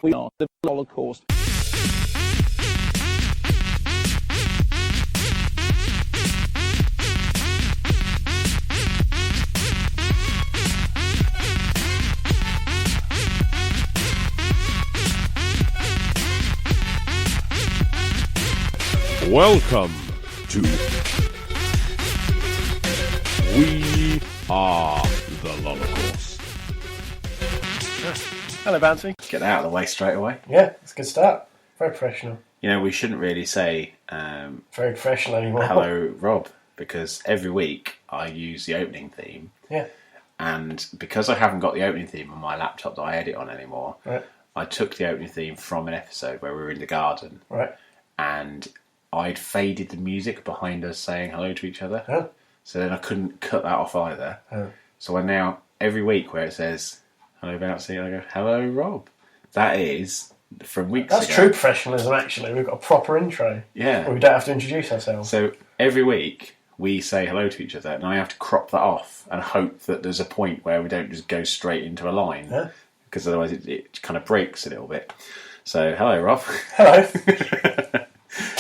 We are the Holocaust. Welcome to We Are the Holocaust. Hello, Bouncy. Get that out of the way straight away. Yeah, it's a good start. Very professional. You know, we shouldn't really say Very professional anymore. hello, Rob, because every week I use the opening theme. Yeah. And because I haven't got the opening theme on my laptop that I edit on anymore, Right. I took the opening theme from an episode where we were in the garden. Right. And I'd faded the music behind us saying hello to each other. Oh. So then I couldn't cut that off either. Oh. So I now, every week where it says, hello, Bouncy, I go, hello, Rob. That is from weeks ago. That's true professionalism, actually. We've got a proper intro. Yeah. Where we don't have to introduce ourselves. So every week we say hello to each other, and I have to crop that off and hope that there's a point where we don't just go straight into a line, Yeah. because otherwise it kind of breaks a little bit. So hello, Rob. Hello.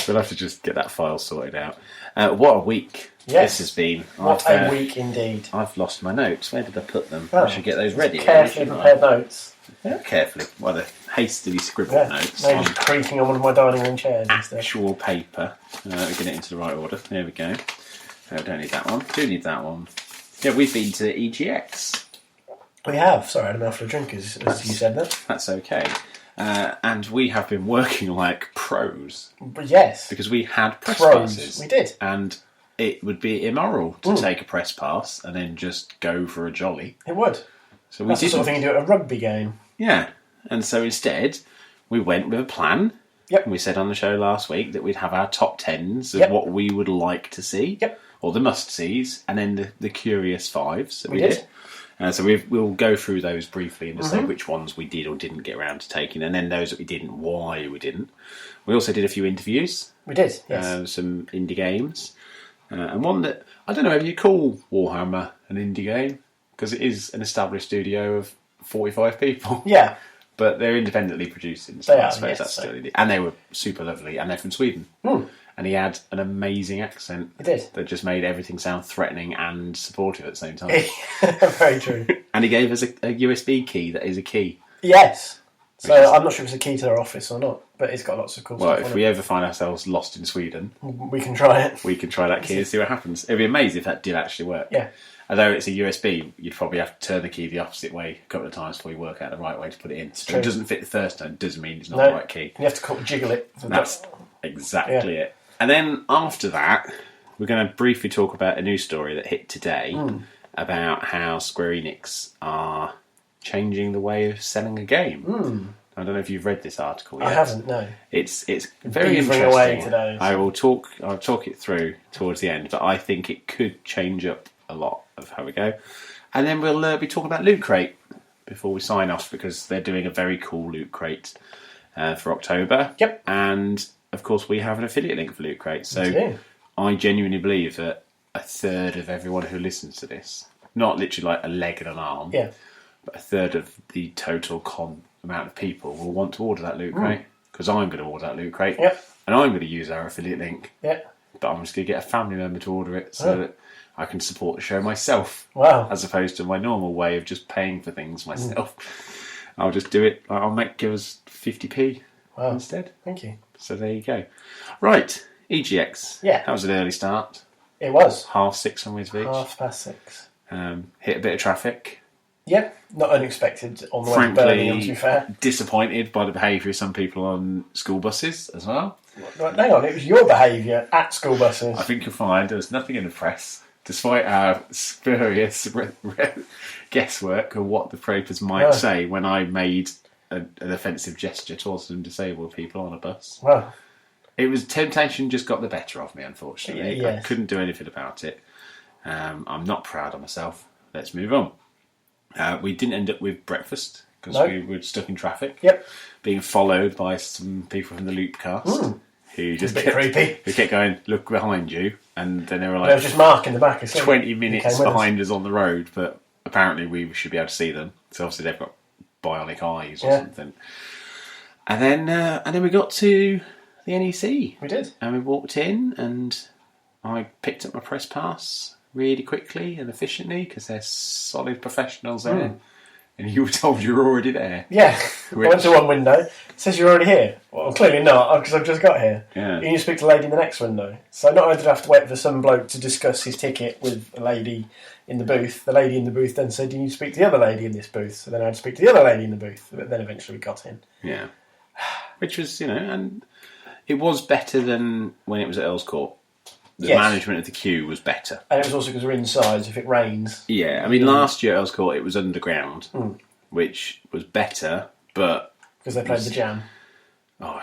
We'll have to just get that file sorted out. What a week Yes. this has been. What a week indeed. I've lost my notes. Where did I put them? Oh, I should get those ready. Carefully shouldn't prepared I? notes. Yeah, carefully. Well, the hastily scribbled Yeah. notes Maybe on just creaking on one of my dining room chairs instead. actual paper. Get it into the right order. There we go. Don't need that one. Do need that one. Yeah, we've been to EGX. We have. Sorry, I had a mouthful of drink as you said that. That's okay. And we have been working like pros But yes. because we had press Pros. passes. We did. And it would be immoral to take a press pass and then just go for a jolly. It would. So we That's the did. sort of thing you do at a rugby game. Yeah. And so instead, we went with a plan. Yep. And we said on the show last week that we'd have our top tens of Yep. what we would like to see. Yep. Or the must-sees, and then the curious fives that we did. did. So we'll go through those briefly and just say which ones we did or didn't get around to taking, and then those that we didn't, why we didn't. We also did a few interviews. We did, yes. Some indie games. And one that, I don't know if you call Warhammer an indie game, because it is an established studio of 45 people. Yeah. But they're independently producing, so They I are, suppose yes, that's so- still indie. And they were super lovely, and they're from Sweden. And he had an amazing accent. He did. That just made everything sound threatening and supportive at the same time. Very true. And he gave us a USB key that is a key. Yes. So Which is- I'm not sure if it's a key to their office or not, but it's got lots of cool Well, stuff if on we it. ever find ourselves lost in Sweden, We can try it. we can try that key and see what happens. It'd be amazing if that did actually work. Yeah. Although it's a USB, you'd probably have to turn the key the opposite way a couple of times before you work out the right way to put it in. So true. it doesn't fit the first time, doesn't mean it's not No. the right key. You have to jiggle it. That's exactly it. And then after that, we're going to briefly talk about a news story that hit today about how Square Enix are changing the way of selling a game. I don't know if you've read this article yet. I haven't, no. It's very Beavering interesting. away today, so- I'll talk it through towards the end, but I think it could change up a lot of how we go. And then we'll be talking about Loot Crate before we sign off, because they're doing a very cool Loot Crate for October. Yep. And of course, we have an affiliate link for Loot Crate. So do. I genuinely believe that a third of everyone who listens to this, not literally like a leg and an arm, Yeah. but a third of the total amount of people will want to order that Loot Crate, because I'm going to order that Loot Crate, Yep. and I'm going to use our affiliate link, Yeah. but I'm just going to get a family member to order it so that I can support the show myself, Wow. as opposed to my normal way of just paying for things myself. I'll just do it. I'll give us 50p Wow. instead. Thank you. So there you go. Right, EGX. Yeah. That was an early start. It was. 6:30 on Wisbeach. 6:30. Hit a bit of traffic. Yep. Not unexpected on the way to Birmingham, to be fair. Disappointed by the behaviour of some people on school buses as well. Right, hang on, it was your behaviour at school buses. I think you'll find there was nothing in the press, despite our spurious guesswork of what the papers might say when I made an offensive gesture towards some disabled people on a bus. Well, It was temptation just got the better of me, unfortunately. Yes. I couldn't do anything about it. I'm not proud of myself. Let's move on. We didn't end up with breakfast because No. we were stuck in traffic. Yep. Being followed by some people from the Loopcast who just bit creepy. who kept going, "Look behind you," and then they were There like was just Mark in the back. 20 minutes behind us on the road, but apparently we should be able to see them. So obviously they've got bionic eyes or something. And then we got to the NEC. We did. And we walked in, and I picked up my press pass really quickly and efficiently because they're solid professionals there. And you were told you were already there. Yeah. I went to one window. It says you're already here. Well, clearly not, because I've just got here. Yeah. You need to speak to the lady in the next window. So not only did I have to wait for some bloke to discuss his ticket with a lady in the booth, the lady in the booth then said, you need to speak to the other lady in this booth. So then I had to speak to the other lady in the booth. But then eventually we got in. Yeah. Which was, and it was better than when it was at Earls Court. The management of the queue was better. And it was also because we're inside, so if it rains... Yeah, I mean, last year at Earls Court it was underground, which was better, but... Because they played the Jam. Oh,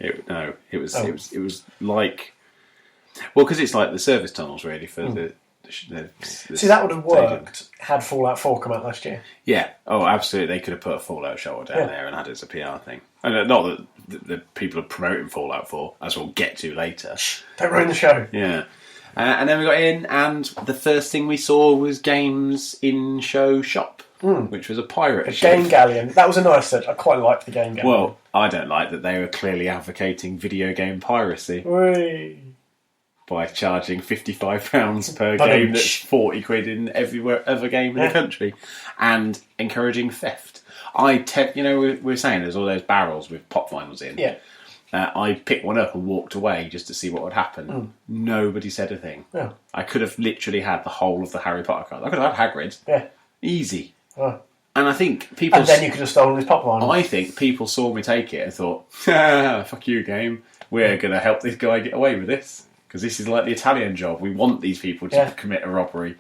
it was like... Well, because it's like the service tunnels, really, for the See, that would have worked had Fallout 4 come out last year. Yeah, oh, absolutely. They could have put a Fallout shelter down there and had it as a PR thing. And not that the people are promoting Fallout 4, as we'll get to later. Don't ruin the show. Yeah. And then we got in, and the first thing we saw was Games in Show Shop, which was a pirate ship. Game Galleon. That was a nice touch. I quite liked the Game Galleon. Well, I don't like that they were clearly advocating video game piracy. Whee. By charging £55 per game that's 40 quid in every other game in the country, and encouraging theft. We were saying there's all those barrels with pop vinyls in. Yeah. I picked one up and walked away just to see what would happen. Nobody said a thing. Yeah. I could have literally had the whole of the Harry Potter cards. I could have had Hagrid. Yeah. Easy. Oh. And I think people... And then you could have stolen his pop vinyl. I think people saw me take it and thought, fuck you, game. We're going to help this guy get away with this. Because this is like the Italian job. We want these people to commit a robbery.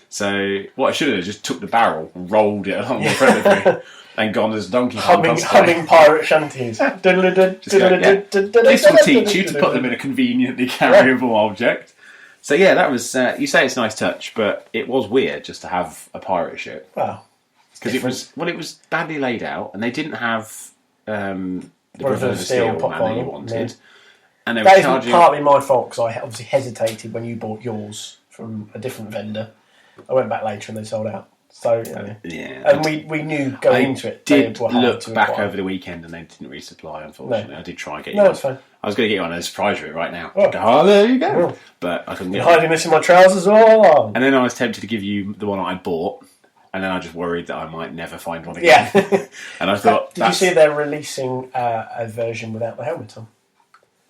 So what I should have just took the barrel, rolled it along the front of me, and gone as Donkey Kong. Humming pirate shanties. This will teach you to put them in a conveniently carryable object. So yeah, that was. You say it's a nice touch, but it was weird just to have a pirate ship. Well, because it was badly laid out, and they didn't have the Brotherhood of Steel pop manner you vinyl, wanted. yeah. And that is partly my fault because I obviously hesitated when you bought yours from a different vendor. I went back later and they sold out. So and we knew going into it. Did look back over the weekend and they didn't resupply. Unfortunately, I did try and get you. No, it's fine. I was going to get you on a surprise route right now. Oh, there you go. Oh. But I couldn't get. You're hiding this in my trousers all along. And then I was tempted to give you the one I bought. And then I just worried that I might never find one again. Yeah. And I thought, did you see they're releasing a version without the helmet on?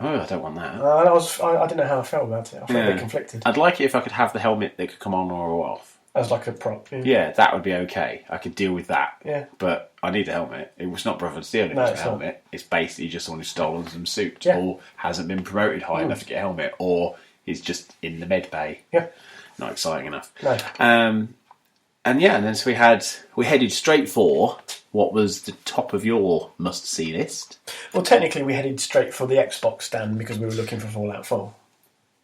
Oh, I don't want that. I didn't know how I felt about it. I felt a bit conflicted. I'd like it if I could have the helmet that could come on or off. As like a prop. Yeah, that would be okay. I could deal with that. Yeah. But I need a helmet. It was not Brotherhood of Steel. It was a helmet. It's basically just someone who's stolen some suit or hasn't been promoted high enough to get a helmet, or is just in the med bay. Yeah. Not exciting enough. No. And then so we headed straight for what was the top of your must-see list. Well, technically we headed straight for the Xbox stand because we were looking for Fallout 4.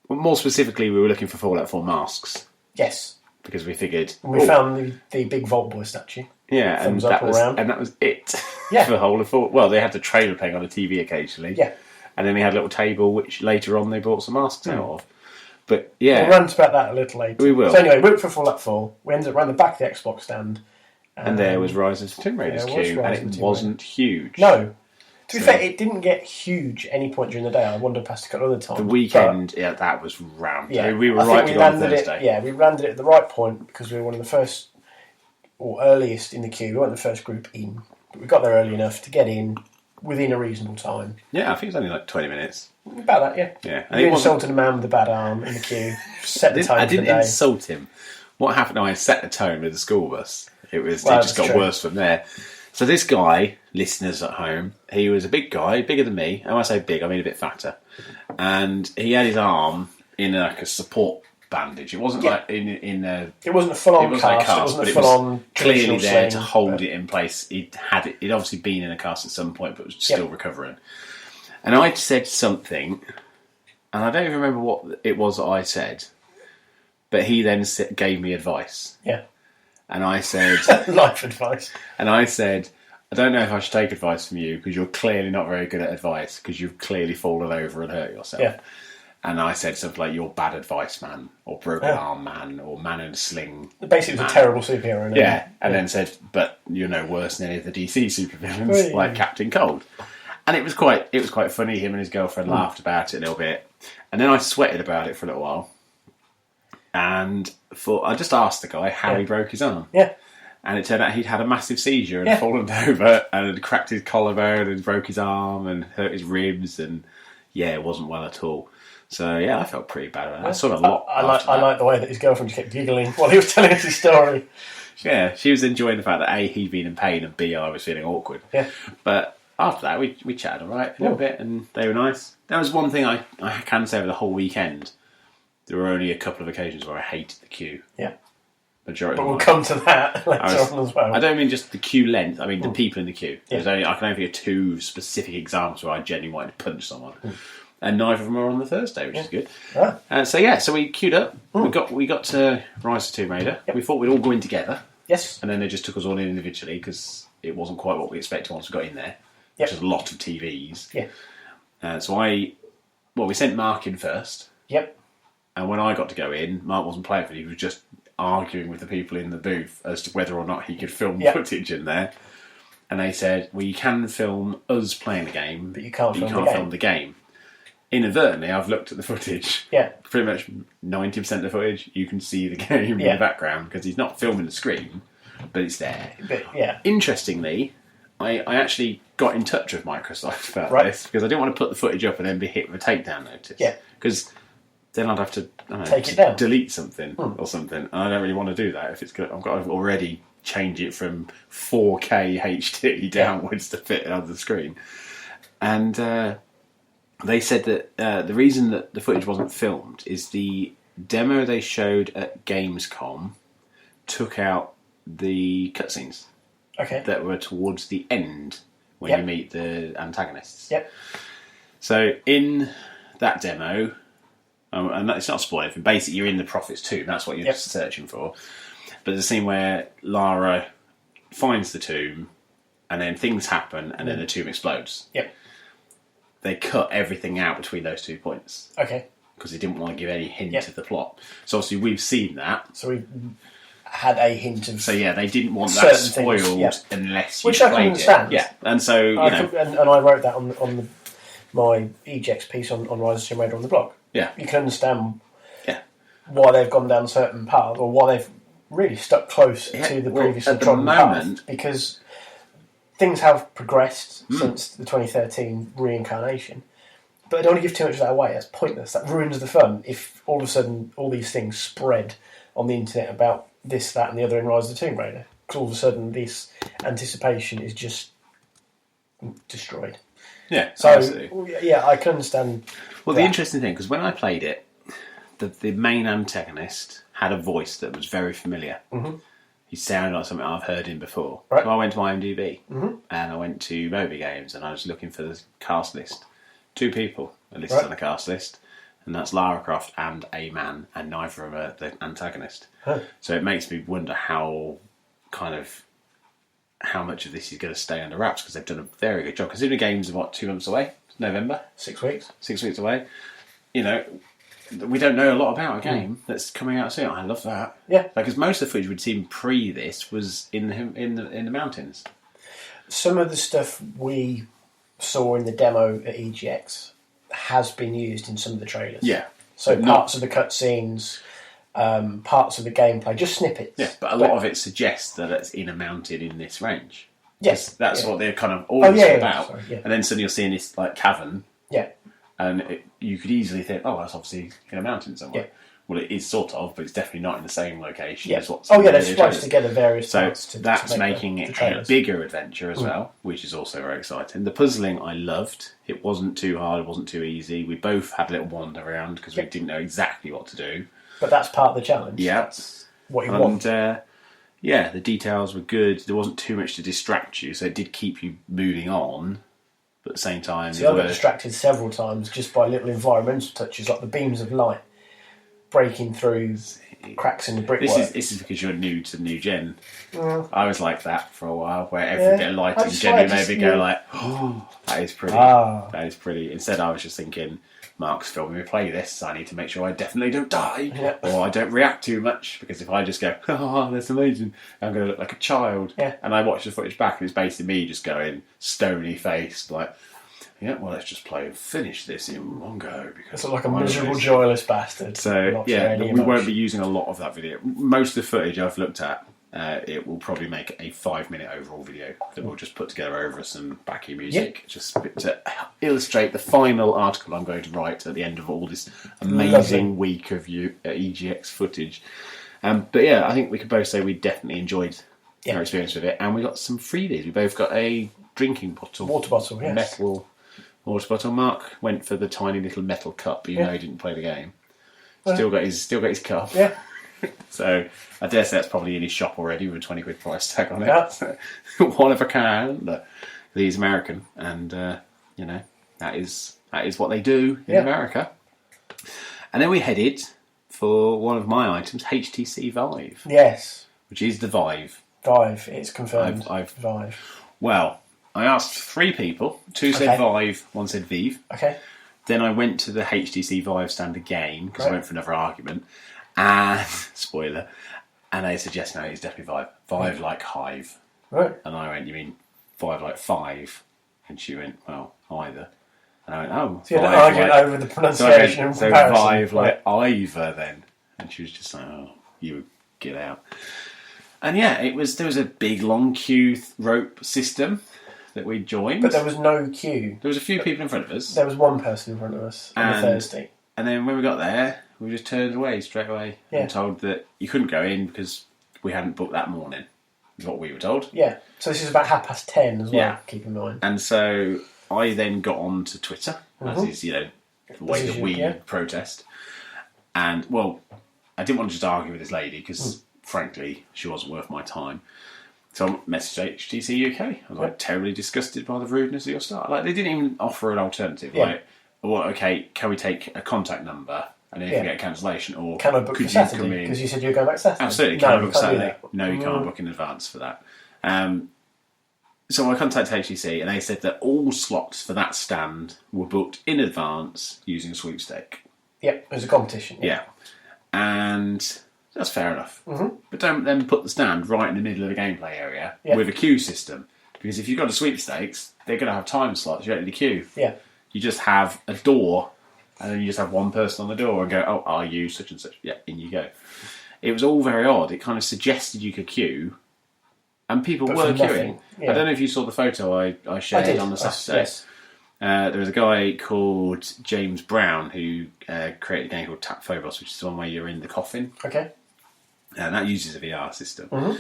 Well, more specifically, we were looking for Fallout 4 masks. Yes. Because we figured... And we found the big Vault Boy statue. Yeah, and that was it. Yeah. For the whole of Fallout. Well, they had the trailer playing on the TV occasionally. Yeah. And then we had a little table, which later on they brought some masks out of. But, yeah. We'll rant about that a little later. We will. So anyway, we went for Fallout 4. We ended up around the back of the Xbox stand. And there was Rise of the Tomb Raider's queue, and it wasn't huge. No. To be fair, it didn't get huge at any point during the day. I wandered past a couple of other times. The weekend, that was rammed. Yeah, we were right to go on Thursday. We landed it at the right point because we were one of the first, or earliest in the queue. We weren't the first group in. But we got there early enough to get in within a reasonable time. Yeah, I think it was only like 20 minutes. About that, yeah. Yeah. And you insulted a man with a bad arm in the queue. Set the tone I for the day. didn't insult him. What happened? I set the tone with the school bus. It just got worse from there. So this guy, listeners at home, he was a big guy, bigger than me. And when I say big, I mean a bit fatter. And he had his arm in like a support bandage. It wasn't like in a... It wasn't a full-on cast. It wasn't a full-on clearly there sling, to hold it in place. He'd obviously been in a cast at some point, but was still recovering. And I said something, and I don't even remember what it was that I said, but he then gave me advice. Yeah. And I said... Life advice. And I said, I don't know if I should take advice from you because you're clearly not very good at advice because you've clearly fallen over and hurt yourself. Yeah. And I said something like, you're bad advice, man, or broken arm, man, or man in a sling. Basically, it was a terrible superhero. Yeah, and then said, but you're no worse than any of the DC supervillains, like Captain Cold. And it was quite funny. Him and his girlfriend laughed about it a little bit, and then I sweated about it for a little while. And I just asked the guy how he broke his arm. Yeah. And it turned out he'd had a massive seizure and fallen over and had cracked his collarbone and broke his arm and hurt his ribs, and it wasn't well at all. So I felt pretty bad about it. I sort of I like the way that his girlfriend kept giggling while he was telling us his story. Yeah, she was enjoying the fact that A, he'd been in pain, and B, I was feeling awkward. Yeah. But after that, we chatted all right a little bit, and they were nice. There was one thing I can say over the whole weekend. There were only a couple of occasions where I hated the queue. Yeah. Majority. But we'll come to that later on as well. I don't mean just the queue length. I mean the people in the queue. I can only think of 2 specific examples where I genuinely wanted to punch someone, and neither of them are on the Thursday, which is good. Ah. So we queued up. We got to Rise of Tomb Raider. We thought we'd all go in together. Yes. And then they just took us all in individually because it wasn't quite what we expected once we got in there. Which is a lot of TVs. Yeah. We sent Mark in first. Yep. And when I got to go in, Mark wasn't playing for it. He was just arguing with the people in the booth as to whether or not he could film footage in there. And they said, well, you can film us playing the game, but you can't film the game. Inadvertently, I've looked at the footage. Yeah. Pretty much 90% of the footage, you can see the game in the background because he's not filming the screen, but it's there. But, Interestingly, I actually got in touch with Microsoft about this because I didn't want to put the footage up and then be hit with a takedown notice. Yeah. Because then I'd have to take it down, delete something or something. And I don't really want to do that if it's good. I've got to already change it from 4K HD downwards to fit it on the screen. And they said that the reason that the footage wasn't filmed is the demo they showed at Gamescom took out the cutscenes that were towards the end when you meet the antagonists. Yep. So in that demo, and it's not a spoiler, basically you're in the Prophet's tomb, that's what you're searching for. But there's a scene where Lara finds the tomb, and then things happen, and then the tomb explodes. Yep. They cut everything out between those 2 points. Okay. Because they didn't want to give any hint of the plot. So obviously we've seen that. So we had a hint of... So they didn't want that spoiled unless you played it. Which I can understand. Yeah, and so, and I wrote that on my EGX piece on Rise of Tomb Raider on the blog. Yeah. You can understand why they've gone down certain paths, or why they've really stuck close to the previously trodden path, because things have progressed since the 2013 reincarnation. But I don't want to give too much of that away. That's pointless. That ruins the fun if all of a sudden all these things spread on the internet about this, that and the other in Rise of the Tomb Raider. Because all of a sudden this anticipation is just destroyed. Yeah, so absolutely. I can understand. Well, the interesting thing, because when I played it, the main antagonist had a voice that was very familiar. Mm-hmm. He sounded like something I've heard him before. Right. So I went to IMDb and I went to Videogames and I was looking for the cast list. 2 people are listed on the cast list, and that's Lara Croft and a man, and neither of them are the antagonist. Huh. So it makes me wonder how much of this is going to stay under wraps, because they've done a very good job. Considering the game's 2 months away, November, 6 weeks, 6 weeks away. We don't know a lot about a game that's coming out soon. I love that. Yeah, because most of the footage we'd seen pre this was in the mountains. Some of the stuff we saw in the demo at EGX has been used in some of the trailers. Yeah, so parts of the cutscenes. Parts of the gameplay, just snippets. Yeah, but a lot of it suggests that it's in a mountain in this range. Yes, that's what they're kind of always about. And then suddenly you're seeing this cavern. Yeah, and you could easily think, oh, that's obviously in a mountain somewhere. Yeah. Well, it is sort of, but it's definitely not in the same location as what's. They've spliced together various parts. So that's making it a bigger adventure as well, which is also very exciting. The puzzling I loved. It wasn't too hard. It wasn't too easy. We both had a little wander around because we didn't know exactly what to do. But that's part of the challenge. Yeah. That's what you want. And, the details were good. There wasn't too much to distract you, so it did keep you moving on. But at the same time... See, I got distracted several times just by little environmental touches, like the beams of light breaking through cracks in the brickwork. This is because you're new to new gen. I was like that for a while, where every bit of lighting genuinely made me go like, oh, that is pretty. That is pretty. Instead, I was just thinking, Mark's filming me play this, I need to make sure I definitely don't die, or I don't react too much, because if I just go, oh, that's amazing, I'm going to look like a child. Yeah. And I watch the footage back, and it's basically me just going stony-faced, like, yeah, well, let's just play and finish this in one go. It's like a miserable, joyless bastard. So, yeah, we won't be using a lot of that video. Most of the footage I've looked at, it will probably make a 5-minute overall video that we'll just put together over some backing music, just to illustrate the final article I'm going to write at the end of all this amazing week of EGX footage. But yeah, I think we could both say we definitely enjoyed our experience with it, and we got some freebies. We both got a drinking bottle. Water bottle, yes. Metal water bottle. Mark went for the tiny little metal cup, even though he didn't play the game. Still got his cup. Yeah. So I dare say that's probably in his shop already with a 20 quid price tag on it. Yeah. One of a kind. But he's American, and that is what they do in America. And then we headed for one of my items, HTC Vive. Yes. Which is the Vive. Vive, it's confirmed. Vive. Well, I asked 3 people. 2 said Vive, 1 said Vive. Okay. Then I went to the HTC Vive stand again, because I went for another argument. And, spoiler, and they said, yes, no, it's definitely Vive. Vive like Hive. Right. And I went, you mean Vive like 5? And she went, well, either. And I went, oh. So you had an argument over the pronunciation and comparison. So Vive like either then. And she was just like, oh, you get out. And yeah, there was a big long queue rope system that we joined. But there was no queue. There was a few people in front of us. There was one person in front of us on the Thursday. And then when we got there, we were just turned away straight away and told that you couldn't go in because we hadn't booked that morning, is what we were told. Yeah, so this is about 10:30 as well, keep in mind. And so I then got on to Twitter, as is, the way that we protest. And, well, I didn't want to just argue with this lady because, frankly, she wasn't worth my time. So I messaged HTC UK. I was terribly disgusted by the rudeness of your staff. Like, they didn't even offer an alternative. Like, well, okay, can we take a contact number and then you can get a cancellation? Or can I book for Saturday? Because you said you were going back Saturday. Absolutely. Can I book Saturday? No, you can't book in advance for that. So I contacted HTC and they said that all slots for that stand were booked in advance using a sweepstake. Yep, it was a competition. Yeah. And that's fair enough. But don't then put the stand right in the middle of the gameplay area with a queue system. Because if you've got a sweepstakes, they're going to have time slots. You don't need a queue. Yeah. You just have a door, and then you just have one person on the door and go, oh, are you such and such? Yeah, in you go. It was all very odd. It kind of suggested you could queue, and people were queuing. Yeah. I don't know if you saw the photo I shared on the Saturday. Yes. There was a guy called James Brown who created a game called Tap Phobos, which is the one where you're in the coffin. Okay. And that uses a VR system.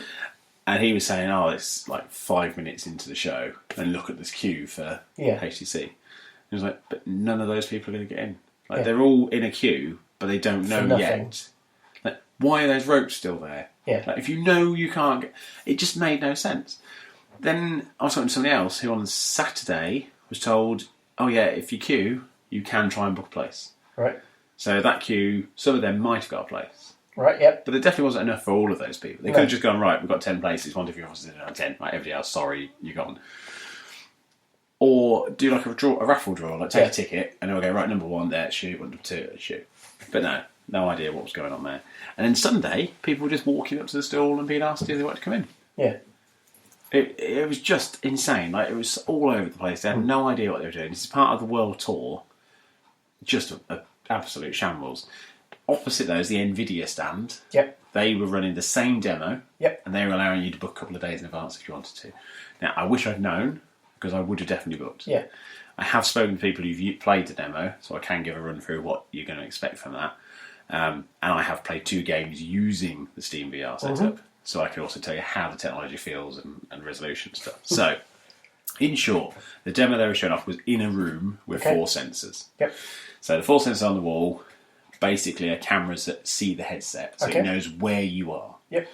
And he was saying, oh, it's like 5 minutes into the show, and look at this queue for HTC. He was like, but none of those people are going to get in. Like, they're all in a queue, but they don't know yet. Like, why are those ropes still there? Yeah. Like, if you know you can't get... It just made no sense. Then I was talking to somebody else who on Saturday was told, oh yeah, if you queue, you can try and book a place. Right. So that queue, some of them might have got a place. Right, yep. But there definitely wasn't enough for all of those people. They could have just gone, right, we've got 10 places, one of your officers in on 10, right, everybody else, sorry, you're gone. Or do like a raffle draw, like take a ticket, and they'll go, right, number 1 there, shoot, number 2, shoot. But no idea what was going on there. And then Sunday, people were just walking up to the stall and being asked if they wanted to come in. Yeah. It was just insane. Like, it was all over the place. They had no idea what they were doing. This is part of the world tour. Just an absolute shambles. Opposite those, the Nvidia stand. Yep. They were running the same demo. Yep. And they were allowing you to book a couple of days in advance if you wanted to. Now, I wish I'd known, because I would have definitely booked. Yeah. I have spoken to people who've played the demo, so I can give a run through what you're going to expect from that. And I have played 2 games using the Steam VR setup, so I can also tell you how the technology feels and resolution stuff. So, in short, the demo they were showing off was in a room with 4 sensors. Yep. So the 4 sensors on the wall basically are cameras that see the headset, so it knows where you are. Yep.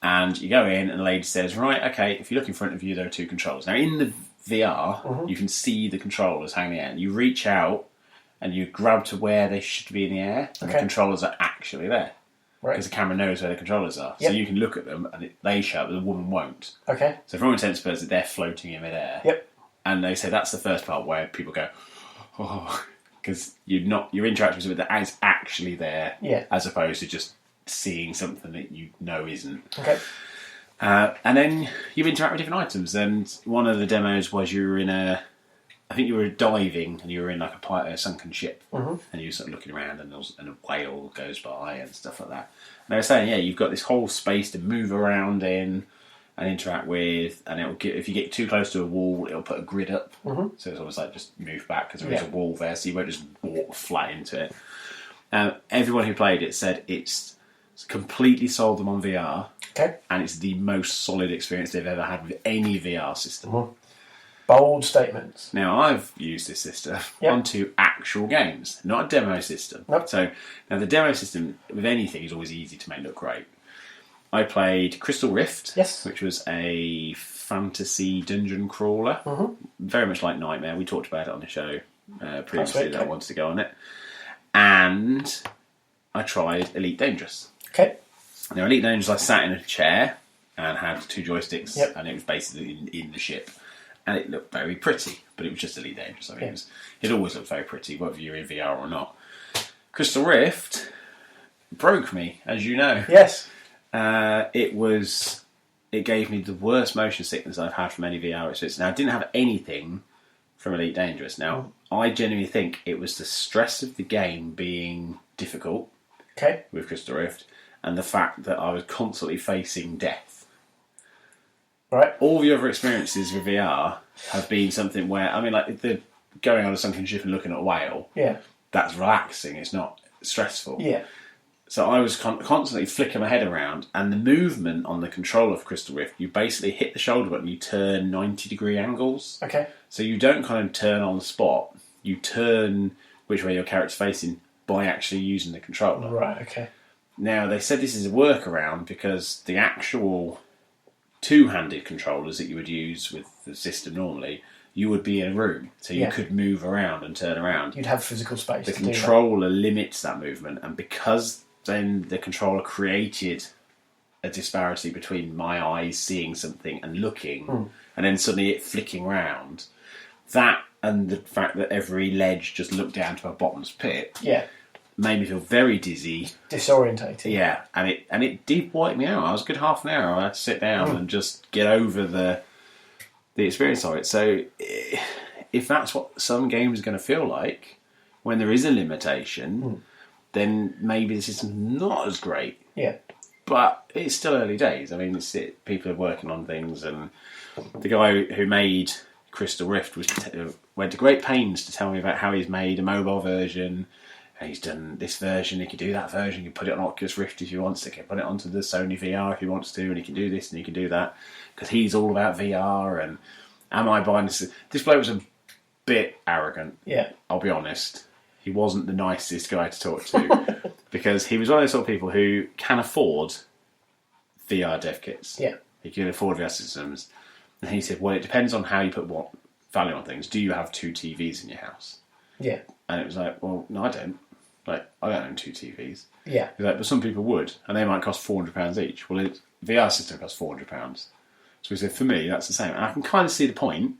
And you go in, and the lady says, right, okay, if you look in front of you, there are 2 controllers. Now, in the VR, you can see the controllers hanging out. You reach out, and you grab to where they should be in the air, and the controllers are actually there. Right. Because the camera knows where the controllers are. Yep. So you can look at them, and they show up, but the woman won't. Okay. So for all intents and purposes, they're floating in midair. Yep. And they say that's the first part where people go, oh, because you're interacting with something that is actually there, as opposed to just seeing something that you know isn't. Okay. And then you interact with different items, and one of the demos was you were in a I think you were diving and you were in like a sunken ship, Mm-hmm. and you were sort of looking around, and a whale goes by and stuff like that. And they were saying, yeah, you've got this whole space to move around in and interact with, and it'll if you get too close to a wall, it'll put a grid up, so it's almost like just move back because there is a wall there, so you won't just walk flat into it. Everyone who played it said it's completely sold them on VR, and it's the most solid experience they've ever had with any VR system. Bold statements. Now, I've used this system onto actual games, not a demo system. Nope. So, now the demo system with anything is always easy to make look great. I played Crystal Rift, which was a fantasy dungeon crawler, very much like Nightmare. We talked about it on the show previously that I wanted to go on it. And I tried Elite Dangerous. Okay. Now, Elite Dangerous, I sat in a chair and had 2 joysticks, and it was basically in the ship. And it looked very pretty, but it was just Elite Dangerous. I mean, it always looked very pretty, whether you're in VR or not. Crystal Rift broke me, as you know. Yes. It gave me the worst motion sickness I've had from any VR experience. Now, I didn't have anything from Elite Dangerous. Now, I genuinely think it was the stress of the game being difficult with Crystal Rift, and the fact that I was constantly facing death. Right. All the other experiences with VR have been something where, I mean, like the going on a sunken ship and looking at a whale. Yeah. That's relaxing. It's not stressful. Yeah. So I was constantly flicking my head around, and the movement on the controller of Crystal Rift, you basically hit the shoulder button, you turn 90-degree angles. Okay. So you don't kind of turn on the spot. You turn which way your character's facing by actually using the controller. Right. Okay. Now, they said this is a workaround because the actual 2-handed controllers that you would use with the system normally, you would be in a room, so you could move around and turn around. You'd have physical space. The controller limits that movement, and because then the controller created a disparity between my eyes seeing something and looking, and then suddenly it flicking round, that and the fact that every ledge just looked down to a bottomless pit, made me feel very dizzy, disorientated. Yeah, and it did wipe me out. I was a good half an hour. I had to sit down and just get over the experience of it. So, if that's what some games are going to feel like when there is a limitation, then maybe the system's not as great. Yeah, but it's still early days. I mean, people are working on things, and the guy who made Crystal Rift went to great pains to tell me about how he's made a mobile version. And he's done this version, he can do that version, he can put it on Oculus Rift if he wants to, he can put it onto the Sony VR if he wants to, and he can do this and he can do that, because he's all about VR, and am I buying this? This bloke was a bit arrogant, I'll be honest. He wasn't the nicest guy to talk to, because he was one of those sort of people who can afford VR dev kits. Yeah. He can afford VR systems. And he said, well, it depends on how you put what value on things. Do you have 2 TVs in your house? Yeah. And it was like, well, no, I don't. Like, I don't own 2 TVs. Yeah. He's like, but some people would, and they might cost £400 each. Well, the VR system costs £400. So he said, for me, that's the same. And I can kind of see the point,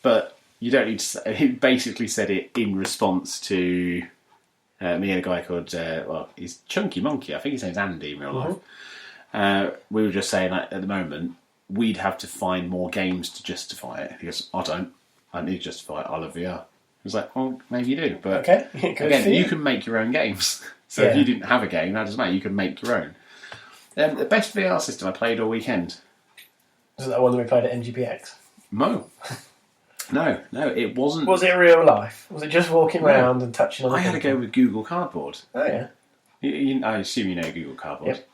but you don't need to. He basically said it in response to me and a guy called, he's Chunky Monkey. I think his name's Andy in real life. We were just saying, like, at the moment, we'd have to find more games to justify it. He goes, I don't need to justify it. I love VR. I was like, well, maybe you do, but again, you can make your own games. So if you didn't have a game, that doesn't matter. You can make your own. The best VR system I played all weekend. Was it that one that we played at MGPX? No, it wasn't. Was it real life? Was it just walking around and touching on the I had to go with Google Cardboard. Oh, yeah. I assume you know Google Cardboard.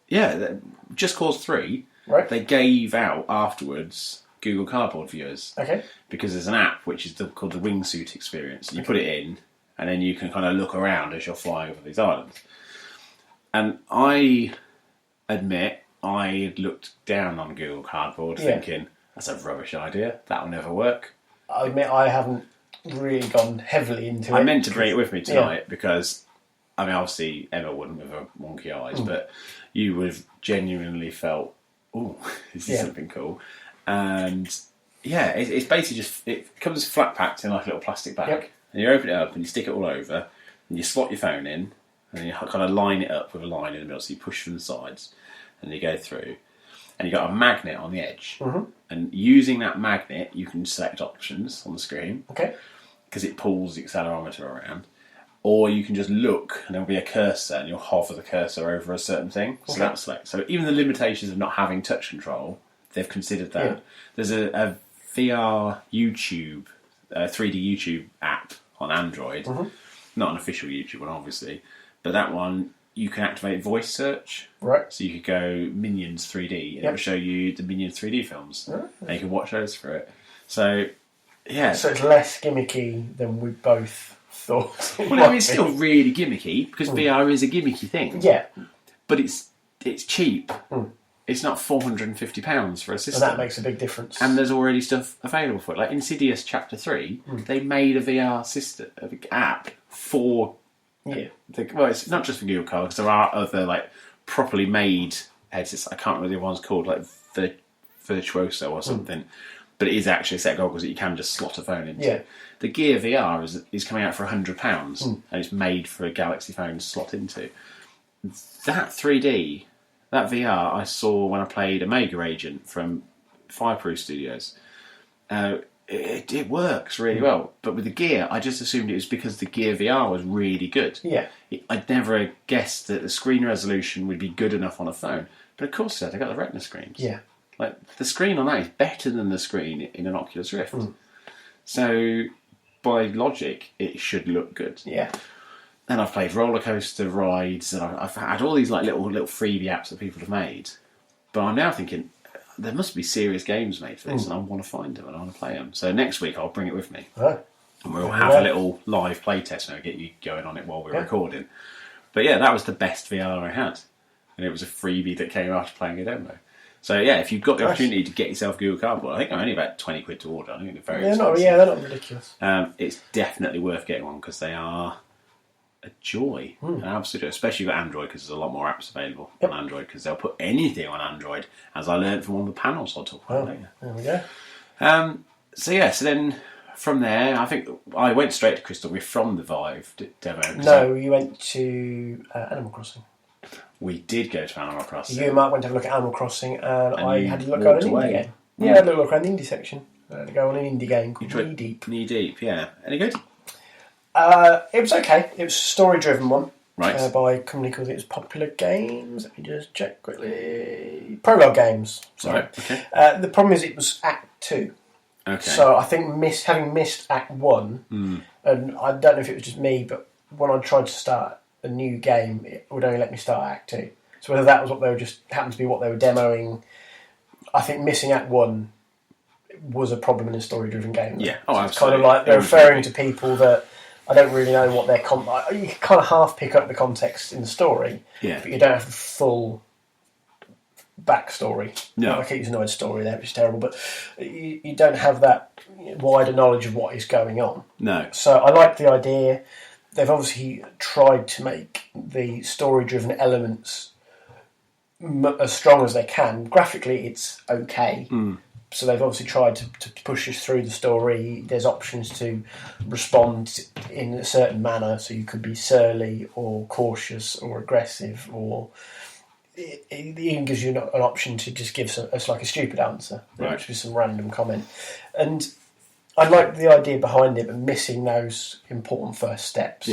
Yep. Just Cause 3, they gave out afterwards Google Cardboard viewers. Okay. Because there's an app which is called the Wingsuit Experience. You put it in, and then you can kind of look around as you're flying over these islands. And I admit, I had looked down on Google Cardboard thinking, that's a rubbish idea. That'll never work. I admit I haven't really gone heavily into it. I meant to bring it with me tonight because, I mean, obviously Emma wouldn't with her wonky eyes, but you would have genuinely felt, oh, this is something cool. And it's basically just, it comes flat packed in like a little plastic bag, and you open it up and you stick it all over, and you slot your phone in, and you kind of line it up with a line in the middle, so you push from the sides, and you go through. and you've got a magnet on the edge. And using that magnet, you can select options on the screen. Okay. Because it pulls the accelerometer around. Or you can just look, and there'll be a cursor, and you'll hover the cursor over a certain thing. So that's select. So even the limitations of not having touch control, they've considered that. Yeah. There's a VR YouTube, 3D YouTube app on Android. Not an official YouTube one, obviously. But that one, you can activate voice search. Right. So you could go Minions 3D, and it will show you the Minions 3D films. And you can watch those for it. So, yeah. So it's less gimmicky than we both thought. Well, I mean, it's still really gimmicky, because VR is a gimmicky thing. Yeah. But it's cheap. It's not £450 for a system. And that makes a big difference. And there's already stuff available for it. Like Insidious Chapter 3, they made a VR system, app for... Yeah. Well, it's not just for Google Card, because there are other like properly made headsets. I can't remember the one's called, like Virtuoso or something. But it is actually a set of goggles that you can just slot a phone into. Yeah. The Gear VR is coming out for £100, and it's made for a Galaxy phone to slot into. That 3D, that VR, I saw when I played Omega Agent from Fireproof Studios. It works really well, but with the Gear, I just assumed it was because the Gear VR was really good. Yeah. I'd never guessed that the screen resolution would be good enough on a phone. But of course, they got the Retina screens. Yeah. Like, the screen on that is better than the screen in an Oculus Rift. So, by logic, it should look good. Yeah. And I've played roller coaster rides, and I've had all these like little freebie apps that people have made. But I'm now thinking, there must be serious games made for this, and I want to find them and I want to play them. So next week I'll bring it with me, and we'll have a little live play test, and I'll get you going on it while we're recording. But yeah, that was the best VR I had, and it was a freebie that came after playing a demo. So yeah, if you've got the opportunity to get yourself Google Cardboard, I think they're only about £20 to order. I think they're very expensive. They're not ridiculous. It's definitely worth getting one, because they are a joy, an absolute, especially with Android, because there's a lot more apps available on Android, because they'll put anything on Android, as I learned from one of the panels I'll talk about later. There we go. So then from there, I think I went straight to Crystal Rift from the Vive demo. No, you went to Animal Crossing. We did go to Animal Crossing. You and Mark went to have a look at Animal Crossing, and I had a look on an indie game. Yeah, I had a little look around the indie section. I had to go on an indie game called Knee Deep. Knee Deep, yeah. Any good? It was okay. It was a story-driven one. Right. By a company called Popular Games. Let me just check quickly. Prologue Games. Sorry. Right, okay. The problem is it was Act 2. Okay. So I think having missed Act 1, and I don't know if it was just me, but when I tried to start a new game, it would only let me start Act 2. So whether that was what they were just happened to be what they were demoing, I think missing Act 1 was a problem in a story-driven game. Yeah. Oh, so it's kind of like they're referring to people that I don't really know what their you can kind of half pick up the context in the story, but you don't have the full backstory. No. I keep using the word story there, which is terrible, but you don't have that wider knowledge of what is going on. No. So I like the idea. They've obviously tried to make the story-driven elements as strong as they can. Graphically, it's okay. So they've obviously tried to push us through the story. There's options to respond in a certain manner, so you could be surly or cautious or aggressive, or it even gives you an option to just give us like a stupid answer, which is some random comment. And I like the idea behind it, but missing those important first steps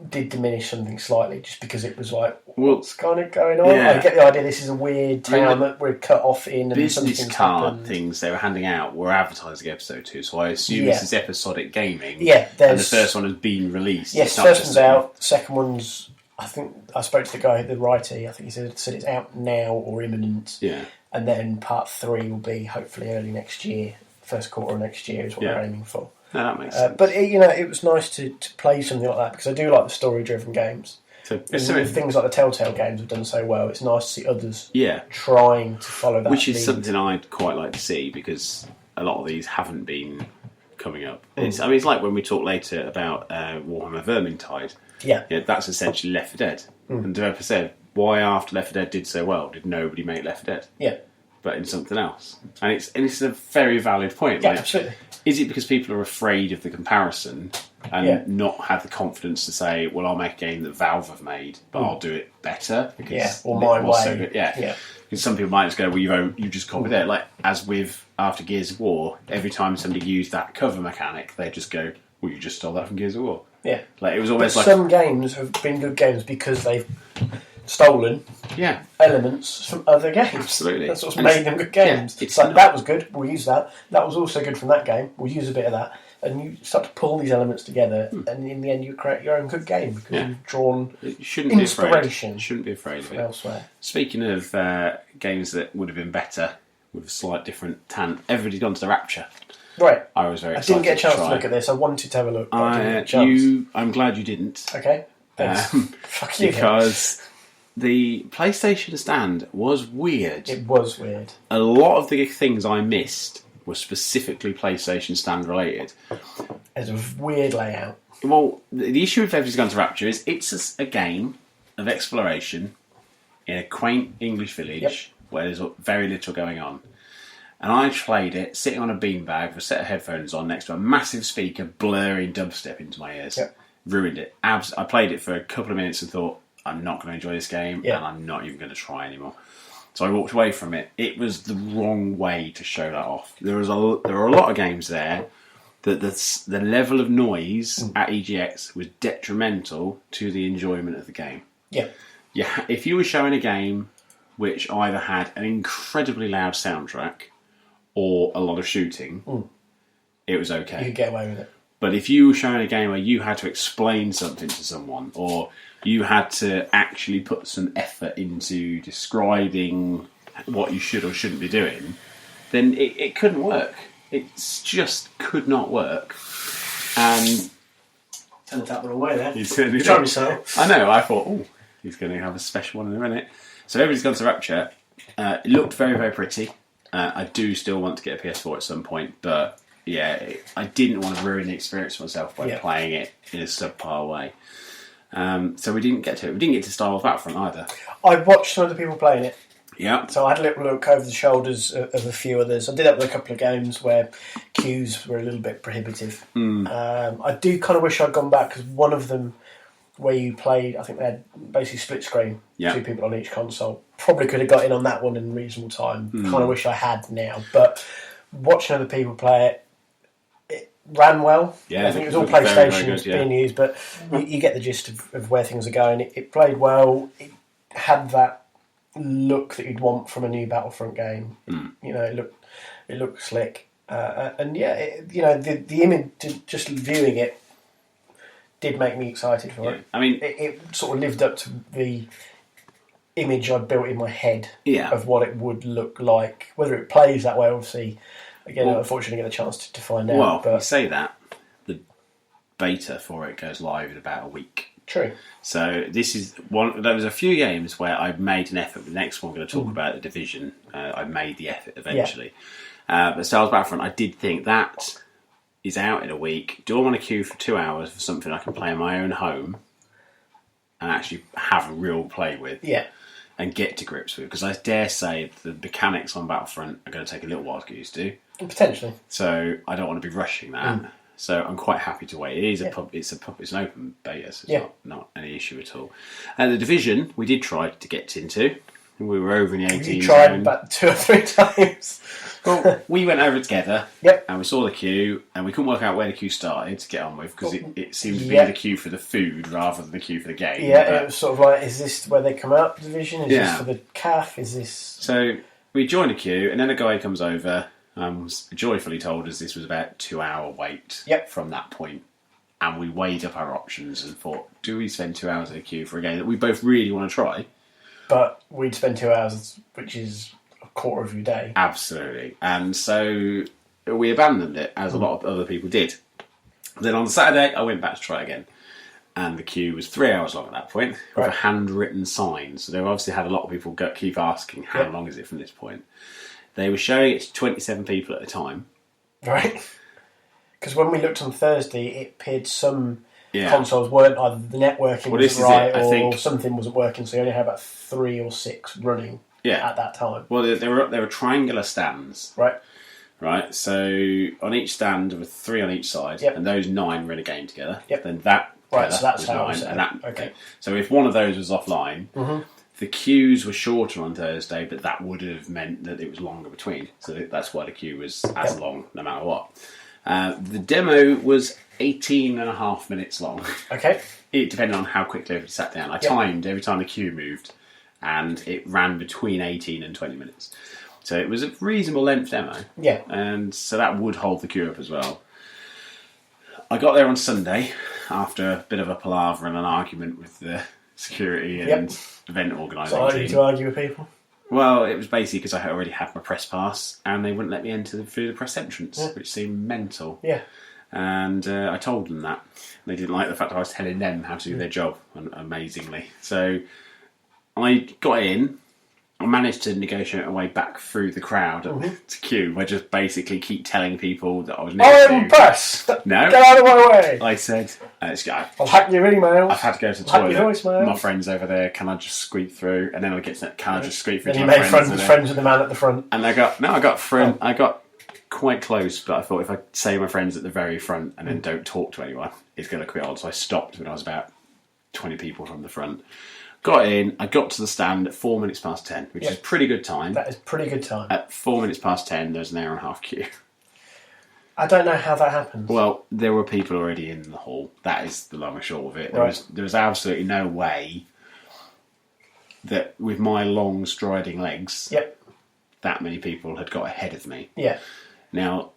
did diminish something slightly, just because it was like, what's kind of going on? I get the idea this is a weird town that we're cut off in, and business card things they were handing out were advertising episode 2, so I assume this is episodic gaming. Yeah, and the first one has been released. Yes, first one's out. Second one's, I think I spoke to the guy, the writer. I think he said it's out now or imminent. Yeah, and then part 3 will be hopefully early next year. First quarter of next year is what they're aiming for. No, that makes sense. But it was nice to play something like that, because I do like the story-driven games. So things like the Telltale games have done so well. It's nice to see others trying to follow that. Which is something I'd quite like to see, because a lot of these haven't been coming up. It's like when we talk later about Warhammer Vermintide. Yeah, that's essentially Left 4 Dead. And the developer said, why after Left 4 Dead did so well did nobody make Left 4 Dead? Yeah. But in something else. And it's a very valid point. Yeah, absolutely. Is it because people are afraid of the comparison and not have the confidence to say, well, I'll make a game that Valve have made, but I'll do it better? Because or my way. So good. Yeah. Because some people might just go, well, you just copied it. Like, as with after Gears of War, every time somebody used that cover mechanic, they just go, well, you just stole that from Gears of War. Yeah. Like, it was almost but like... some games have been good games because they've stolen elements from other games. Absolutely. That's what's made them good games. Yeah, it's like, that was good, we'll use that. That was also good from that game, we'll use a bit of that. And you start to pull these elements together, and in the end, you create your own good game because you've drawn inspiration. Shouldn't be afraid of it. Elsewhere. Speaking of games that would have been better with a slight different tan, everybody's gone to the Rapture. Right. I was very I excited. didn't get a chance to try. look at this. I wanted to have a look. But I didn't get a chance. I'm glad you didn't. Okay. Thanks. Fuck you. Because the PlayStation stand was weird. It was weird. A lot of the things I missed were specifically PlayStation stand related. It's a weird layout. Well, the issue with Everybody's Gone to Rapture is it's a game of exploration in a quaint English village where there's very little going on. And I played it sitting on a beanbag with a set of headphones on next to a massive speaker blaring dubstep into my ears. Yep. Ruined it. I played it for a couple of minutes and thought, I'm not going to enjoy this game and I'm not even going to try anymore. So I walked away from it. It was the wrong way to show that off. There were a lot of games there that the level of noise at EGX was detrimental to the enjoyment of the game. Yeah. Yeah. If you were showing a game which either had an incredibly loud soundtrack or a lot of shooting, it was okay. You could get away with it. But if you were showing a game where you had to explain something to someone, or you had to actually put some effort into describing what you should or shouldn't be doing, then it couldn't work. It just could not work. And Turned that the wrong way there. he certainly Try did. yourself. I know. I thought, oh, he's going to have a special one in a minute. So Everybody's Gone to Rapture. It looked very, very pretty. I do still want to get a PS4 at some point, but yeah, I didn't want to ruin the experience for myself by playing it in a subpar way. So we didn't get to it. We didn't get to Star Wars Battlefront either. I watched some other people playing it. Yeah. So I had a little look over the shoulders of a few others. I did that with a couple of games where queues were a little bit prohibitive. I do kind of wish I'd gone back because one of them where you played, I think they had basically split screen, 2 people on each console. Probably could have got in on that one in reasonable time. Kind of wish I had now. But watching other people play it ran well. Yeah, I think it was all PlayStation being used, but you get the gist of where things are going. It played well. It had that look that you'd want from a new Battlefront game. You know, it looked slick, and the image, just viewing it, did make me excited for it. I mean, it sort of lived up to the image I built in my head of what it would look like. Whether it plays that way, obviously, again, unfortunately, get a chance to find out. Well, but you say that the beta for it goes live in about a week. True. So this is one. There was a few games where I made an effort. The next one, I'm going to talk about the Division. I made the effort eventually. But Star Wars Battlefront, I did think that is out in a week. Do I want to queue for 2 hours for something I can play in my own home and actually have a real play with? Yeah. And get to grips with? Because I dare say the mechanics on Battlefront are going to take a little while to get used to. Potentially. So I don't want to be rushing that. So I'm quite happy to wait. It is it's an open beta, so it's not any issue at all. And the Division we did try to get into. We were over in the 18 You tried zone. about 2 or 3 times. Well, we went over together. Yep. And we saw the queue, and we couldn't work out where the queue started to get on with because it seemed to be the queue for the food rather than the queue for the game. Yeah, it was sort of like, is this where they come out, Division? Is this for the CAF? Is this... So we joined a queue, and then a guy comes over and joyfully told us this was about a 2-hour wait from that point. And we weighed up our options and thought, do we spend 2 hours in a queue for a game that we both really want to try? But we'd spend 2 hours, which is a quarter of your day. Absolutely. And so we abandoned it, as a lot of other people did. Then on Saturday, I went back to try it again. And the queue was 3 hours long at that point, with a handwritten sign. So they obviously had a lot of people keep asking, how long is it from this point? They were showing it to 27 people at a time. Right. Because when we looked on Thursday, it appeared some consoles weren't, either the networking wasn't right or something wasn't working, so you only had about 3 or 6 running at that time. Well, they were triangular stands. Right, so on each stand there were 3 on each side, and those 9 were in a game together. Then that so that's how 9, and that. Okay. So if one of those was offline, The queues were shorter on Thursday, but that would have meant that it was longer between. So that's why the queue was as long, no matter what. The demo was 18 and a half minutes long. Okay. It depended on how quickly everybody sat down. I timed every time the queue moved, and it ran between 18 and 20 minutes. So it was a reasonable length demo. Yeah. And so that would hold the queue up as well. I got there on Sunday after a bit of a palaver and an argument with the security and event organising So I team. need to argue with people. Well, it was basically because I already had my press pass and they wouldn't let me enter through the press entrance, which seemed mental. Yeah. And I told them that. They didn't like the fact that I was telling them how to do their job, amazingly. So I got in. I managed to negotiate my way back through the crowd to queue. I just basically keep telling people that I was next I'm press! No. Get out of my way! I said, I'll hack your emails. I've had to go to the Hack your toilet. voicemails. My friend's over there. Can I just squeak through? And then I get to can I just squeak through? Then to you my made friends friends with the man at the front. And I got quite close, but I thought if I say my friends at the very front and then don't talk to anyone, it's going to look a bit odd. So I stopped when I was about 20 people from the front. Got in, I got to the stand at 4 minutes past 10, which is a pretty good time. That is pretty good time. At 4 minutes past 10, there's an hour and a half queue. I don't know how that happens. Well, there were people already in the hall. That is the long and short of it. Right. There was absolutely no way that with my long striding legs, that many people had got ahead of me. Yeah. Now,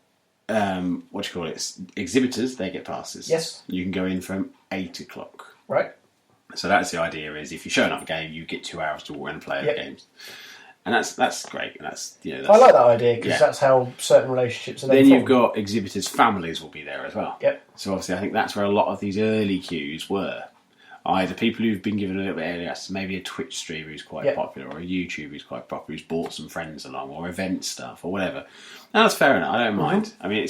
exhibitors, they get passes. Yes. You can go in from 8 o'clock. Right. So that's the idea: is if you show enough a game, you get 2 hours to walk and play other games, and that's great. And that's I like that idea because that's how certain relationships are. Then you've got exhibitors' families will be there as well. Yep. So obviously, I think that's where a lot of these early queues were. Either people who've been given a little bit earlier, maybe a Twitch streamer who's quite popular, or a YouTuber who's quite popular, who's brought some friends along, or event stuff, or whatever. And that's fair enough. I don't mind. I mean,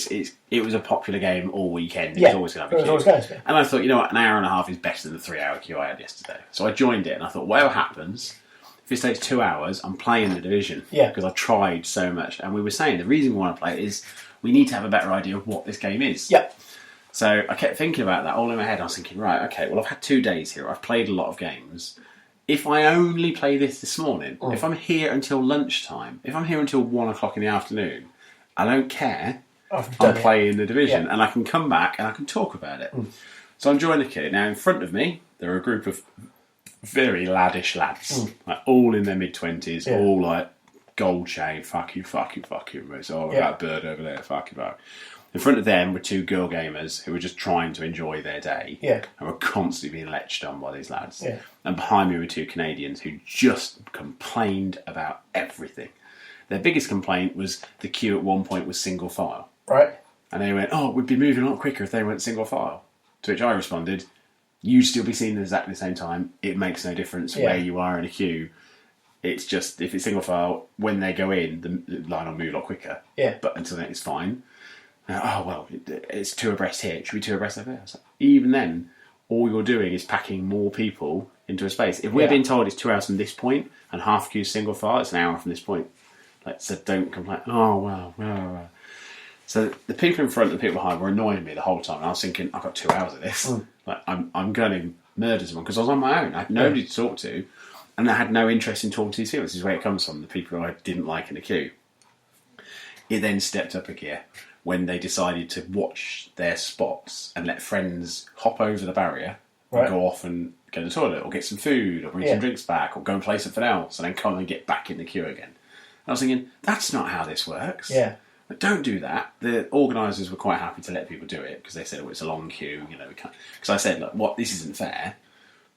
it was a popular game all weekend. It was always going to have a queue. Always going to be. And I thought, you know what, an hour and a half is better than the 3 hour queue I had yesterday. So I joined it, and I thought, whatever happens, if this takes 2 hours, I'm playing the Division. Yeah. Because I've tried so much. And we were saying the reason we want to play it is we need to have a better idea of what this game is. Yeah. So I kept thinking about that all in my head. I was thinking, right, okay, well, I've had 2 days here. I've played a lot of games. If I only play this morning, if I'm here until lunchtime, if I'm here until 1 o'clock in the afternoon, I don't care. I'm playing the Division, and I can come back and I can talk about it. So I'm joining the queue. Now, in front of me, there are a group of very laddish lads, like all in their mid-20s, all like gold chain, fuck you. It's all about a bird over there, fuck you. In front of them were 2 girl gamers who were just trying to enjoy their day and were constantly being lectured on by these lads. And behind me were 2 Canadians who just complained about everything. Their biggest complaint was the queue at one point was single file. Right. And they went, we'd be moving a lot quicker if they went single file. To which I responded, you'd still be seen at exactly the same time. It makes no difference where you are in a queue. It's just, if it's single file, when they go in, the line will move a lot quicker. Yeah. But until then, it's fine. It's 2 abreast here. It should be 2 abreast over there. So even then, all you're doing is packing more people into a space. If we're being told it's 2 hours from this point and half queue single file, it's an hour from this point. So don't complain. So the people in front and the people behind were annoying me the whole time. And I was thinking, I've got 2 hours of this. Like I'm going to murder someone because I was on my own. I had nobody to talk to, and I had no interest in talking to these people. This is where it comes from. The people who I didn't like in the queue. It then stepped up a gear when they decided to watch their spots and let friends hop over the barrier and go off and go to the toilet or get some food or bring some drinks back or go and play something else and then come and get back in the queue again. I was thinking, that's not how this works. Yeah. But don't do that. The organisers were quite happy to let people do it because they said, it's a long queue, we can't. Because I said, look, this isn't fair.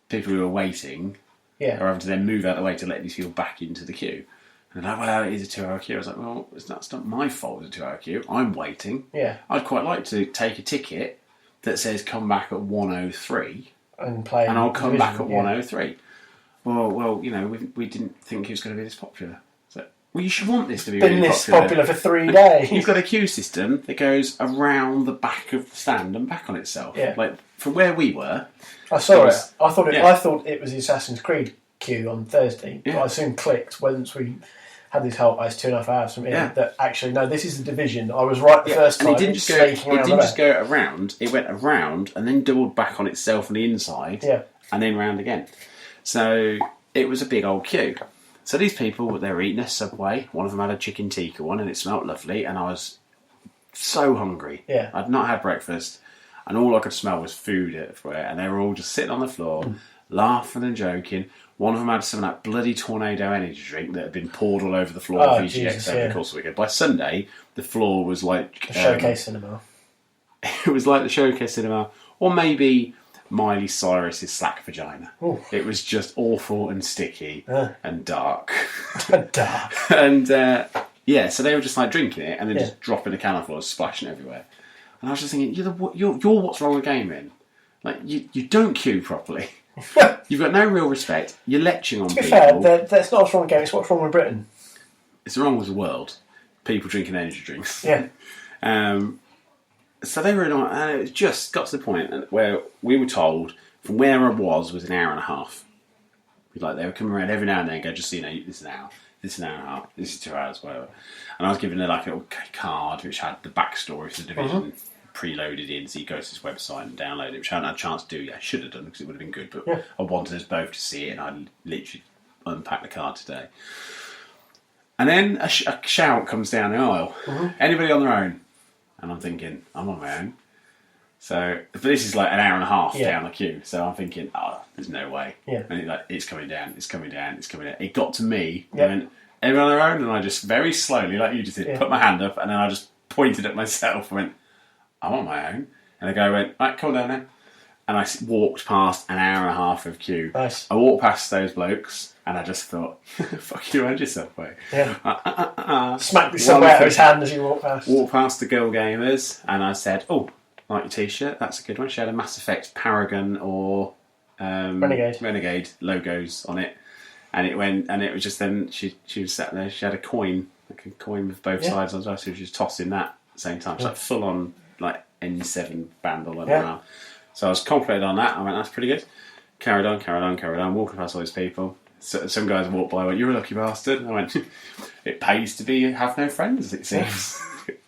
People who are waiting are having to then move out of the way to let these people back into the queue. And they're like, it is a 2 hour queue. I was like, well, that's not my fault it's a 2 hour queue. I'm waiting. Yeah. I'd quite like to take a ticket that says come back at 1:03 and play. And I'll come back at 1:03. Well, we didn't think it was going to be this popular. Well, you should want this to be really popular for 3 days. You've got a queue system that goes around the back of the stand and back on itself. Yeah. Like from where we were. I saw it. I thought it was the Assassin's Creed queue on Thursday. Yeah. But I soon clicked once we had this whole 2.5 hours from here that actually no, this is the Division. I was right the first time. And it didn't just go around. It went around and then doubled back on itself on the inside. Yeah. And then round again. So it was a big old queue. So these people, they were eating a Subway. One of them had a chicken tikka one, and it smelled lovely. And I was so hungry. Yeah. I'd not had breakfast, and all I could smell was food everywhere. And they were all just sitting on the floor, laughing and joking. One of them had some of that bloody Tornado energy drink that had been poured all over the floor of EGX over the course of the weekend. By Sunday, the floor was like a showcase cinema. It was like the showcase cinema, or maybe Miley Cyrus's slack vagina. Ooh. It was just awful and sticky and dark. Dark. And so they were just like drinking it and then just dropping the can on the floor, splashing everywhere. And I was just thinking, you're what's wrong with gaming? Like you don't queue properly. You've got no real respect. You're lecturing on people. To be fair, that's not what's wrong with gaming. It's what's wrong with Britain. It's wrong with the world. People drinking energy drinks. Yeah. So they were in, and it just got to the point where we were told from where I was an hour and a half. Like they were coming around every now and then and go, just so you know, this is an hour, this is an hour and a half, this is 2 hours, whatever. And I was given like a little card which had the backstory for the division preloaded in, so you go to this website and download it, which I hadn't had a chance to do yet. I should have done because it would have been good, but I wanted us both to see it, and I literally unpacked the card today. And then a shout comes down the aisle. Anybody on their own? And I'm thinking, I'm on my own. So, but this is like an hour and a half down the queue. So I'm thinking, there's no way. Yeah. And it's coming down, it's coming down, it's coming down. It got to me, and went, everyone on their own? And I just very slowly, like you just did, put my hand up, and then I just pointed at myself and went, I'm on my own. And the guy went, right, come down then. And I walked past an hour and a half of queue. Nice. I walked past those blokes, and I just thought, fuck you, and yourself, mate. Yeah. Smacked the Subway out of his hand as you walked past. Walked past the Girl Gamers, and I said, like your t-shirt, that's a good one. She had a Mass Effect Paragon or Renegade logos on it. And it went, and it was just then, she was sat there, she had a coin, like a coin with both sides on, so she was just tossing that at the same time. It's like full on, like N7 band all over around. So I was confident on that. I went, that's pretty good. Carried on, walking past all these people. So, some guys walked by and went, you're a lucky bastard. And I went, it pays to have no friends, it seems.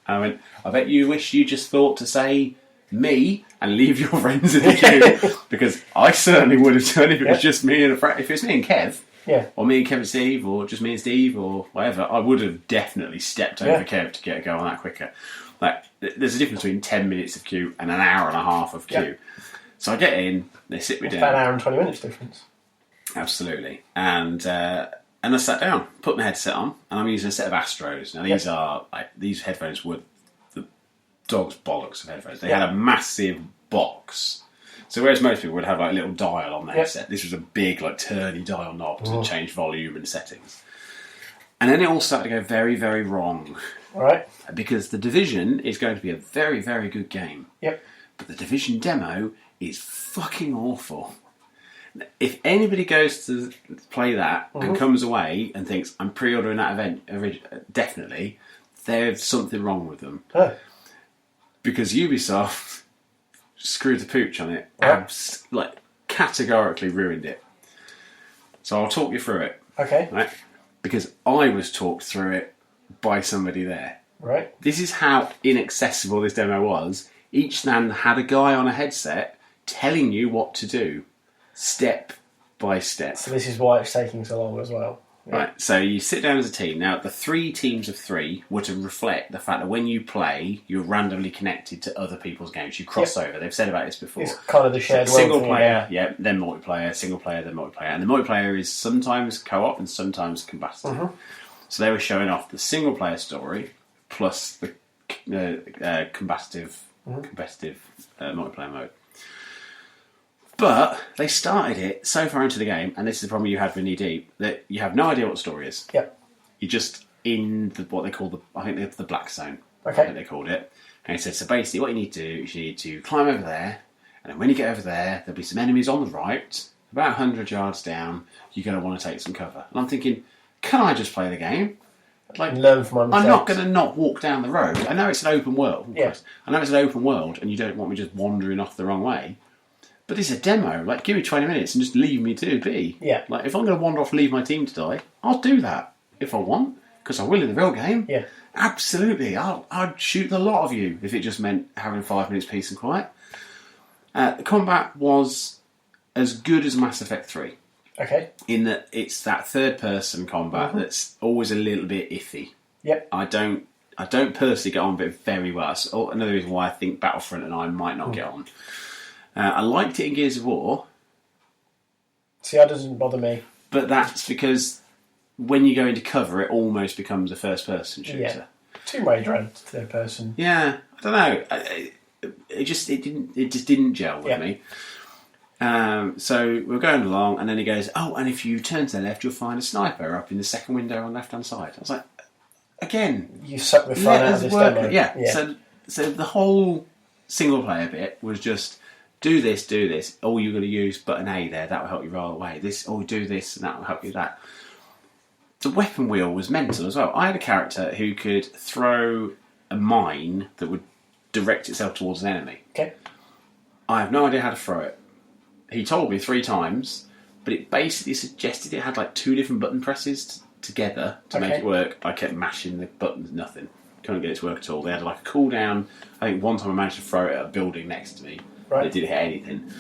I went, I bet you wish you just thought to say me and leave your friends in the queue. Because I certainly would have done if it was just me and a friend. If it was me and Kev, or me and Kev and Steve, or just me and Steve, or whatever, I would have definitely stepped over Kev to get a go on that quicker. Like, there's a difference between 10 minutes of queue and an hour and a half of queue. So I get in, they sit me down. About an hour and 20 minutes difference. Absolutely. And I sat down, put my headset on, and I'm using a set of Astros. Now these are, these headphones were the dog's bollocks of headphones. They had a massive box. So whereas most people would have like a little dial on the headset, this was a big like turny dial knob to change volume and settings. And then it all started to go very, very wrong. Right. Because the Division is going to be a very, very good game. Yep. But the Division demo is fucking awful. If anybody goes to play that and comes away and thinks, I'm pre-ordering that event, definitely, there's something wrong with them. Because Ubisoft screwed the pooch on it. Categorically ruined it. So I'll talk you through it. Okay. Right? Because I was talked through it by somebody there. Right. This is how inaccessible this demo was. Each stand had a guy on a headset telling you what to do, step by step. So this is why it's taking so long as well. Yeah. Right, so you sit down as a team. Now, the 3 teams of 3 were to reflect the fact that when you play, you're randomly connected to other people's games. You cross over. They've said about this before. It's kind of the shared world single thing, player, then multiplayer, single player, then multiplayer. And the multiplayer is sometimes co-op and sometimes combative. So they were showing off the single player story plus the competitive multiplayer mode. But they started it so far into the game, and this is the problem you had with Knee Deep, that you have no idea what the story is. Yep. You're just in what they call the black zone. Okay. I think they called it. And he said, so basically what you need to do is you need to climb over there, and then when you get over there, there'll be some enemies on the right, about 100 yards down, you're going to want to take some cover. And I'm thinking, can I just play the game? Like, learn from my mistakes. I'm not going to not walk down the road. I know it's an open world. Yeah. I know it's an open world, and you don't want me just wandering off the wrong way. But it's a demo. Like, give me 20 minutes and just leave me to be. Yeah. Like, if I'm going to wander off and leave my team to die, I'll do that if I want, because I will in the real game. Yeah. Absolutely. I'd shoot the lot of you if it just meant having 5 minutes peace and quiet. The combat was as good as Mass Effect 3. Okay. in that it's that third-person combat that's always a little bit iffy. Yep. I don't personally get on with it very well. That's another reason why I think Battlefront and I might not get on. I liked it in Gears of War. See, that doesn't bother me. But that's because when you go into cover, it almost becomes a first-person shooter. Yeah. Tomb Raider and third person. Yeah, I don't know. It just didn't gel with me. So we're going along, and then he goes, "Oh, and if you turn to the left, you'll find a sniper up in the second window on the left-hand side." I was like, "Again, You suck the fun out of this demo. Yeah. So the whole single-player bit was just do this. Oh, you're going to use button A there. That will help you roll away. This. Oh, do this, and that will help you with that. The weapon wheel was mental as well. I had a character who could throw a mine that would direct itself towards an enemy. Okay. I have no idea how to throw it. He told me 3 times, but it basically suggested it had like 2 different button presses together to make it work. I kept mashing the buttons, nothing. Couldn't get it to work at all. They had like a cooldown. I think one time I managed to throw it at a building next to me. Right. It didn't hit anything.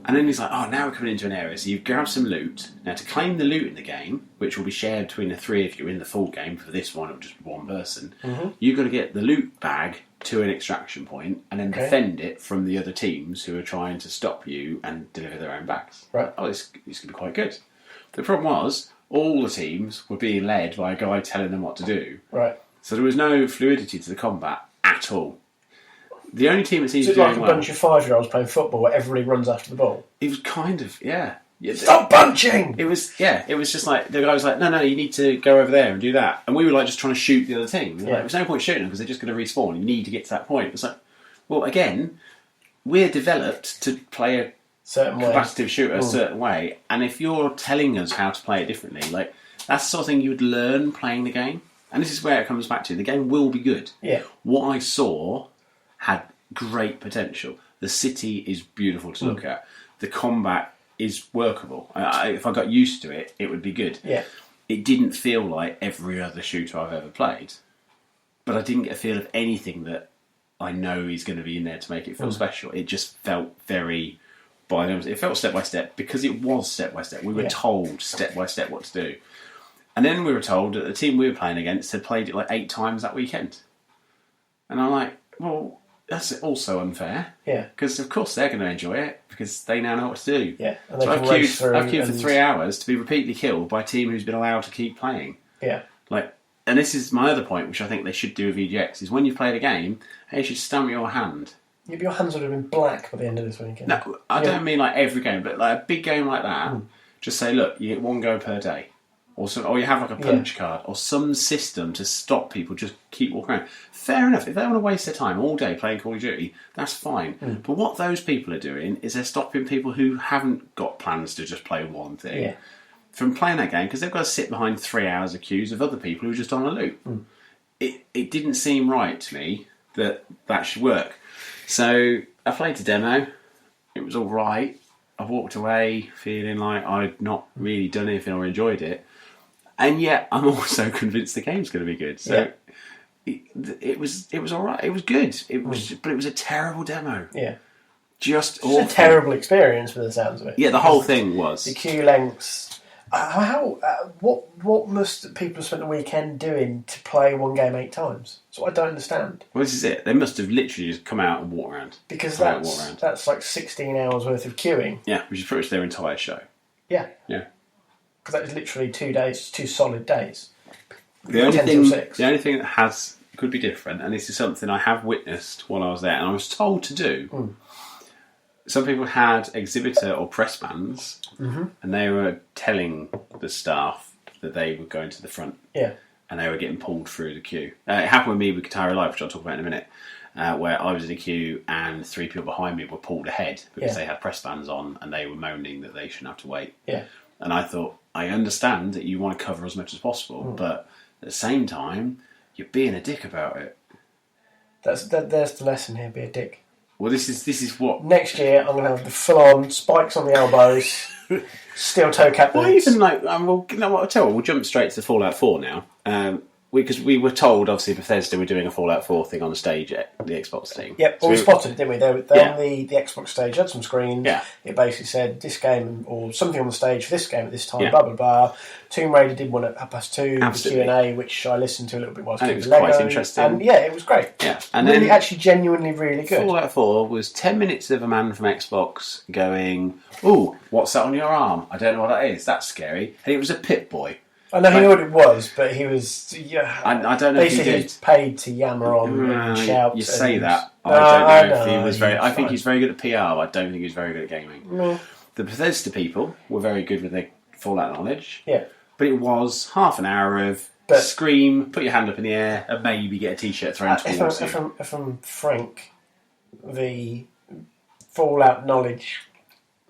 And then he's like, oh, now we're coming into an area. So you've grabbed some loot. Now, to claim the loot in the game, which will be shared between the 3 of you in the full game, for this one, it'll just be 1 person, you've got to get the loot bag to an extraction point and then defend it from the other teams who are trying to stop you and deliver their own bags. Right. Oh, this going to be quite good. The problem was, all the teams were being led by a guy telling them what to do. Right. So there was no fluidity to the combat at all. The only team that seems to be be like doing a well... bunch of 5-year-olds playing football where everybody runs after the ball? It was kind of, yeah. Stop bunching! It was just like, the guy was like, no, you need to go over there and do that. And we were like just trying to shoot the other team. Like, there's no point shooting them because they're just going to respawn. You need to get to that point. It's like, well, again, we're developed to play a competitive shooter a certain way. And if you're telling us how to play it differently, like, that's the sort of thing you would learn playing the game. And this is where it comes back to. The game will be good. Yeah. What I saw had great potential. The city is beautiful to look at. The combat is workable. If I got used to it, it would be good. Yeah. It didn't feel like every other shooter I've ever played, but I didn't get a feel of anything that I know is going to be in there to make it feel special. It just felt very by the numbers. It felt step by step because it was step by step. We were told step by step what to do. And then we were told that the team we were playing against had played it like 8 times that weekend. And I'm like, well, that's also unfair. Yeah. Because of course they're going to enjoy it because they now know what to do. Yeah. And so I've queued for 3 hours to be repeatedly killed by a team who's been allowed to keep playing. Yeah. Like, and this is my other point, which I think they should do with EGX, is when you play the game, hey, you should stamp your hand. Yeah, but your hands would have been black by the end of this weekend. No, I don't mean like every game, but like a big game like that, just say, look, you get 1 go per day. Or you have like a punch card or some system to stop people just keep walking around. Fair enough. If they want to waste their time all day playing Call of Duty, that's fine. But what those people are doing is they're stopping people who haven't got plans to just play one thing from playing that game because they've got to sit behind 3 hours of queues of other people who are just on a loop. It didn't seem right to me that should work. So I played the demo. It was all right. I walked away feeling like I'd not really done anything or enjoyed it. And yet, I'm also convinced the game's going to be good. So it was all right. It was good. But it was a terrible demo. Yeah, just awful. A terrible experience for the sounds of it. Yeah, the whole thing was the queue lengths. What must people have spent the weekend doing to play one game 8 times? That's what I don't understand. Well, this is it. They must have literally just come out and walked around. Because that's like 16 hours worth of queuing. Yeah, which is pretty much their entire show. Yeah. Yeah. Because that is literally 2 days, 2 solid days. The only thing that could be different, and this is something I have witnessed while I was there, and I was told to do. Some people had exhibitor or press bands, and they were telling the staff that they were going to the front. Yeah. And they were getting pulled through the queue. It happened with me with Guitar Live, which I'll talk about in a minute, where I was in a queue and 3 people behind me were pulled ahead because they had press bands on and they were moaning that they shouldn't have to wait. Yeah. And I thought, I understand that you want to cover as much as possible, but at the same time, you're being a dick about it. There's the lesson here, be a dick. Well, this is what... Next year, I'm going to have the full-on spikes on the elbows, steel toe cap boots. Well, even like... well, you know what, I'll tell you, we'll jump straight to Fallout 4 now. because we were told, obviously, Bethesda were doing a Fallout 4 thing on the stage at the Xbox thing. Yep, well, we spotted it, didn't we? They on the Xbox stage had some screens. Yeah. It basically said this game or something on the stage for this game at this time. Yeah. Blah blah blah. Tomb Raider did one at 2:30. Absolutely. The Q&A, which I listened to a little bit whilst And it doing was Lego, quite interesting. and yeah, it was great. Yeah, and really, then actually, genuinely, really good. Fallout 4 was 10 minutes of a man from Xbox going, "Ooh, what's that on your arm? I don't know what that is. That's scary." And it was a Pip-Boy. I know he knew what it was, but he was. Yeah, I don't know if he basically, he did. was paid to yammer on and shout. You say and, that. No, I don't know if he was very. I think fine. he's very good at PR. But I don't think he's very good at gaming. No. The Bethesda people were very good with their Fallout knowledge. Yeah. But it was half an hour of scream, put your hand up in the air, and maybe get a T-shirt thrown towards you. If I'm frank, the Fallout knowledge,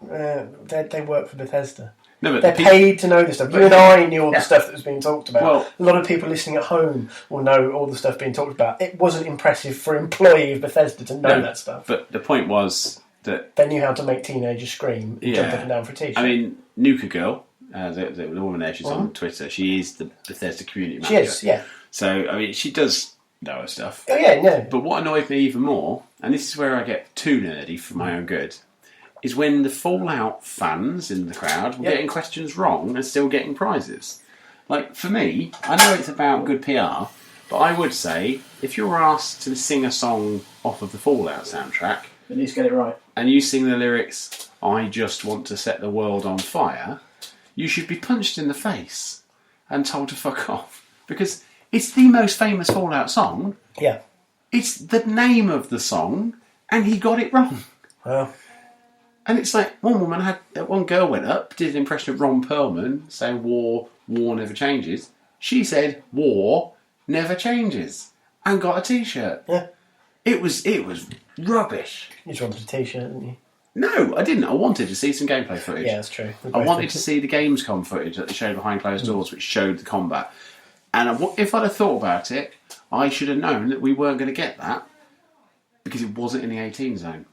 they work for Bethesda. No, but they're paid to know this stuff. You and I knew all the stuff that was being talked about. Well, a lot of people listening at home will know all the stuff being talked about. It wasn't impressive for an employee of Bethesda to know that stuff. But the point was that they knew how to make teenagers scream and jump up and down for a T-shirt. I mean, Nuka Girl, the woman there, she's on Twitter. She is the Bethesda community manager. She is, yeah. So, I mean, she does know her stuff. Oh, yeah, no. But what annoyed me even more, and this is where I get too nerdy for my own good, is when the Fallout fans in the crowd were getting questions wrong and still getting prizes. Like, for me, I know it's about good PR, but I would say, if you're asked to sing a song off of the Fallout soundtrack... At least get it right. And you sing the lyrics, "I just want to set the world on fire," you should be punched in the face and told to fuck off. Because it's the most famous Fallout song. Yeah. It's the name of the song, and he got it wrong. Well... And it's like, one girl went up, did an impression of Ron Perlman, saying war never changes. She said, war never changes, and got a T-shirt. Yeah. It was rubbish. You just wanted a T-shirt, didn't you? No, I didn't. I wanted to see some gameplay footage. Yeah, that's true. I wanted to see the Gamescom footage that they showed behind closed doors, which showed the combat. And if I'd have thought about it, I should have known that we weren't going to get that, because it wasn't in the 18 zone.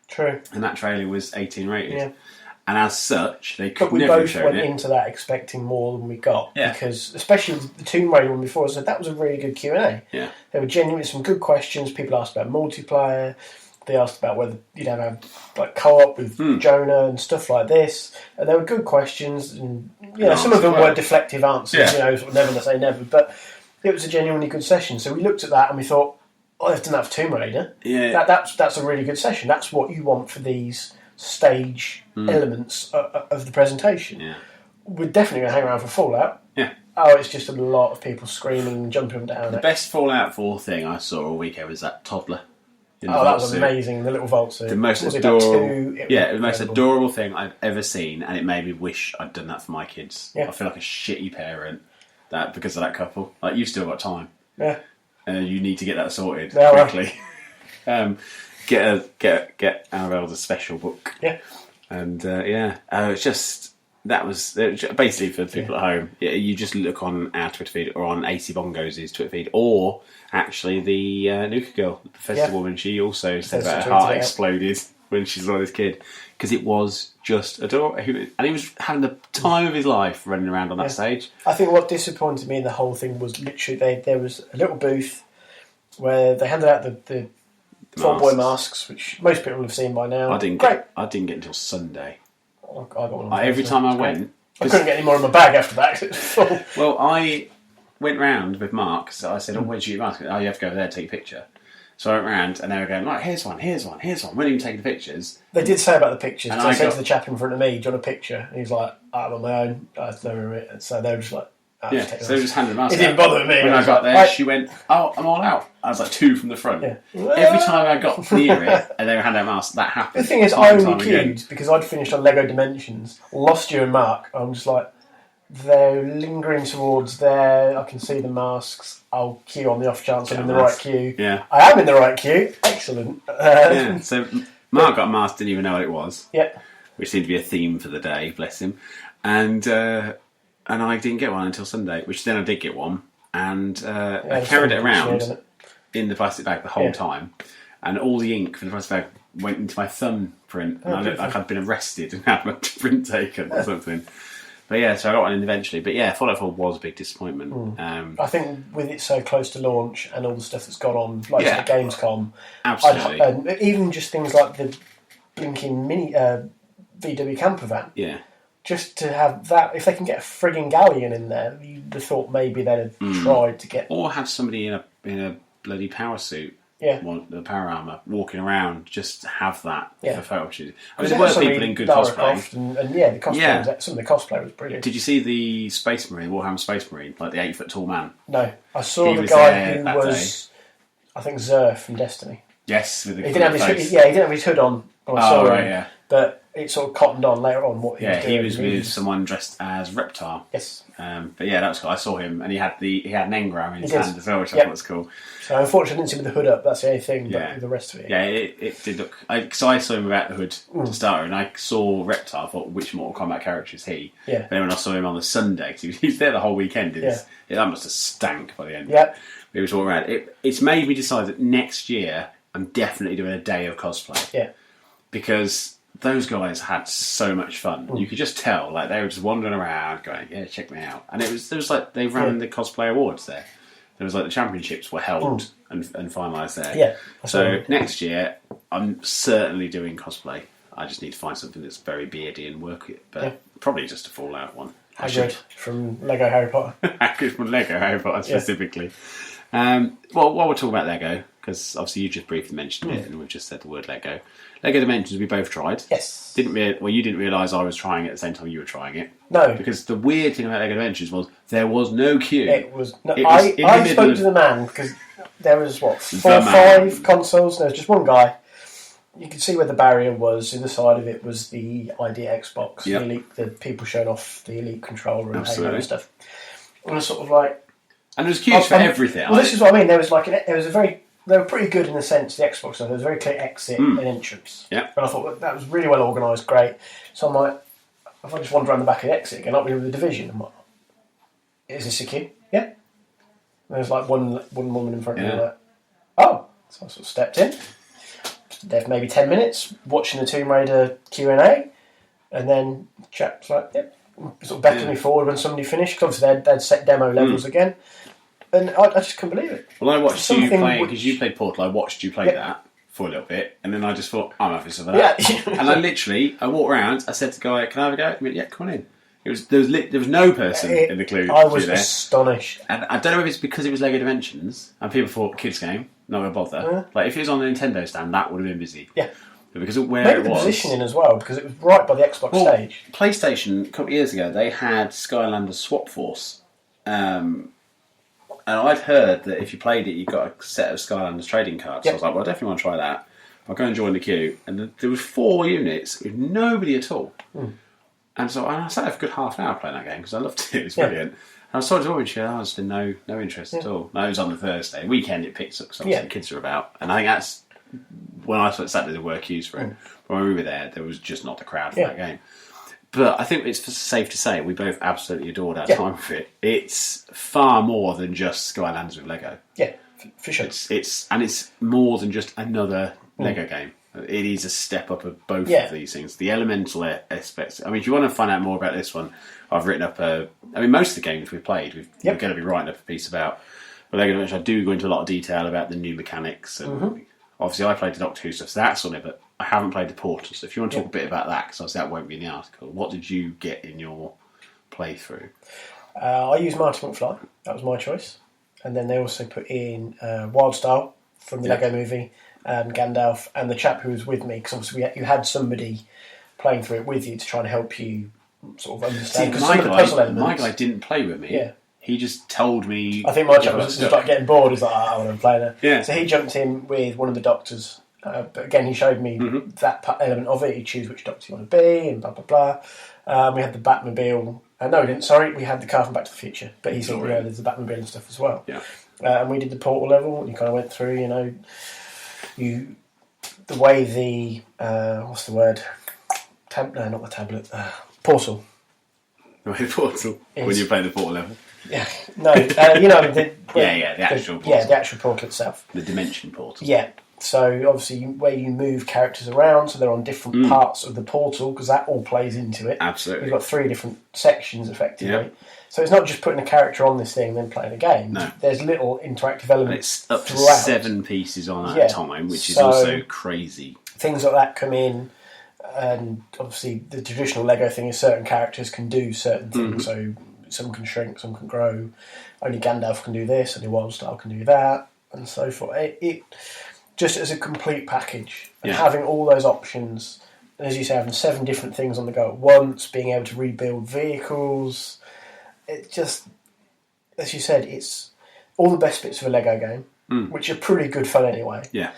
True. And that trailer was 18 rated. Yeah. And as such, they could but we never both show went it. into that expecting more than we got. Yeah. Because, especially the Tomb Raider one before, I said that was a really good Q&A. Yeah. There were genuinely some good questions. People asked about multiplayer. They asked about whether you'd have like co-op with Jonah and stuff like this. And there were good questions. And some of them were deflective answers. Yeah. Sort of never to say never. But it was a genuinely good session. So we looked at that and we thought, they've done that for Tomb Raider. Yeah. That's a really good session. That's what you want for these stage elements of the presentation. Yeah. We're definitely going to hang around for Fallout. Yeah. Oh, it's just a lot of people screaming and jumping down. The best Fallout 4 thing I saw all weekend was that toddler. That was amazing, the little vault suit. The most adorable, the most adorable thing I've ever seen, and it made me wish I'd done that for my kids. Yeah. I feel like a shitty parent because of that couple. Like, you've still got time. Yeah. You need to get that sorted quickly. Get Arabella's special book. Yeah. And it's just that was basically for people at home. You just look on our Twitter feed or on AC Bongo's Twitter feed, or actually the Nuka Girl, the Bethesda woman. She also said that her heart exploded when she saw this kid because it was just adorable, and he was having the time of his life running around on that stage. I think what disappointed me in the whole thing was literally there was a little booth where they handed out the Fall Boy masks, which most people have seen by now. I didn't get until Sunday. I got one every time I went, I couldn't get any more in my bag after that because it was full. Well, I went round with Mark, so I said, where'd you get your mask? Oh, you have to go over there and take a picture. So I went round and they were going, right, here's one. We weren't even taking the pictures. They did say about the pictures. I said to the chap in front of me, do you want a picture? And he's like, I'm on my own. I don't remember it. And so they were just like, so they were just handing the mask out. It didn't bother me. When I got there, she went, oh, I'm all out. I was like 2 from the front. Yeah. Every time I got near it and they were handing out masks, that happened. The thing is, I only queued because I'd finished on Lego Dimensions, lost you and Mark. I'm just like, they're lingering towards there. I can see the masks. I'll queue on the off chance I'm in the right queue. Yeah. I am in the right queue. Excellent. So Mark got a mask, didn't even know what it was. Yeah. Which seemed to be a theme for the day, bless him. And I didn't get one until Sunday, which then I did get one. And I carried it around in the plastic bag the whole time. And all the ink from the plastic bag went into my thumbprint. And I looked like I'd been arrested and had my print taken or something. But yeah, so I got one in eventually. But yeah, Fallout 4 was a big disappointment. I think with it so close to launch and all the stuff that's gone on, like Yeah. at Gamescom, Absolutely. even just things like the blinking mini VW camper van. Yeah. Just to have that, if they can get a frigging galleon in there, you'd have thought maybe they'd have tried to get. Or have somebody in a bloody power suit. Yeah. The power armour, walking around, just to have that for photo opportunity. I mean, There there were people in good cosplay. And the cosplay, some of the cosplay was brilliant. Did you see the Space Marine, Warhammer Space Marine, like the 8-foot tall man? No, I saw He the was guy there who that was, I think, Xur from Destiny. Yes, with the He didn't have face. his, he didn't have his hood on. When I saw him, yeah. But it sort of cottoned on later on what he was doing. He was with someone dressed as Reptar. Yes. But yeah, that was cool. I saw him, and he had an engram in his did. hand as well, which I Yep. thought was cool. So unfortunately, I didn't see him with the hood up. That's the only thing. Yeah. But with the rest of it, Yeah, it did look. Because I saw him without the hood to start with, and I saw Reptar. I thought, which Mortal Kombat character is he? Yeah. But then when I saw him on the Sunday, because he was there the whole weekend, that must have stank by the end. Yep. It was all around. It's made me decide that next year I'm definitely doing a day of cosplay. Yeah. Because those guys had so much fun. You could just tell, like they were just wandering around, going, "Yeah, check me out." And there was like they ran the cosplay awards there. There was like the championships were held and finalised there. Yeah. So next year, I'm certainly doing cosplay. I just need to find something that's very beardy and work it, but probably just a Fallout one. Hagrid from Lego Harry Potter. Hagrid from Lego Harry Potter specifically. Well, while we're talking about Lego, because obviously you just briefly mentioned it, and we've just said the word Lego. Lego Dimensions, we both tried. Yes. You didn't realise I was trying it at the same time you were trying it. No. Because the weird thing about Lego Dimensions was there was no queue. It was. No, It was in the I middle spoke of- to the man because there was The 5 consoles. There was just one guy. You could see where the barrier was. The other side of it was the IDX box. Yep. The Elite, the people showing off the Elite controller and Halo Absolutely. and stuff. And I was sort of like. And there was queues for everything. Well, this is what I mean. There was they were pretty good in the sense, the Xbox, there was a very clear exit and entrance. Yeah. And I thought that was really well organised, great. So I'm like, if I just wander around the back of the exit again, I'll be with the Division. I'm like, is this a queue? Yeah. And there was like one woman in front of me, like, oh. So I sort of stepped in. There for maybe 10 minutes, watching the Tomb Raider Q&A, and then chap's like, yep. Sort of beckoned me forward when somebody finished, because obviously they'd set demo levels again. And I just couldn't believe it. Well, I watched you Something playing, because you played Portal, I watched you play that for a little bit, and then I just thought, I'm having some of that. Yeah. And I walked around, I said to the guy, can I have a go? He went, yeah, come on in. There was no person in the queue. I was there. astonished. And I don't know if it's because it was Lego Dimensions, and people thought, kids game, not going to bother. Like, if it was on the Nintendo stand, that would have been busy. Yeah. But because of where Maybe it the was... positioning as well, because it was right by the Xbox stage. PlayStation, a couple of years ago, they had Skylanders Swap Force. And I'd heard that if you played it, you got a set of Skylanders trading cards. So I was like, well, I definitely want to try that. I'll go and join the queue. And there was 4 units with nobody at all. And so I sat there for a good half an hour playing that game because I loved it. It was brilliant. And I was talking to her and she had just been no interest at all. No, it was on the Thursday. Weekend it picks up because obviously the kids are about. And I think that's when I sat there, there were queues for it. But when we were there was just not the crowd for that game. But I think it's safe to say we both absolutely adored our time with it. It's far more than just Skylanders with Lego. Yeah, for sure. It's more than just another Lego game. It is a step up of both of these things. The elemental aspects. I mean, if you want to find out more about this one, I've written up most of the games we've played, we're going to be writing up a piece about. But Lego Dimensions, I do go into a lot of detail about the new mechanics. And obviously, I played the Doctor Who stuff, so that's on it, but I haven't played the Portal. So if you want to talk a bit about that, because obviously that won't be in the article, what did you get in your playthrough? I used Marty McFly. That was my choice. And then they also put in Wildstyle from the Lego movie, and Gandalf, and the chap who was with me, because obviously you had somebody playing through it with you to try and help you sort of understand. Because some of the puzzle elements... My guy didn't play with me. Yeah. He just told me... I think my chap was just like getting bored. He's like, I want to play there. Yeah. So he jumped in with one of the doctors. But again, he showed me that element of it. You choose which doctor you want to be, and blah, blah, blah. We had the Batmobile. No, we didn't. Sorry, we had the car from Back to the Future. But he said, there's the Batmobile and stuff as well. Yeah. And we did the Portal level. You kind of went through, the way the... what's the word? No, not the tablet. Portal. The Portal. When you play the Portal level. Yeah. No, the the actual Portal. Yeah, the actual Portal itself. The Dimension Portal. Yeah. So obviously, where you move characters around, so they're on different parts of the portal, because that all plays into it. Absolutely. You've got 3 different sections, effectively. Yeah. So it's not just putting a character on this thing and then playing a game. No. There's little interactive And elements it's up to throughout. 7 pieces on at a time, which is So also crazy. things like that come in, and obviously the traditional Lego thing is certain characters can do certain things. So some can shrink, some can grow. Only Gandalf can do this, only Wildstar can do that, and so forth. It just as a complete package, and having all those options, and as you say, having 7 different things on the go at once, being able to rebuild vehicles. It just, as you said, it's all the best bits of a Lego game, which are pretty good fun anyway. Yeah.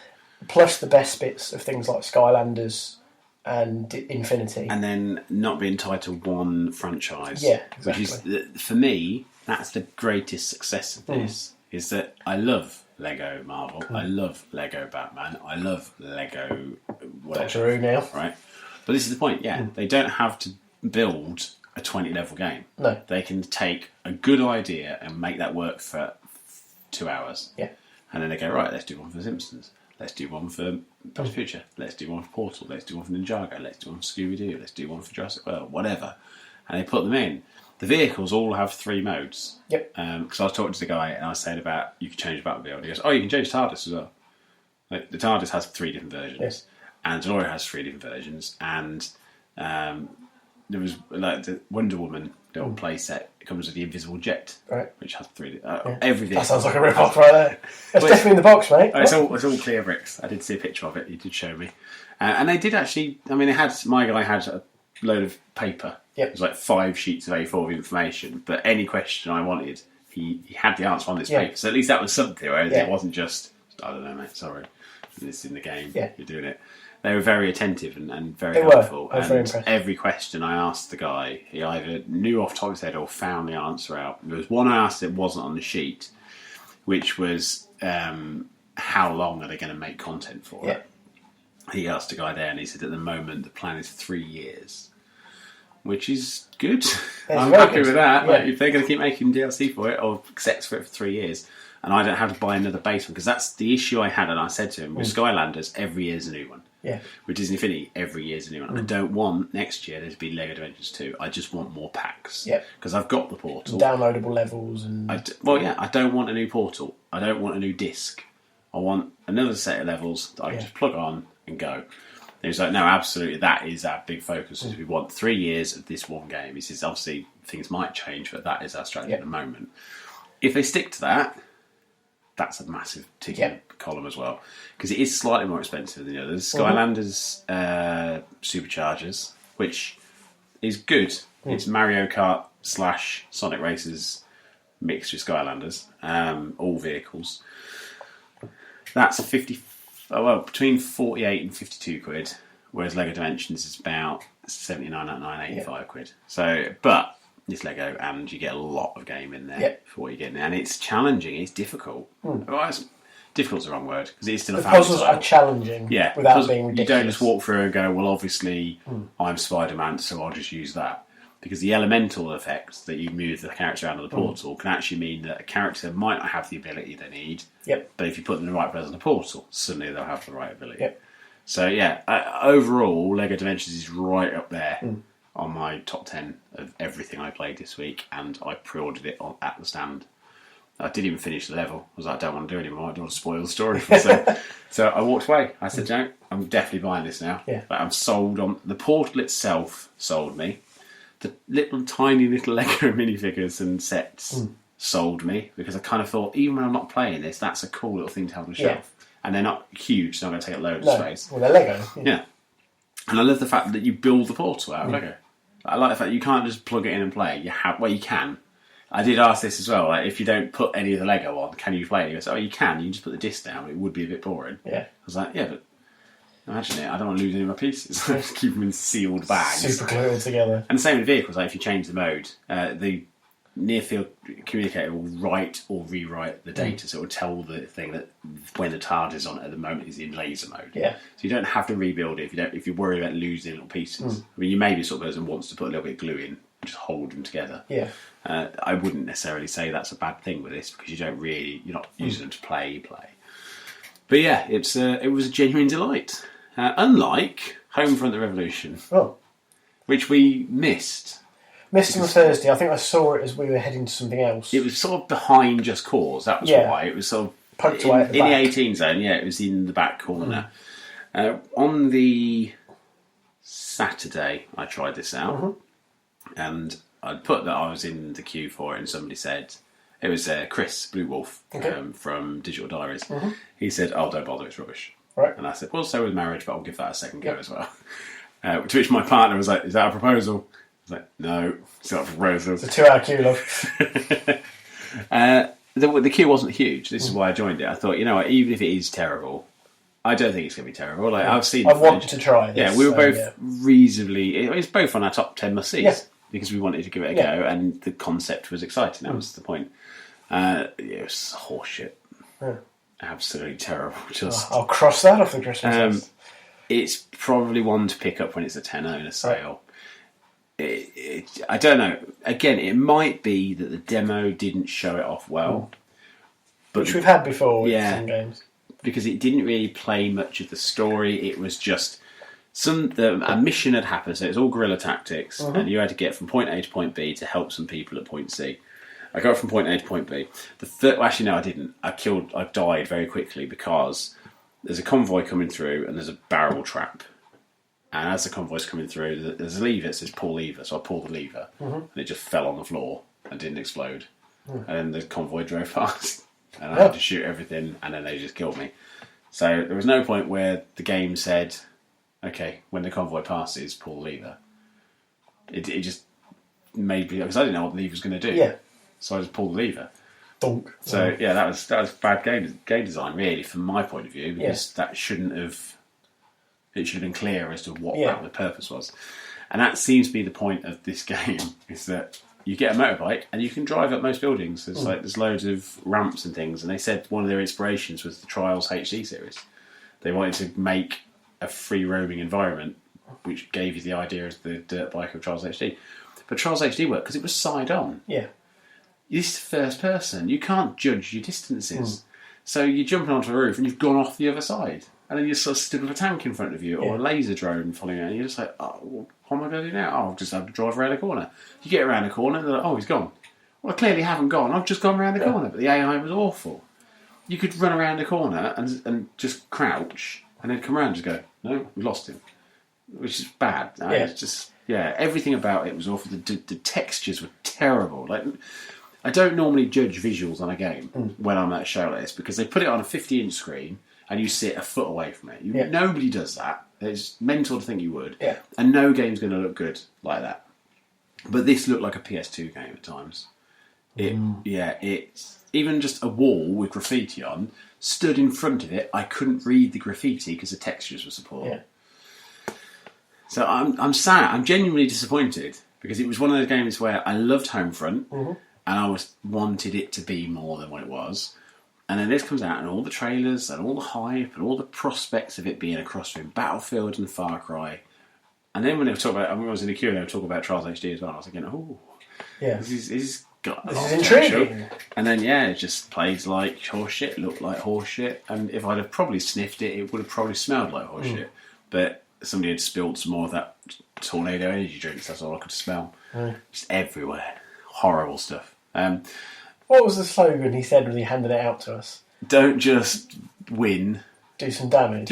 Plus the best bits of things like Skylanders and Infinity. And then not being tied to one franchise. Yeah, exactly. Which is, for me, that's the greatest success of this, is that I love Lego Marvel, I love Lego Batman, I love Lego whatever. Doctor Who now. Right? But this is the point, they don't have to build a 20-level game. No. They can take a good idea and make that work for 2 hours. Yeah. And then they go, right, let's do one for The Simpsons. Let's do one for Back to the Future. Let's do one for Portal. Let's do one for Ninjago. Let's do one for Scooby-Doo. Let's do one for Jurassic World. Whatever. And they put them in. The vehicles all have 3 modes. Yep. Because I was talking to the guy and I was saying about you can change the Batmobile. And he goes, oh, you can change TARDIS as well. Like, the TARDIS has 3 different versions. Yes. And DeLorean has 3 different versions. And there was like the Wonder Woman little play set. It comes with the invisible jet, which has 3. Everything. That sounds like a rip-off right there. It's definitely in the box, mate. It's all clear bricks. I did see a picture of it. You did show me, and they did actually. I mean, my guy had a load of paper. Yep. It was like 5 sheets of A4 of information. But any question I wanted, he had the answer on this paper. So at least that was something. Whereas it wasn't just, I don't know, mate. Sorry, this is in the game. Yeah. You're doing it. They were very attentive and very They helpful. were. I was very impressed. Every question I asked the guy, he either knew off the top of his head or found the answer out. There was one I asked that wasn't on the sheet, which was how long are they going to make content for it? He asked the guy there, and he said at the moment the plan is 3 years, which is good. I'm happy with that. Like, if they're going to keep making DLC for it or sets for it for 3 years, and I don't have to buy another base one, because that's the issue I had, and I said to him, with Skylanders, every year's a new one. Yeah. With Disney Infinity, every year's a new one. I don't want next year there to be Lego Dimensions 2. I just want more packs. Yeah. Because I've got the portal. Downloadable levels and... I don't want a new portal. I don't want a new disc. I want another set of levels that I can just plug on and go. And he was like, no, absolutely, that is our big focus. Is we want 3 years of this one game. He says, obviously, things might change, but that is our strategy at the moment. If they stick to that, that's a massive ticking column as well, because it is slightly more expensive than the others. Skylanders Superchargers, which is good. It's Mario Kart / Sonic Races mixed with Skylanders, all vehicles. That's between 48 and 52 quid, whereas Lego Dimensions is about 79.99, 85 quid. So, but it's Lego, and you get a lot of game in there for what you're getting, and it's challenging. It's difficult. Well, difficult's the wrong word, because it is still a family puzzles are challenging. Without being ridiculous. You don't just walk through and go, well, obviously I'm Spider-Man, so I'll just use that. Because the elemental effects that you move the character out of the portal can actually mean that a character might not have the ability they need. But if you put them in the right place on the portal, suddenly they'll have the right ability. So overall, Lego Dimensions is right up there on my top 10 of everything I played this week, and I pre-ordered it at the stand. I didn't even finish the level. I was like, I don't want to do it anymore. I don't want to spoil the story. So I walked away. I said, no, I'm definitely buying this now. But I'm sold on... The portal itself sold me. The tiny little Lego minifigures and sets sold me, because I kind of thought, even when I'm not playing this, that's a cool little thing to have on the shelf. And they're not huge, so I'm going to take up loads of space. Well, they're Lego. Yeah. And I love the fact that you build the portal out of Lego. I like the fact that you can't just plug it in and play. You can. I did ask this as well. Like, if you don't put any of the Lego on, can you play it? He goes, oh, you can. You can just put the disc down. It would be a bit boring. I was like, yeah, but imagine it. I don't want to lose any of my pieces. I just keep them in sealed bags. Super glued together. And the same with vehicles. Like, if you change the mode, the near-field communicator will write or rewrite the data, so it will tell the thing that when the TARDIS is on at the moment is in laser mode. So you don't have to rebuild it if you're worried about losing little pieces. I mean, you may be sort of person who wants to put a little bit of glue in and just hold them together. I wouldn't necessarily say that's a bad thing with this, because you're not using them to play. But yeah, it was a genuine delight. Unlike Homefront: The Revolution, which we missed. Missed on the Thursday. I think I saw it as we were heading to something else. It was sort of behind Just Cause. That was why. It was sort of poked away at the in back. the 18 zone. Yeah, it was in the back corner. On the Saturday, I tried this out, and I'd put that I was in the queue for it, and somebody said it was Chris Blue Wolf from Digital Diaries. He said, "Oh, don't bother, it's rubbish." Right. And I said, "Well, so was Marriage, but I'll give that a second go as well." To which my partner was like, "Is that a proposal?" I was like, "No, it's not a proposal." It's a 2-hour queue, love. The queue wasn't huge. This is why I joined it. I thought, you know what, even if it is terrible, I don't think it's going to be terrible. Like I've seen. I want to try this. Yeah, we were both reasonably. It's both on our top 10 must-sees because we wanted to give it a go, and the concept was exciting. That was the point. It was horseshit. Absolutely terrible. Just I'll cross that off the Christmas list. It's probably one to pick up when it's a tenner in a sale. I don't know. Again, it might be that the demo didn't show it off well. Which we've had before with some games. Because it didn't really play much of the story. It was just a mission had happened, so it was all guerrilla tactics, and you had to get from point A to point B to help some people at point C. I got from point A to point B. Actually, no, I didn't. I died very quickly because there's a convoy coming through and there's a barrel trap. And as the convoy's coming through, there's a lever that says pull lever. So I pulled the lever and it just fell on the floor and didn't explode. And then the convoy drove past and I had to shoot everything and then they just killed me. So there was no point where the game said, okay, when the convoy passes, pull the lever. It just made me, because I didn't know what the lever was going to do. Yeah. So I just pulled the lever. Donk. So that was bad game design really from my point of view, because that shouldn't have. It should have been clear as to what the purpose was, and that seems to be the point of this game: is that you get a motorbike and you can drive up most buildings. There's loads of ramps and things, and they said one of their inspirations was the Trials HD series. They wanted to make a free roaming environment, which gave you the idea of the dirt bike of Trials HD. But Trials HD worked because it was side on. Yeah. This is first person. You can't judge your distances. So you're jumping onto a roof and you've gone off the other side. And then you're sort of stood with a tank in front of you or a laser drone following you. And you're just like, oh, what am I going to do now? Oh, I'll just have to drive around the corner. You get around the corner and they're like, oh, he's gone. Well, I clearly haven't gone. I've just gone around the corner. But the AI was awful. You could run around the corner and just crouch and then come around and just go, no, we lost him. Which is bad. It's just, everything about it was awful. The textures were terrible. Like, I don't normally judge visuals on a game when I'm at a show like this because they put it on a 50-inch screen and you sit a foot away from it. Nobody does that. It's mental to think you would. Yeah. And no game's going to look good like that. But this looked like a PS2 game at times. It's even just a wall with graffiti on. Stood in front of it, I couldn't read the graffiti because the textures were so poor. Yeah. So I'm sad. I'm genuinely disappointed because it was one of those games where I loved Homefront and I wanted it to be more than what it was. And then this comes out and all the trailers and all the hype and all the prospects of it being a cross between Battlefield and Far Cry. And then when they were talking about, I was in the queue and they were talking about Trials HD as well. I was thinking, this is intriguing. And then it just plays like horseshit, looked like horseshit. And if I'd have probably sniffed it, it would have probably smelled like horseshit. But somebody had spilled some more of that Tornado energy drinks. That's all I could smell. Just everywhere. Horrible stuff. What was the slogan he said when he handed it out to us? Don't just win. Do some damage.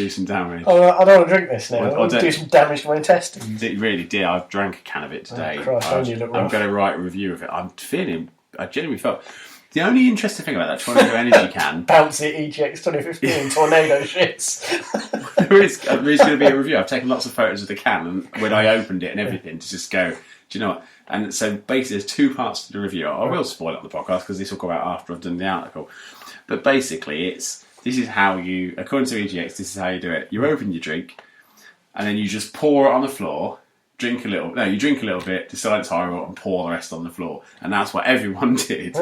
Oh, I don't want to drink this now. I want to do some damage to my intestines. It really did. I've drank a can of it today. Oh, Christ, I'm going to write a review of it. I genuinely felt... The only interesting thing about that Tornado energy can... Bouncy EGX 2015 Tornado shits. there is going to be a review. I've taken lots of photos of the can and when I opened it and everything to just go, do you know what? And so basically there's two parts to the review. I will spoil it on the podcast because this will go out after I've done the article. But basically this is how you, according to EGX, this is how you do it. You open your drink and then you just pour it on the floor, you drink a little bit, decide it's horrible and pour the rest on the floor. And that's what everyone did.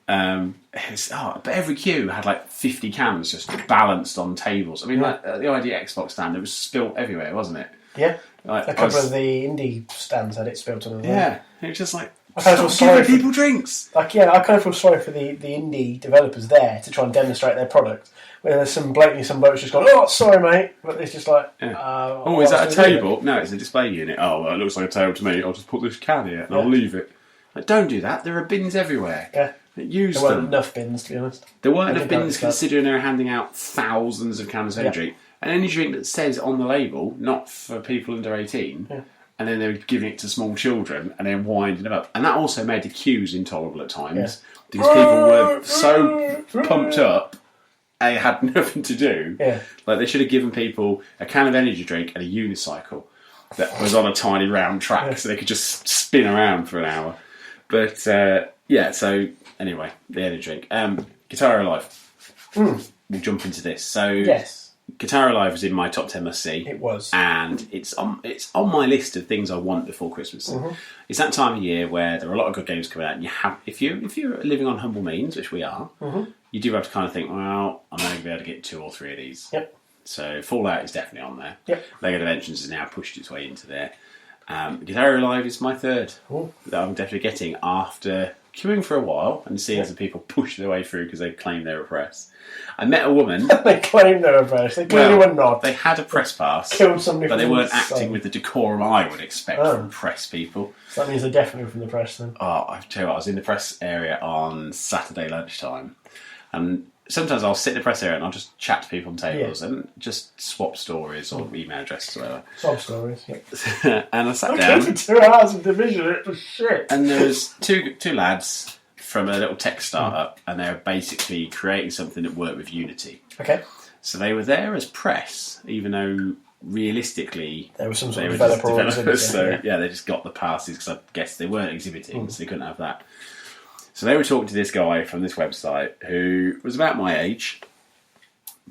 But every queue had like 50 cans just balanced on tables. I mean, like the ID Xbox stand, it was spilt everywhere, wasn't it? Yeah. A couple of the indie stands had it spilt on as well. Yeah. It was just like, I kind of feel Stop sorry giving people drinks. I kind of feel sorry for the indie developers there to try and demonstrate their product. Where there's some bloke's just gone, oh, sorry, mate. But it's just like, oh, is that a table? No, it's a display unit. Oh, well, it looks like a table to me. I'll just put this can here and I'll leave it. Like, don't do that. There are bins everywhere. Yeah. Use there weren't them. enough bins, to be honest. There weren't enough bins considering they were handing out thousands of cans of energy drink. And any drink that says on the label, not for people under 18, and then they were giving it to small children and then winding them up. And that also made the queues intolerable at times because people were so pumped up they had nothing to do. Yeah. Like they should have given people a can of energy drink and a unicycle that was on a tiny round track so they could just spin around for an hour. But so anyway, the energy drink. Guitar Alive. We'll jump into this. So Guitar Alive was in my top 10 must see. It was. And it's on my list of things I want before Christmas. It's that time of year where there are a lot of good games coming out and you have if you're living on humble means, which we are, you do have to kind of think, well, I'm only going to be able to get 2 or 3 of these. Yep. So Fallout is definitely on there. Yep. Lego Dimensions has now pushed its way into there. Guitar Alive is my third that I'm definitely getting after queuing for a while and seeing some people push their way through because they claim they were press. I met a woman. They claim they were press. They clearly were not. They had a press pass, killed somebody, but they weren't acting with the decorum I would expect from press people. So that means they're definitely from the press then. Oh, I tell you what, I was in the press area on Saturday lunchtime, and sometimes I'll sit in the press area and I'll just chat to people on tables and just swap stories or email addresses or whatever. Swap stories, yeah. And I sat down. For 2 hours of division, it was shit. And there was two lads from a little tech startup, and they were basically creating something that worked with Unity. Okay. So they were there as press, even though realistically there was some sort of developer or developers. So they just got the passes because I guess they weren't exhibiting, so they couldn't have that. So they were talking to this guy from this website who was about my age,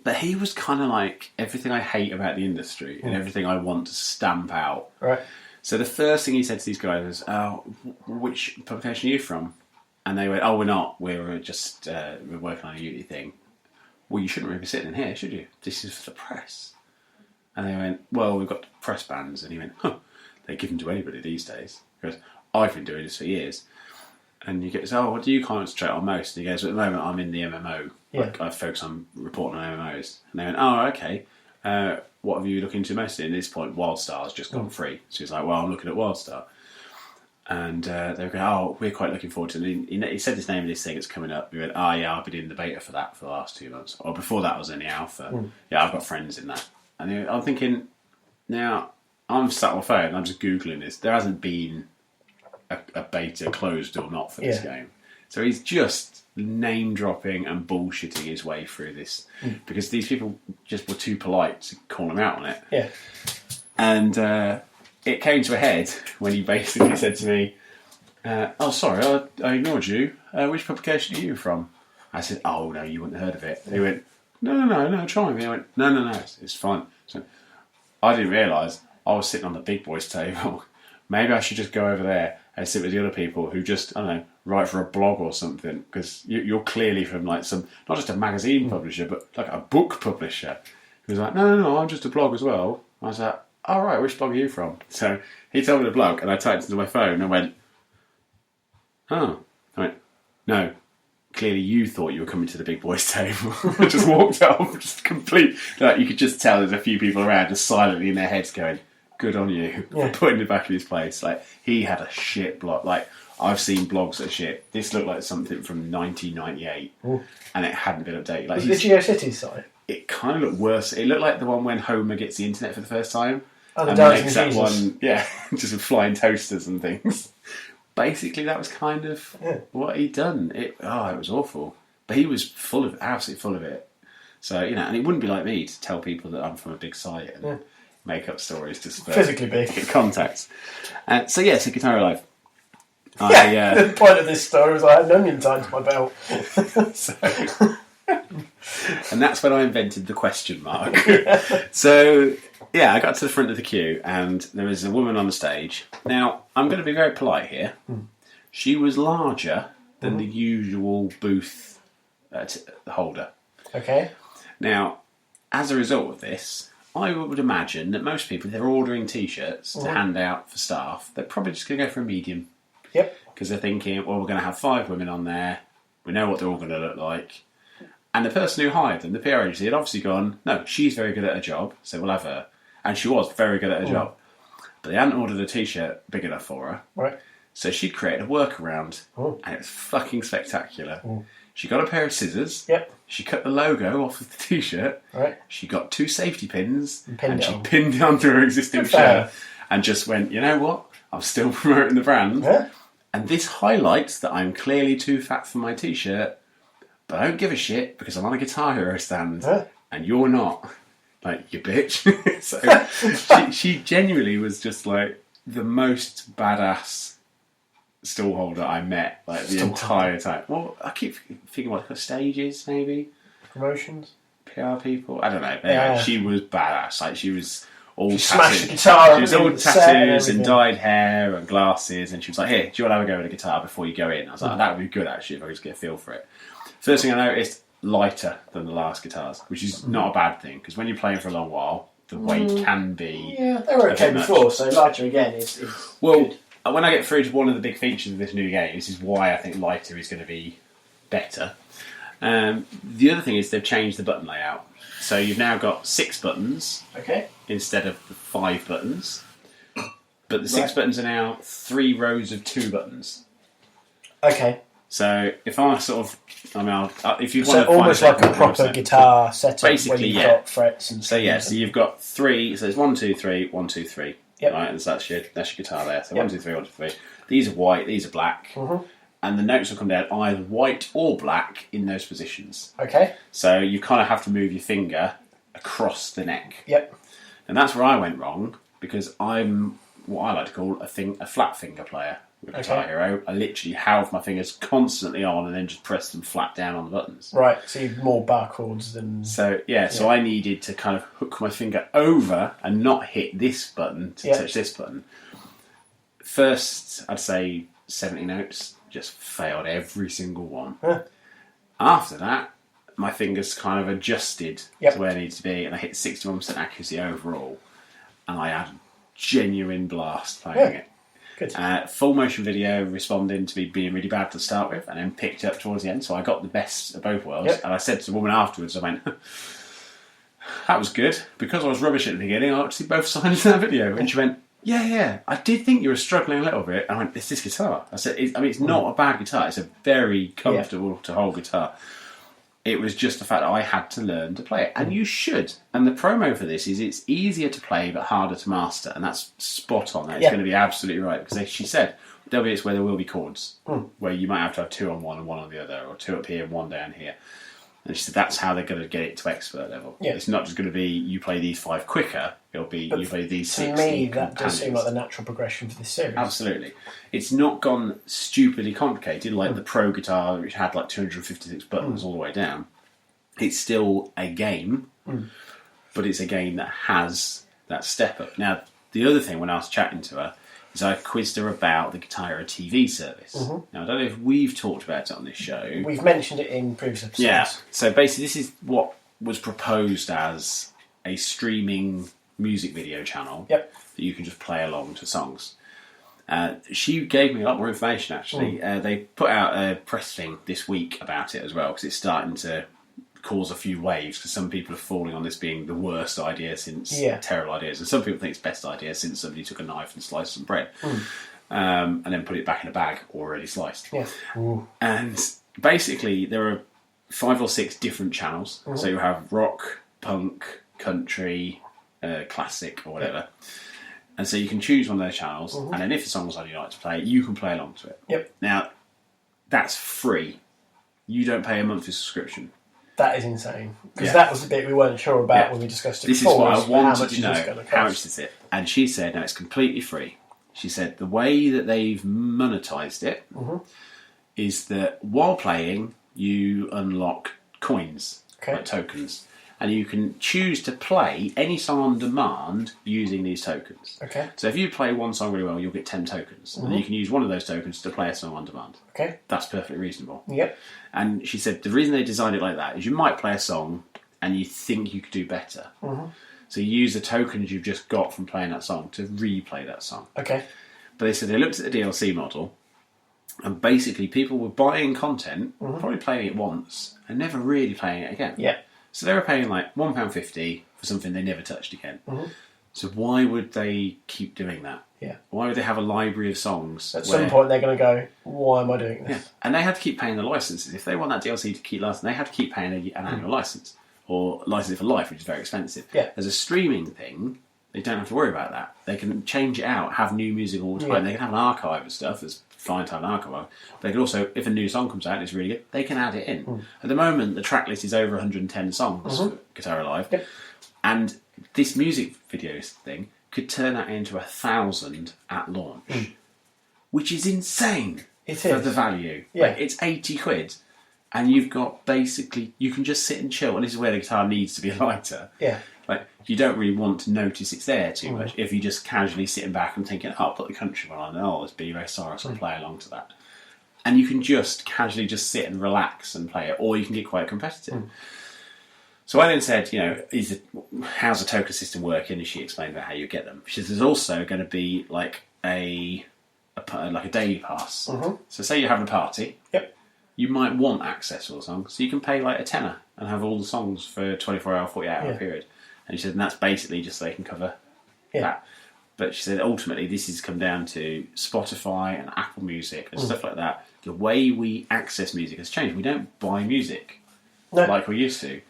but he was kind of like everything I hate about the industry and everything I want to stamp out. Right. So the first thing he said to these guys was, "Oh, which publication are you from?" And they went, "Oh, we're not. We're just we're working on a Unity thing." Well, you shouldn't really be sitting in here, should you? This is for the press. And they went, "Well, we've got press bands." And he went, "Huh, they give them to anybody these days." He goes, "I've been doing this for years." And you get, "Oh, what do you concentrate on most?" And he goes, "At the moment, I'm in the MMO. Like, I focus on reporting on MMOs." And they went, "Oh, okay. What have you looking into mostly?" And at this point, WildStar's just gone free. So he's like, "Well, I'm looking at WildStar." And they were going, "Oh, we're quite looking forward to it." He said this name of this thing that's coming up. He went, "Oh, yeah, I've been in the beta for that for the last 2 months." Or before that, I was in the alpha. Yeah, I've got friends in that. And I'm thinking, now, I'm sat on my phone, I'm just Googling this. There hasn't been a beta closed or not for this game. So he's just name-dropping and bullshitting his way through this. Because these people just were too polite to call him out on it. Yeah. And it came to a head when he basically said to me, "Oh, sorry, I ignored you. Which publication are you from?" I said, "Oh, no, you wouldn't have heard of it." And he went, No, try me. I went, No, it's fine. So I didn't realise I was sitting on the big boys table. Maybe I should just go over there and sit with the other people who just, I don't know, write for a blog or something, because you're clearly from like some, not just a magazine publisher, but like a book publisher. He was like, no, I'm just a blog as well. I was like, all right, which blog are you from? So he told me the blog, and I typed into my phone and went, oh. I went, no, clearly you thought you were coming to the big boys table. I just walked off, just complete, like you could just tell there's a few people around just silently in their heads going, good on you for putting it back in his place. Like, he had a shit blog. Like, I've seen blogs that shit. This looked like something from 1998, and it hadn't been updated. Like, was it the GeoCities site? It kind of looked worse. It looked like the one when Homer gets the internet for the first time. Oh, the and Dancing makes that Jesus. one, just with flying toasters and things. Basically, that was kind of what he'd done. It was awful. But he was absolutely full of it. So, and it wouldn't be like me to tell people that I'm from a big site and make up stories just for physically big get contacts. So Guitar Alive. The point of this story was I had an onion tied to my belt. And that's when I invented the question mark. So, I got to the front of the queue, and there was a woman on the stage. Now, I'm going to be very polite here. She was larger than the usual booth holder. Okay. Now, as a result of this, I would imagine that most people, if they're ordering T-shirts to hand out for staff, they're probably just going to go for a medium. Yep. because they're thinking, well, we're going to have 5 women on there. We know what they're all going to look like. And the person who hired them, the PR agency, had obviously gone, no, she's very good at her job, so we'll have her. And she was very good at her job. But they hadn't ordered a T-shirt big enough for her. Right. So she'd created a workaround, and it was fucking spectacular. She got a pair of scissors. Yep. She cut the logo off of the T-shirt. Right. She got 2 safety pins, And she pinned it onto her existing shirt, and just went, you know what? I'm still promoting the brand. Yeah. And this highlights that I'm clearly too fat for my T-shirt, but I don't give a shit because I'm on a Guitar Hero stand, and you're not. Like, you bitch. So she genuinely was just like the most badass stallholder I met, like the entire time. Well, I keep thinking what stages, maybe Promotions. PR people. I don't know. Anyway, she was badass. Like, she was all Smashed the tattoos. guitar. She was all tattoos and dyed hair and glasses, and she was like, "Here, do you want to have a go with a guitar before you go in?" I was like, "That would be good actually if I could just get a feel for it." First thing I noticed, lighter than the last guitars, which is not a bad thing because when you're playing for a long while, the weight can be. Yeah, they were okay before, so lighter again is well. Good. When I get through to one of the big features of this new game, this is why I think lighter is going to be better. The other thing is they've changed the button layout. So you've now got 6 buttons instead of the 5 buttons. But the 6 buttons are now 3 rows of 2 buttons. Okay. So if I sort of, if you want So to almost find like a proper guitar setup basically, where you've got frets and so so you've got 3. So it's 1, 2, 3, 1, 2, 3. Yep. Right, and so that's your guitar there. So 1, 2, 3, 1, 2, 3. These are white. These are black. And the notes will come down either white or black in those positions. Okay. So you kind of have to move your finger across the neck. Yep. And that's where I went wrong because I'm what I like to call a flat finger player with Guitar Hero. I literally have my fingers constantly on and then just press them flat down on the buttons. Right, so you've more bar chords than... So I needed to kind of hook my finger over and not hit this button to touch this button. First, I'd say 70 notes, just failed every single one. After that, my fingers kind of adjusted to where they needed to be, and I hit 61% accuracy overall, and I had a genuine blast playing it. Good. Full motion video responding to me being really bad to start with, and then picked up towards the end, so I got the best of both worlds. And I said to the woman afterwards, I went, that was good, because I was rubbish at the beginning, I got to see both sides of that video. And she went, yeah, I did think you were struggling a little bit. I went, it's this guitar. I said, it's not a bad guitar, it's a very comfortable to hold guitar. It was just the fact that I had to learn to play it. And you should. And the promo for this is it's easier to play but harder to master. And that's spot on. It's going to be absolutely right. Because she said, there'll be bits where there will be chords. Where you might have to have 2 on one and 1 on the other. Or 2 up here and 1 down here. And she said that's how they're going to get it to expert level. It's not just going to be you play these 5 quicker. It'll be you play these 6. To me, that does seem like the natural progression for this series. Absolutely. It's not gone stupidly complicated like the Pro guitar, which had like 256 buttons all the way down. It's still a game, but it's a game that has that step up. Now, the other thing when I was chatting to her is I quizzed her about the Guitar Hero TV service. Now, I don't know if we've talked about it on this show. We've mentioned it in previous episodes. Yeah. So basically, this is what was proposed as a streaming music video channel that you can just play along to songs. She gave me a lot more information, actually. They put out a press thing this week about it as well, because it's starting to cause a few waves, because some people are falling on this being the worst idea since terrible ideas, and some people think it's best idea since somebody took a knife and sliced some bread and then put it back in a bag already sliced. And basically there are 5 or 6 different channels. So you have rock, punk, country, classic or whatever, and so you can choose one of those channels, and then if the song's on you like to play, you can play along to it. Now that's free. You don't pay a monthly subscription. That is insane. Because that was the bit we weren't sure about when we discussed it this before. This is what I wanted to know. How much is it? And she said, no, it's completely free. She said the way that they've monetized it is that while playing, you unlock coins, like tokens. And you can choose to play any song on demand using these tokens. So if you play one song really well, you'll get 10 tokens. And you can use one of those tokens to play a song on demand. That's perfectly reasonable. And she said the reason they designed it like that is you might play a song and you think you could do better. So you use the tokens you've just got from playing that song to replay that song. But they said they looked at the DLC model And basically, people were buying content, probably playing it once, and never really playing it again. Yeah. So they were paying like £1.50 for something they never touched again. So why would they keep doing that? Yeah. Why would they have a library of songs? At some point, they're going to go, why am I doing this? Yeah. And they had to keep paying the licenses. If they want that DLC to keep licensing, they had to keep paying an annual license. Or license it for life, which is very expensive. Yeah. As a streaming thing, they don't have to worry about that. They can change it out, have new music all the time. They can have an archive of stuff. It's fine to have an archive. They can also, if a new song comes out and it's really good, they can add it in. At the moment, the track list is over 110 songs for Guitar Alive. Yep. And this music videos thing could turn that into 1,000 at launch, which is insane for the value. Yeah. Like, it's 80 quid, and you've got basically, you can just sit and chill, and this is where the guitar needs to be lighter. Yeah. Like, you don't really want to notice it's there too much if you're just casually sitting back and thinking, oh, I'll put the country one on, oh, there's Be Very Sorry, so I'll play along to that. And you can just casually just sit and relax and play it, or you can get quite competitive. So I then said, how's the token system working? And she explained about how you get them. She says there's also going to be like a daily pass. So say you're having a party. Yep. You might want access to all the songs, so you can pay like a tenner and have all the songs for a 24-hour, 48-hour period. And she said, and that's basically just so they can cover that. But she said, ultimately, this has come down to Spotify and Apple Music and stuff like that. The way we access music has changed. We don't buy music like we used to.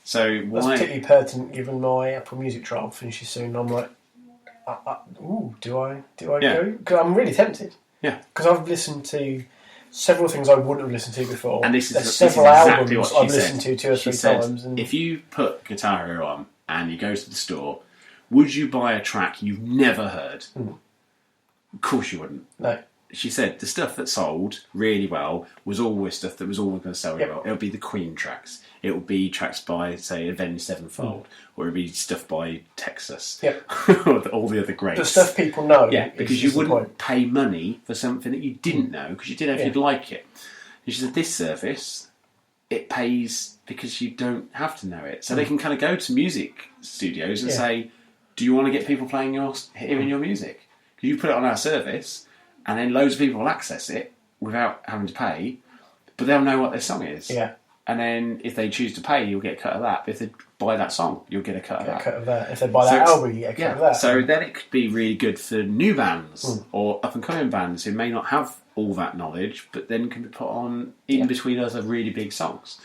So why? That's particularly pertinent given my Apple Music trial finishes soon. I'm like, do I go? Because I'm really tempted. Yeah. Because I've listened to several things I wouldn't have listened to before. And this is several exactly albums what I've she listened said. to 2 or 3 times. And if you put Guitar Hero on and you go to the store, would you buy a track you've never heard? Of course you wouldn't. No. She said the stuff that sold really well was always stuff that was always going to sell really well. It would be the Queen tracks. It would be tracks by, say, Avenged Sevenfold, or it would be stuff by Texas, or all the other greats. The stuff people know. Yeah, because you wouldn't pay money for something that you didn't know, because you didn't know if you'd like it. And she said this service, it pays because you don't have to know it. So they can kind of go to music studios and say, do you want to get people hearing your music? Because you put it on our service, and then loads of people will access it without having to pay, but they'll know what their song is. Yeah. And then if they choose to pay, you'll get a cut of that. But if they buy that song, you'll get a cut of that. If they buy that album, you get a cut of that. So then it could be really good for new bands or up-and-coming bands who may not have all that knowledge, but then can be put on in between other really big songs.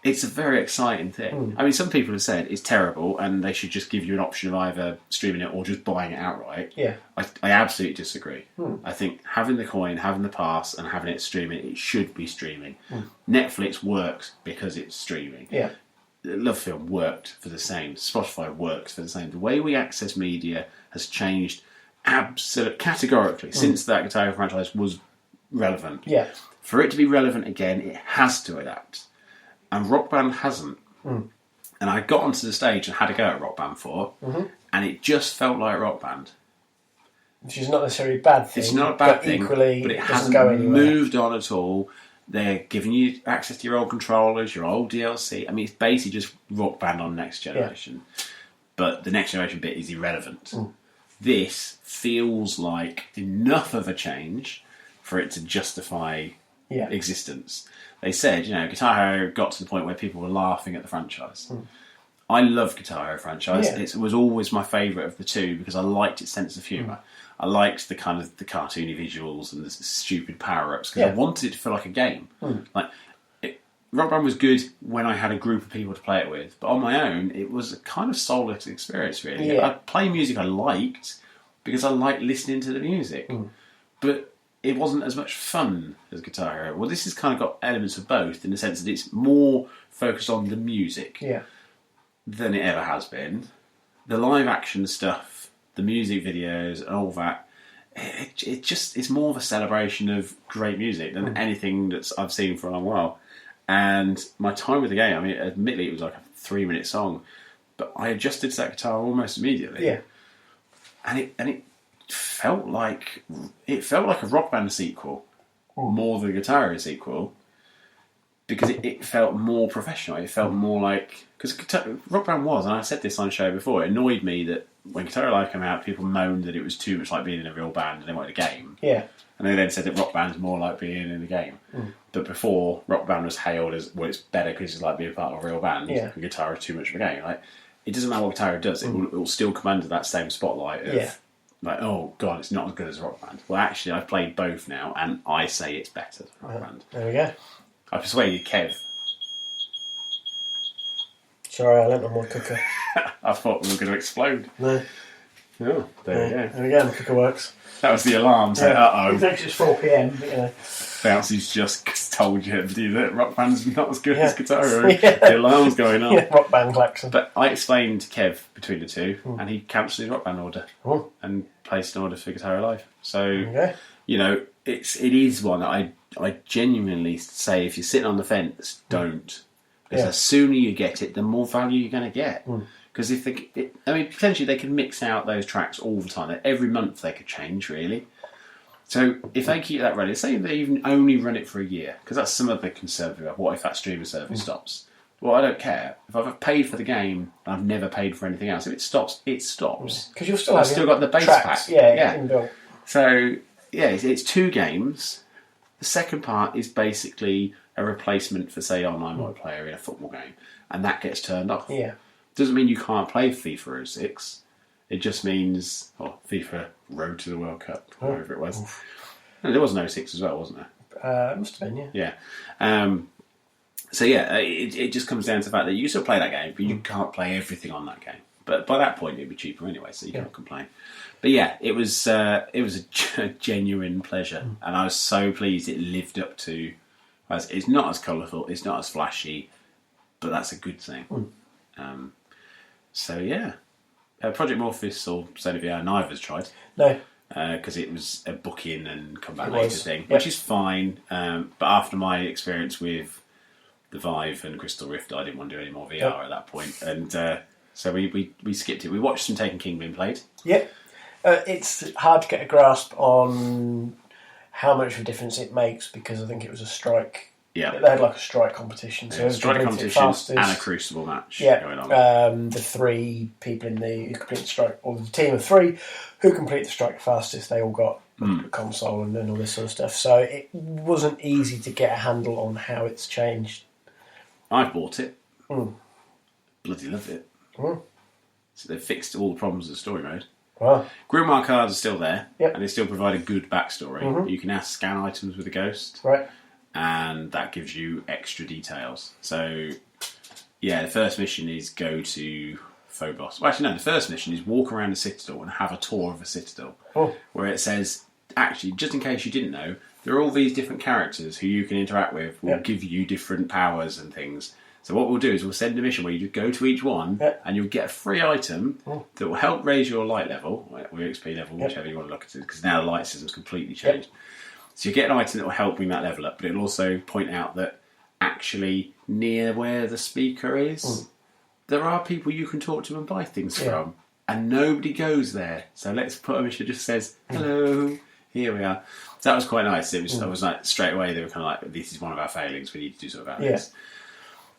It's a very exciting thing. I mean, some people have said it's terrible and they should just give you an option of either streaming it or just buying it outright. Yeah. I absolutely disagree. I think having the coin, having the pass, and having it streaming, it should be streaming. Netflix works because it's streaming. Yeah. Love Film worked for the same. Spotify works for the same. The way we access media has changed absolutely categorically since that Guitar Hero franchise was relevant. Yeah. For it to be relevant again, it has to adapt. And Rock Band hasn't. And I got onto the stage and had a go at Rock Band 4, and it just felt like Rock Band. Which is not necessarily a bad thing. It's not a bad thing, equally, but it doesn't hasn't go anywhere. moved on at all. They're giving you access to your old controllers, your old DLC. I mean, it's basically just Rock Band on Next Generation. But the Next Generation bit is irrelevant. This feels like enough of a change for it to justify existence. They said, Guitar Hero got to the point where people were laughing at the franchise. I love Guitar Hero franchise. Yeah. It was always my favourite of the two because I liked its sense of humour. I liked the kind of the cartoony visuals and the stupid power-ups because I wanted it to feel like a game. Rock Band was good when I had a group of people to play it with, but on my own, it was a kind of soulless experience, really. Yeah. I play music I liked because I liked listening to the music, but it wasn't as much fun as Guitar Hero. Well, this has kind of got elements of both in the sense that it's more focused on the music than it ever has been. The live action stuff, the music videos and all that, it's more of a celebration of great music than anything that I've seen for a long while. And my time with the game, I mean, admittedly it was like a 3-minute song, but I adjusted to that guitar almost immediately. Yeah. And it felt like a Rock Band sequel more than a Guitar Hero sequel. because it felt more professional. It felt more like... Because Rock Band was, and I said this on the show before, it annoyed me that when Guitar Live came out, people moaned that it was too much like being in a real band and they wanted a game. Yeah. And they then said that Rock Band's more like being in a game. But before, Rock Band was hailed as, well, it's better because it's like being part of a real band. Yeah. And Guitar is too much of a game. Like, it doesn't matter what Guitar does, it will still come under that same spotlight of, like, oh, God, it's not as good as Rock Band. Well, actually, I've played both now, and I say it's better than Rock Band. There we go. I persuaded Kev. Sorry, I lent on my cooker. I thought we were going to explode. No. Oh, there we go. There we go, the cooker works. That was the alarm. So, It thinks it's 4 p.m, but you know. Bouncey's just told you that Rock Band's not as good as Guitar Hero. The alarm's going on. Yeah, Rock Band klaxon. But I explained to Kev between the two, and he cancelled his Rock Band order and placed an order for Guitar Hero Live. So, you know, it is one that I genuinely say, if you're sitting on the fence, don't. Because the sooner you get it, the more value you're going to get. Because potentially they can mix out those tracks all the time. Every month they could change, really. So if they keep that running, say they even only run it for a year, because that's some of the concern about what if that streaming service stops? Well, I don't care. If I've paid for the game and I've never paid for anything else, if it stops, it stops. Because you'll still I've still got the base tracks. pack. Yeah, inbuilt. So, yeah, it's 2 games. The second part is basically a replacement for, say, online multiplayer in a football game, and that gets turned off. Yeah. Doesn't mean you can't play FIFA 06. It just means, FIFA Road to the World Cup, whatever it was. No, there was an 06 as well, wasn't there? It must have been, yeah. Yeah. So yeah, it just comes down to the fact that you can still play that game, but you can't play everything on that game. But by that point, it'd be cheaper anyway, so you can't complain. But yeah, it was a genuine pleasure, and I was so pleased it lived up to. It's not as colourful, it's not as flashy, but that's a good thing. So yeah, Project Morpheus or Sony VR, neither's tried. No. Because it was a book in and come back later thing, which is fine. But after my experience with the Vive and Crystal Rift, I didn't want to do any more VR at that point, and so we skipped it. We watched some Taken King being played. Yeah, it's hard to get a grasp on how much of a difference it makes because I think it was a strike. Yeah, they had like a strike competition, so strike competition and a Crucible match going on. The 3 people who complete the strike, or the team of 3 who complete the strike fastest, they all got a console and all this sort of stuff. So it wasn't easy to get a handle on how it's changed. I've bought it. Bloody love it. So they've fixed all the problems of the story mode. Wow. Grimoire cards are still there, and they still provide a good backstory. You can now scan items with a ghost. Right. And that gives you extra details. So, yeah, the first mission is go to Phobos. Well, actually, no, the first mission is walk around the Citadel and have a tour of a Citadel. Where it says, actually, just in case you didn't know, there are all these different characters who you can interact with, will give you different powers and things. So what we'll do is we'll send a mission where you just go to each one and you'll get a free item that will help raise your light level, or your XP level, whichever you want to look at it, because now the light system's completely changed. So you get an item that will help bring that level up, but it'll also point out that actually near where the speaker is, there are people you can talk to and buy things from, and nobody goes there. So let's put a mission that just says, hello, here we are. So that was quite nice. It was, I was like, straight away, they were kind of like, this is one of our failings, we need to do something about this.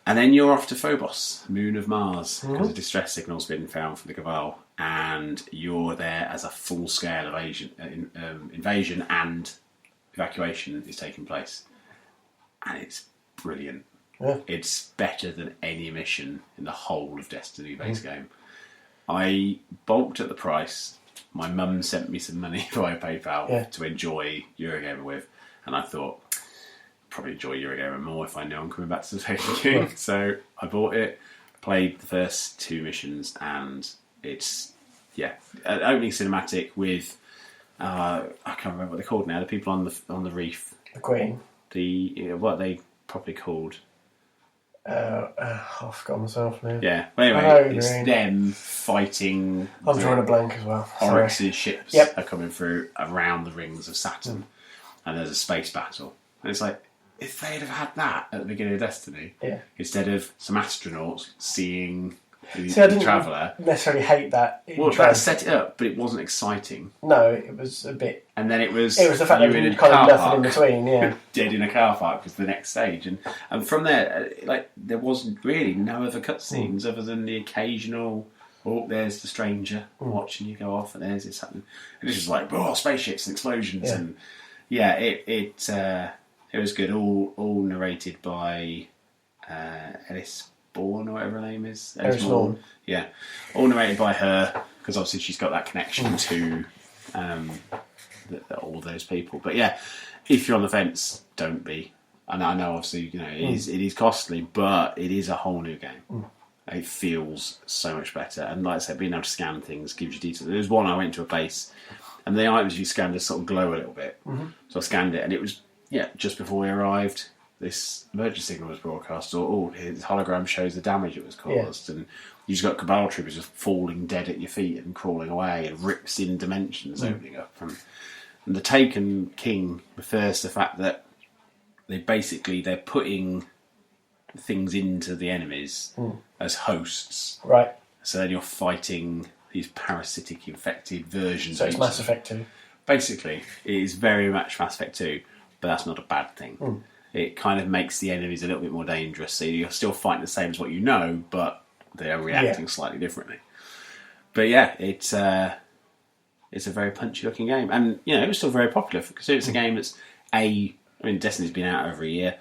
And then you're off to Phobos, moon of Mars, because a distress signal's been found from the Cabal, and you're there as a full-scale invasion and evacuation is taking place, and it's brilliant. It's better than any mission in the whole of Destiny base game. I balked at the price. My mum sent me some money via PayPal to enjoy Eurogamer with, and I thought I'd probably enjoy Eurogamer more if I knew I'm coming back to the Taken King. So I bought it, played the first 2 missions, and it's an opening cinematic with I can't remember what they're called now. The people on the reef. The Queen. What are they properly called? I've forgotten myself now. Yeah. But anyway, it's them fighting. I'm drawing a blank as well. Oryx's ships are coming through around the rings of Saturn, and there's a space battle. And it's like, if they'd have had that at the beginning of Destiny, instead of some astronauts seeing the See, I didn't Traveller. necessarily hate that. Well, that set it up, but it wasn't exciting. No, it was a bit. And then it was the fact you that were in a kind of car nothing park. in between. Yeah, Dead in a car park was the next stage, and from there, like there wasn't really no other cutscenes other than the occasional. Oh, there's the stranger watching you go off, and there's this happening. And it's just like spaceships and explosions, and it was good. All narrated by Ellis Bourne or whatever her name is. Ellis Bourne. Yeah, all narrated by her because obviously she's got that connection to all those people. But yeah, if you're on the fence, don't be. And I know obviously it is costly, but it is a whole new game. It feels so much better, and like I said, being able to scan things gives you detail. There was one I went to a place, and the items you scanned just sort of glow a little bit. So I scanned it, and it was just before we arrived, this emergency signal was broadcast, or his hologram shows the damage it was caused, and you just got Cabal troopers just falling dead at your feet and crawling away, and rips in dimensions opening up. And the Taken King refers to the fact that they're putting things into the enemies as hosts. right. So then you're fighting these parasitic infected versions. So it's of Mass Effect 2. Basically, it is very much Mass Effect 2, but that's not a bad thing. It kind of makes the enemies a little bit more dangerous. So you're still fighting the same as what you know, but they are reacting slightly differently. But yeah, it's a very punchy looking game, and it was still very popular because it's a game that's Destiny's been out over a year.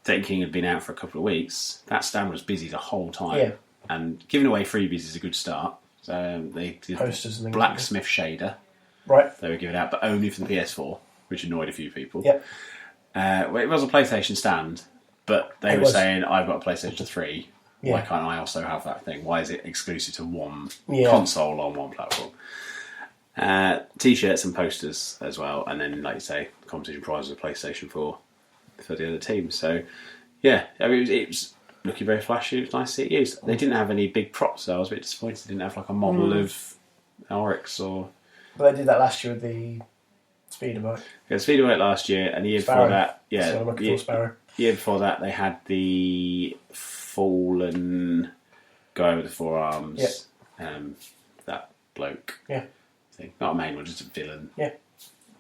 Taken King had been out for a couple of weeks. That stand was busy the whole time. Yeah. And giving away freebies is a good start. So they did Posters and things. Blacksmith Shader. Right. They were giving out, but only for the PS4, which annoyed a few people. Yep. It was a PlayStation stand, but they were saying, I've got a PlayStation 3. Yeah. Why can't I also have that thing? Why is it exclusive to one console on one platform? T-shirts and posters as well, and then, like you say, competition prizes of PlayStation 4 for the other teams. So, yeah, it was looking very flashy. It was nice to see it used. They didn't have any big props, so I was a bit disappointed. They didn't have like a model of Oryx or. But they did that last year with the speeder bike. Yeah, speeder bike last year, and the year Sparrow. before that, So I'm looking for Sparrow. Year before that, they had the fallen guy with the forearms. That bloke. Yeah. Thing. Not a main one, just a villain. Yeah.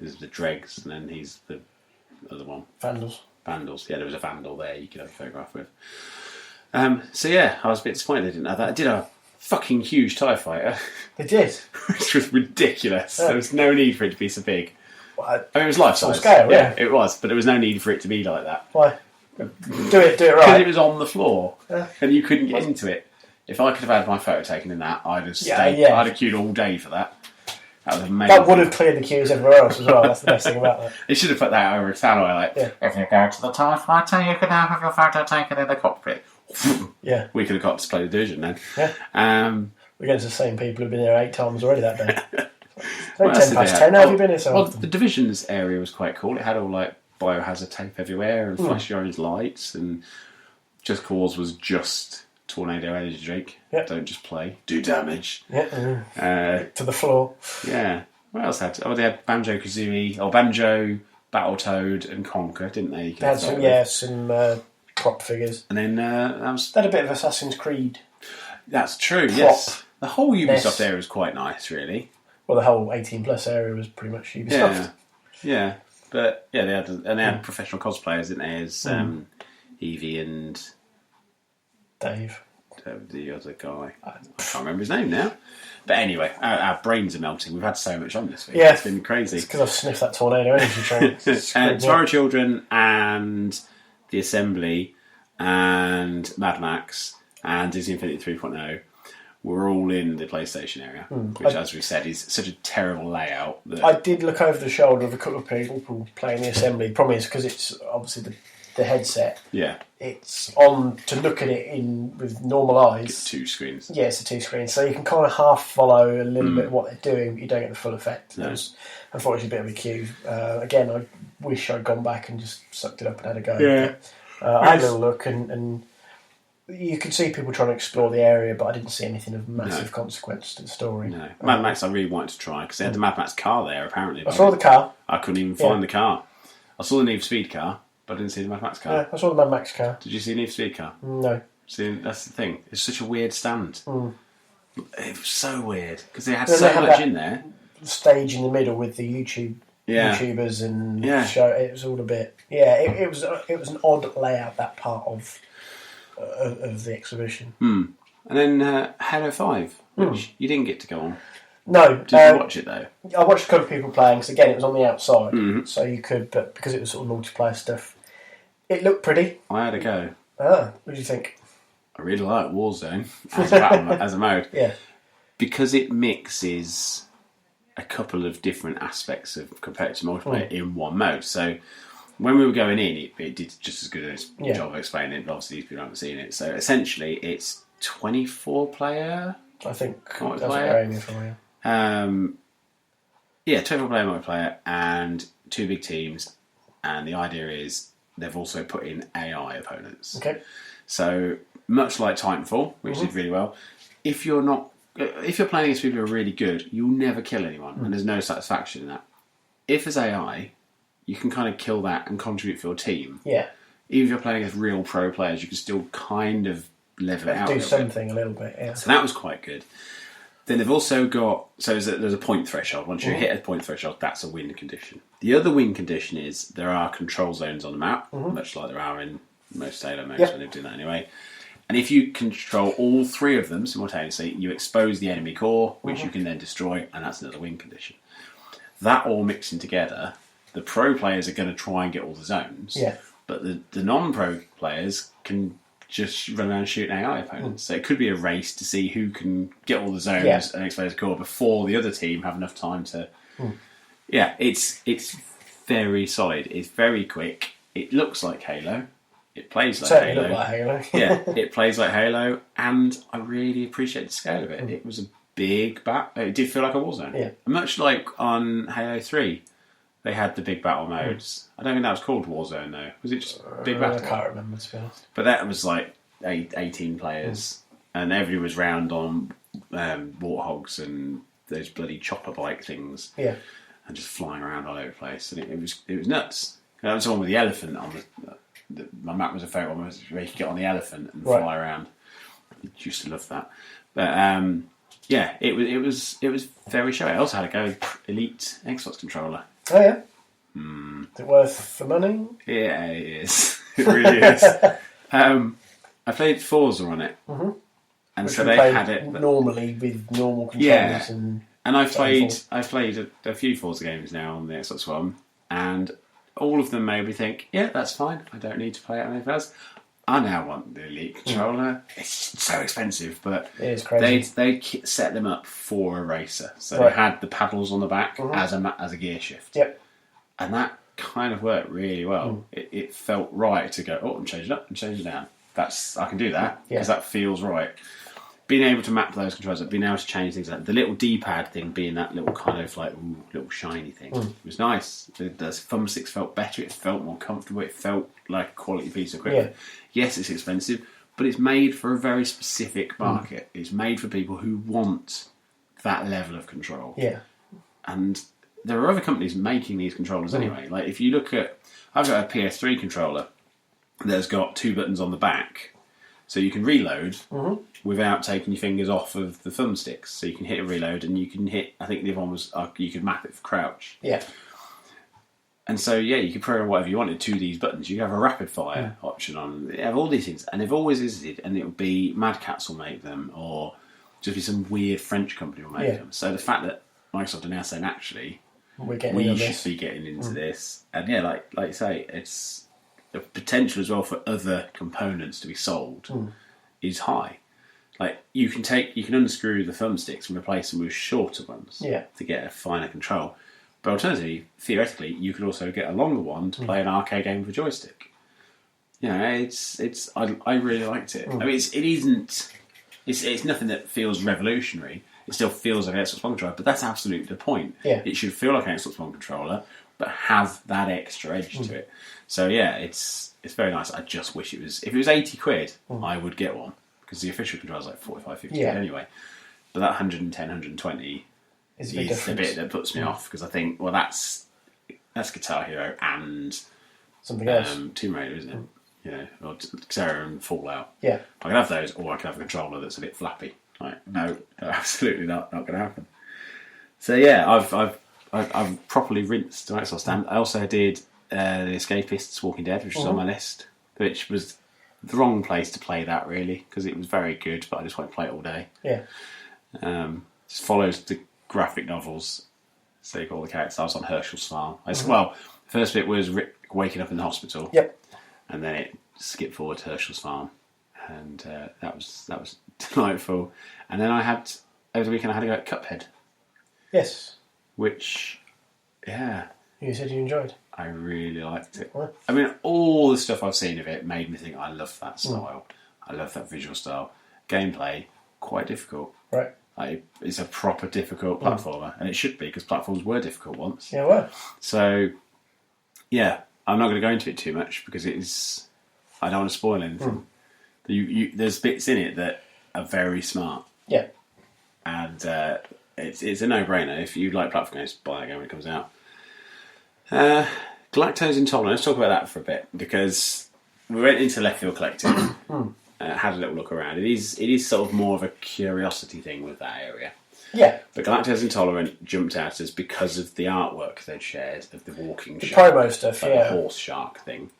There's the Dregs, and then he's the other one. Vandals. Vandals. Yeah, there was a Vandal there you could have a photograph with. So yeah, I was a bit disappointed they didn't have that. I did have a fucking huge TIE fighter. They did. Which was ridiculous. There was no need for it to be so big. Well, I mean, it was life size. Scale, yeah. It was, but there was no need for it to be like that. Why? Do it Because right. it was on the floor, and you couldn't get into it. If I could have had my photo taken in that, I'd have stayed. Yeah. I'd have queued all day for that. That was amazing. That would have cleared the queues everywhere else as well. That's the best thing about that. They should have put that over a tannoy, if you go to the TIE fighter, you can now have your photo taken in the cockpit. Yeah. We could have got to play the Division then. Yeah. We're against the same people who've been there 8 times already that day. It's Well, only 10 past 10. How have you been here so Well, often? the Division's area was quite cool. It had all biohazard tape everywhere and flashy orange lights, and Just Cause was just Tornado energy drink. Yep. Don't just play. Do damage. Yeah. To the floor. Yeah. What else had? They had Banjo Kazooie, or Banjo, Battletoad, and Conker, didn't they? They had some prop figures. And then that was. They had a bit of Assassin's Creed. That's true. Prop. Yes. The whole Ubisoft Ness. area was quite nice, really. Well, the whole 18 plus area was pretty much Ubisoft. Yeah. But yeah, they had professional cosplayers, didn't they? As Evie and Dave. The other guy. I can't remember his name now. But anyway, our brains are melting. We've had so much on this week. Yeah. It's been crazy. It's because I've sniffed that Tornado energy drink. Tomorrow Children and The Assembly and Mad Max and Disney Infinity 3.0 were all in the PlayStation area, which, as we said, is such a terrible layout. That I did look over the shoulder of a couple of people playing The Assembly. Problem is, because it's obviously the headset, it's on to look at it in with normal eyes. Two screens. Yeah, it's a 2 screen, so you can kind of half follow a little bit of what they're doing, but you don't get the full effect. No. It was unfortunately a bit of a queue. Again, I wish I'd gone back and just sucked it up and had a go. Yeah. I had a little look, and you could see people trying to explore the area, but I didn't see anything of massive consequence to the story. No. Mad Max I really wanted to try, because they had the Mad Max car there, apparently. I saw the car. I couldn't even find the car. I saw the Need for Speed car, but I didn't see the Mad Max car. Yeah, I saw the Mad Max car. Did you see the Need for Speed car? No. See, that's the thing. It's such a weird stand. It was so weird because they had Then so they had much that in there. Stage in the middle with the YouTubers and show. It was all a bit. Yeah, it was an odd layout, that part of the exhibition. And then Halo 5, which you didn't get to go on. No, Did you watch it though? I watched a couple of people playing because again it was on the outside, so you could, but because it was sort of multiplayer stuff, it looked pretty. I had a go. What did you think? I really like Warzone as a mode. Yeah, because it mixes a couple of different aspects of competitive multiplayer in one mode. So when we were going in, it did just as good a job of explaining it, but obviously these people haven't seen it. So essentially it's 24 player. I think that's what multiplayer. they're aiming for. Yeah. 24 player multiplayer and 2 big teams. And the idea is they've also put in AI opponents. Okay. So much like Titanfall, which did really well, if you're playing against people who are really good, you'll never kill anyone, and there's no satisfaction in that. If there's AI, you can kind of kill that and contribute for your team. Yeah. Even if you're playing against real pro players, you can still kind of level it out. Do something a little bit, yeah. So that was quite good. Then they've also got, so there's a point threshold. Once you hit a point threshold, that's a win condition. The other win condition is there are control zones on the map, much like there are in most Halo modes when they're doing that anyway. And if you control all 3 of them simultaneously, you expose the enemy core, which you can then destroy, and that's another win condition. That all mixing together, the pro players are going to try and get all the zones, but the non-pro players can just run around shooting AI opponents. So it could be a race to see who can get all the zones and expose the core before the other team have enough time to... Yeah, it's very solid. It's very quick. It looks like Halo. It plays like Certainly Halo. looked like Halo. Yeah, it plays like Halo, and I really appreciate the scale of it. It was a big It did feel like a Warzone. Yeah. Much like on Halo 3, they had the big battle modes. I don't think that was called Warzone though. Was it just big battle? I can't remember, to be honest. But that was like 18 players, and everybody was round on warthogs and those bloody chopper bike things. Yeah. And just flying around all over the place, and it was nuts. That was the one with the elephant on my map was a favourite one where you could get on the elephant and fly around. I used to love that. But yeah, it was very showy. I also had a go with Elite Xbox controller. Oh yeah. Is it worth the money? Yeah, it is. It really is. I played Forza on it, and Which so we they played had it normally with normal controllers. Yeah. And I've played a few Forza games now on the Xbox One, and all of them made me think, yeah, that's fine. I don't need to play it on anything else. I now want the Elite controller. It's so expensive, but it is crazy. They set them up for a racer. So they had the paddles on the back as a gear shift. Yep. And that kind of worked really well. It felt right to go, I'm changing up and changing down. I can do that because that feels right. Being able to map those controls, being able to change things like the little D-pad thing being that little kind of like little shiny thing. It was nice. The thumbsticks felt better. It felt more comfortable. It felt like a quality piece of equipment. Yes, it's expensive, but it's made for a very specific market. It's made for people who want that level of control. Yeah. And there are other companies making these controllers anyway. Like if you look at, I've got a PS3 controller that's got 2 buttons on the back. So you can reload without taking your fingers off of the thumbsticks. So you can hit a reload and you can hit, I think the other one was, you could map it for crouch. Yeah. And so, you could program whatever you wanted to these buttons. You have a rapid fire option on. They have all these things. And they've always existed. And it would be Mad Catz will make them, or just be some weird French company will make them. So the fact that Microsoft are now saying, actually, we should be getting into this. And like you say, it's the potential as well for other components to be sold is high. Like you can unscrew the thumbsticks and replace them with shorter ones to get a finer control. But alternatively, theoretically, you could also get a longer one to play an arcade game with a joystick. I really liked it. I mean, it's nothing that feels revolutionary. It still feels like an Xbox One controller, but that's absolutely the point. Yeah. It should feel like an Xbox One controller, but have that extra edge to it. So it's very nice. I just wish it was... If it was 80 quid, I would get one, because the official controller is like 45, 50 quid anyway. But that 110, 120 is the bit that puts me off, because I think, well, that's Guitar Hero and something else. Tomb Raider, isn't it? or Xera and Fallout. Yeah. I can have those, or I can have a controller that's a bit flappy. Like, no, absolutely not going to happen. So yeah, I've properly rinsed the Microsoft stand. I also did the Escapists Walking Dead, which was on my list, which was the wrong place to play that really, because it was very good, but I just won't play it all day. Yeah. Just follows the graphic novels. So you call the characters. I was on Herschel's farm. Well, the first bit was Rick waking up in the hospital. Yep. And then it skipped forward to Herschel's farm, and that was delightful. And then over the weekend I had to go at Cuphead. Yes. Which, yeah, you said you enjoyed. I really liked it. What? I mean, all the stuff I've seen of it made me think I love that style. I love that visual style. Gameplay, quite difficult. Right. Like, it's a proper difficult platformer, and it should be, because platforms were difficult once. Yeah, well. So, yeah, I'm not going to go into it too much because I don't want to spoil anything. There's bits in it that are very smart. Yeah. And it's a no-brainer. If you like platform games, buy that game when it comes out. Galactose Intolerant, let's talk about that for a bit, because we went into Left Field Collective, had a little look around. It is sort of more of a curiosity thing with that area. Yeah. But Galactose Intolerant jumped out at us because of the artwork they'd shared of the walking the shark. promo stuff, like yeah. the horse shark thing.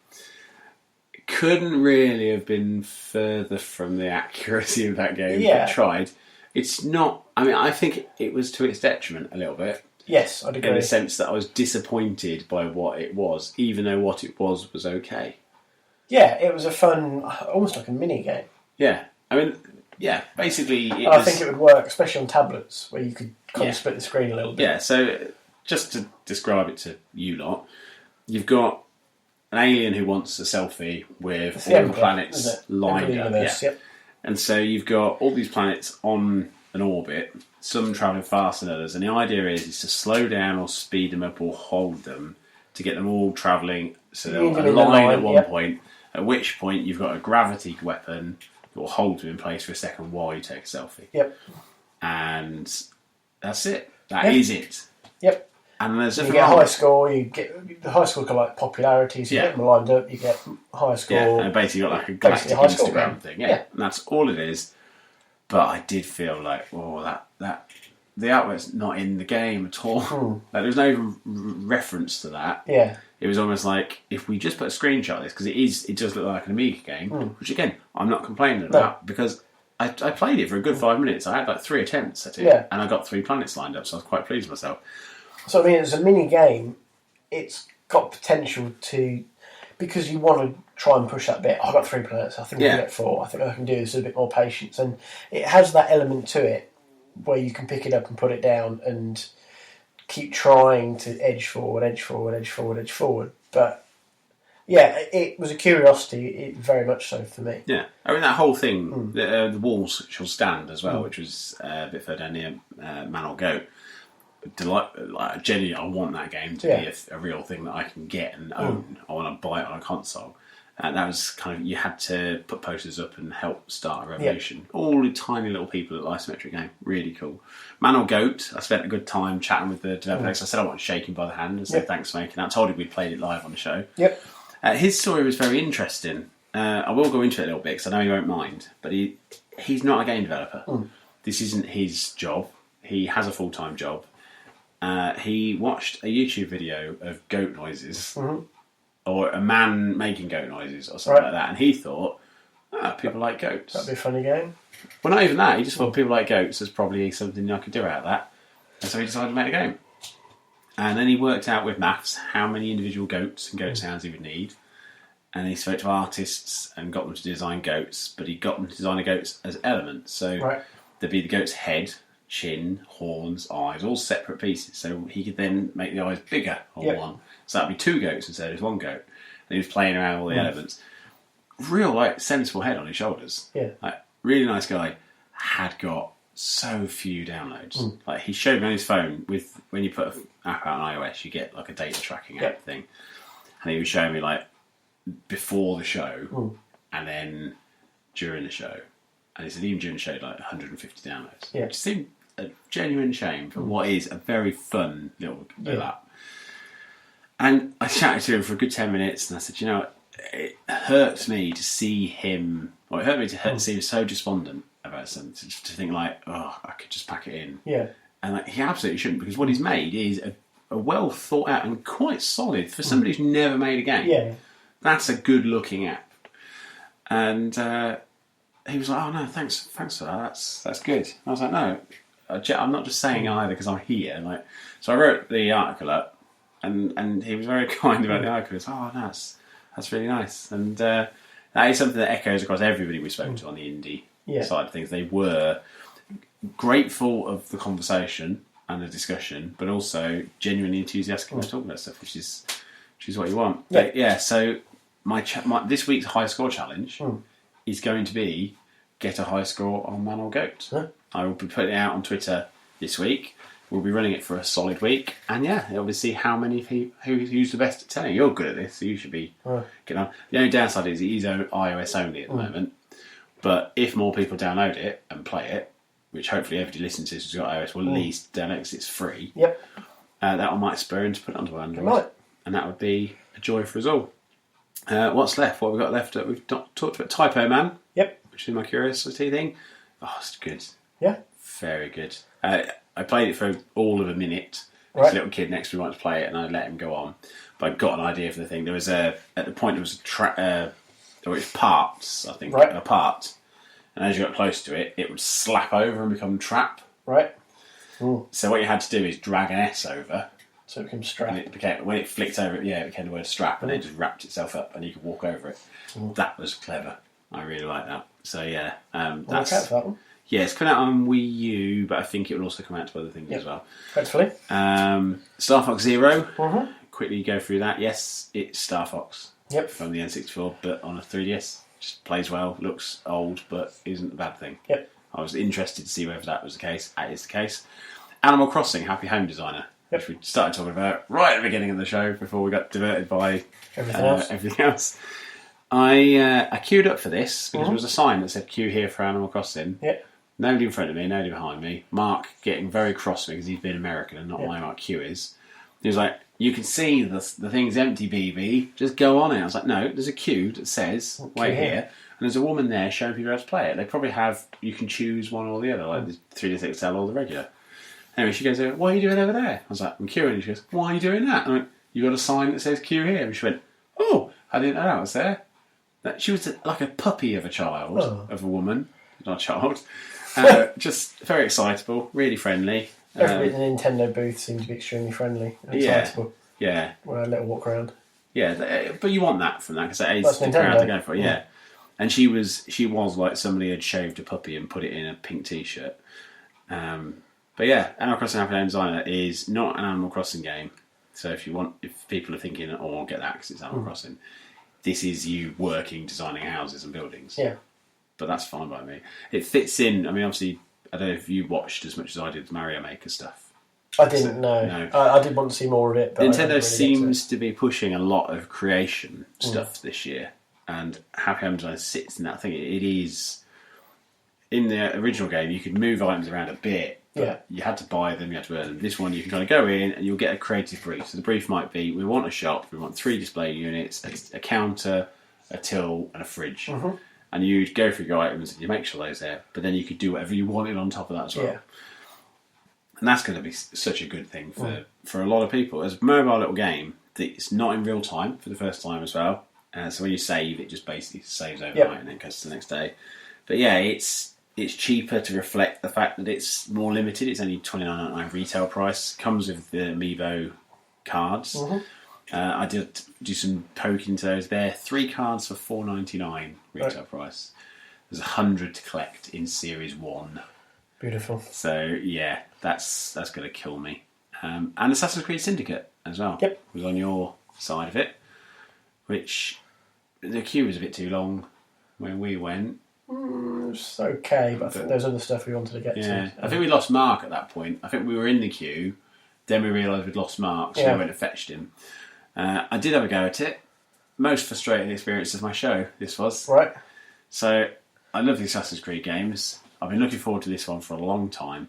It couldn't really have been further from the accuracy of that game. Yeah. But tried. It's not... I mean, I think it was to its detriment a little bit. Yes, I'd agree. In the sense that I was disappointed by what it was, even though what it was okay. Yeah, it was a fun, almost like a mini game. Yeah. I mean, yeah, basically... I think it would work, especially on tablets, where you could kind of split the screen a little bit. Yeah, so just to describe it to you lot, you've got an alien who wants a selfie with all the planets lined up. Yeah. Yep. And so you've got all these planets on an orbit, some travelling faster than others, and the idea is to slow down or speed them up or hold them to get them all travelling so they'll align at one point, at which point you've got a gravity weapon that will hold them in place for a second while you take a selfie. Yep. And that's it. That is it. Yep. And there's you get a high score, the high score can like popularity, so you get them lined up, you get high score. Yeah, and basically got like a galactic Instagram thing. Yeah. And that's all it is. But I did feel like, that the artwork's not in the game at all. Like, there's no even reference to that. Yeah. It was almost like, if we just put a screenshot of this, because it does look like an Amiga game, which again, I'm not complaining about, because I played it for a good 5 minutes. I had like 3 attempts at it, and I got 3 planets lined up, so I was quite pleased with myself. So, I mean, as a mini game, it's got potential to, because you want to try and push that bit. I've got 3 planets, I think I can get 4. I think I can do this with a bit more patience. And it has that element to it where you can pick it up and put it down and keep trying to edge forward. But, yeah, it was a curiosity, very much so for me. Yeah, I mean, that whole thing, the walls shall stand as well, which was a bit further down near Man or Goat. Genuinely, I want that game to be a real thing that I can get and own. I want to buy it on a console. And that was kind of, you had to put posters up and help start a revolution. All the tiny little people at the isometric game. Really cool. Man or Goat, I spent a good time chatting with the developer. I said I want to shake him by the hand and say thanks for making that. I told him we'd played it live on the show. Yep. His story was very interesting. I will go into it a little bit because I know he won't mind. But he's not a game developer. This isn't his job. He has a full-time job. He watched a YouTube video of goat noises, or a man making goat noises, or something like that, and he thought, people like goats. That'd be a funny game. Well, not even that. He just thought people like goats. There's probably something I could do out of that, and so he decided to make a game. And then he worked out with maths how many individual goats and goat sounds he would need, and he spoke to artists and got them to design goats, but he got them to design the goats as elements. So there'd be the goat's head, chin, horns, eyes, all separate pieces. So he could then make the eyes bigger on one. So that'd be 2 goats instead of 1 goat. And he was playing around with all the elements. Real, sensible head on his shoulders. Yeah. Really nice guy. Had got so few downloads. He showed me on his phone with, when you put an app out on iOS, you get like a data tracking app thing. And he was showing me before the show and then during the show. And he said even during the show, 150 downloads. Yeah. Which seemed a genuine shame for what is a very fun little app. And I chatted to him for a good 10 minutes and I said, it hurts me to see him. Well, it hurt me to see him so despondent about something. To think like, oh, I could just pack it in. Yeah. And like, he absolutely shouldn't, because what he's made is a well thought out and quite solid for somebody who's never made a game. Yeah. That's a good looking app. And he was like, "Oh no, thanks for that. That's good." I was like, "No, I'm not just saying either because I'm here." Like, so I wrote the article up, and he was very kind about the article. He was, "Oh, no, that's really nice," and that is something that echoes across everybody we spoke to on the indie side of things. They were grateful of the conversation and the discussion, but also genuinely enthusiastic when talking about stuff, which is what you want. Yeah. But yeah, so my this week's high score challenge is going to be get a high score on Man or Goat. Huh? I will be putting it out on Twitter this week. We'll be running it for a solid week, and it'll be see how many people who's the best at telling. You're good at this, so you should be getting on. The only downside is it is iOS only at the moment, but if more people download it and play it, which hopefully everybody listens to who's got iOS will at least download because it's free. Yep. That might spur him to put it onto Android. It might. And that would be a joy for us all. What's left? What have we got left? We've talked about Typo Man. Yep. Which is my curiosity thing. Oh, it's good. Yeah. Very good. I played it for all of a minute. Right. This little kid next to me wanted to play it, and I let him go on. But I got an idea for the thing. There was at the point there was or it's parts, I think, right. a part. And as you got close to it, it would slap over and become trap. Right. So what you had to do is drag an S over. So it becomes strap. And it became, when it flicked over, it became the word strap, and it just wrapped itself up, and you could walk over it. That was clever. I really like that. So yeah, Look out for that one. Yeah, it's coming out on Wii U, but I think it will also come out to other things as well. Hopefully. Star Fox Zero. Quickly go through that. Yes, it's Star Fox. Yep. From the N64, but on a 3DS. Just plays well, looks old, but isn't a bad thing. Yep. I was interested to see whether that was the case. That is the case. Animal Crossing, Happy Home Designer, which we started talking about right at the beginning of the show before we got diverted by everything else. I queued up for this because there was a sign that said queue here for Animal Crossing. Yep. Nobody in front of me, nobody behind me. Mark getting very cross with me because he's been American and not my Mark Q is. He was like, "You can see the thing's empty, BB. Just go on it." I was like, "No, there's a queue that says wait here, and there's a woman there showing people how to play it. They probably have. You can choose one or the other, like the 3DS XL or the regular." Anyway, she goes, "What are you doing over there?" I was like, "I'm queuing." And she goes, "Why are you doing that?" I went, "You got a sign that says queue here." And she went, "Oh, I didn't know that was there." She was like a puppy of a child, of a woman, not a child. Just very excitable, really friendly. Everybody at the Nintendo booth seemed to be extremely friendly and excitable. Yeah. When I let her walk around. Yeah, but you want that from that because that is That's the Nintendo. crowd they're going for. Yeah. And she was like somebody had shaved a puppy and put it in a pink t-shirt. But yeah, Animal Crossing Happy Home Designer is not an Animal Crossing game. So if people are thinking, "Oh, I'll get that because it's Animal Crossing," this is you working, designing houses and buildings. Yeah. But that's fine by me. It fits in. I mean, obviously, I don't know if you watched as much as I did the Mario Maker stuff. I didn't know. No. I did want to see more of it. But Nintendo seems to be pushing a lot of creation stuff this year, and Happy Home Design sits in that thing. It is in the original game. You could move items around a bit. But you had to buy them. You had to earn them. This one, you can kind of go in and you'll get a creative brief. So the brief might be: we want a shop. We want 3 display units, a counter, a till, and a fridge. And you'd go through your items and you make sure those there. But then you could do whatever you wanted on top of that as well. Yeah. And that's going to be such a good thing for a lot of people. As a mobile little game, it's not in real time for the first time as well. So when you save, it just basically saves overnight and then goes to the next day. But yeah, it's cheaper to reflect the fact that it's more limited. It's only $29.99 retail price. Comes with the Amiibo cards. I did do some poking to those there. 3 cards for $4.99 retail price. There's 100 to collect in Series 1. Beautiful. So yeah, that's going to kill me. And Assassin's Creed Syndicate as well. Yep. Was on your side of it, which the queue was a bit too long when we went. It's okay, but I think there's other stuff we wanted to get to. I think we lost Mark at that point. I think we were in the queue, then we realised we'd lost Mark, so we went and fetched him. I did have a go at it. Most frustrating experience of my show, this was. Right. So, I love the Assassin's Creed games. I've been looking forward to this one for a long time.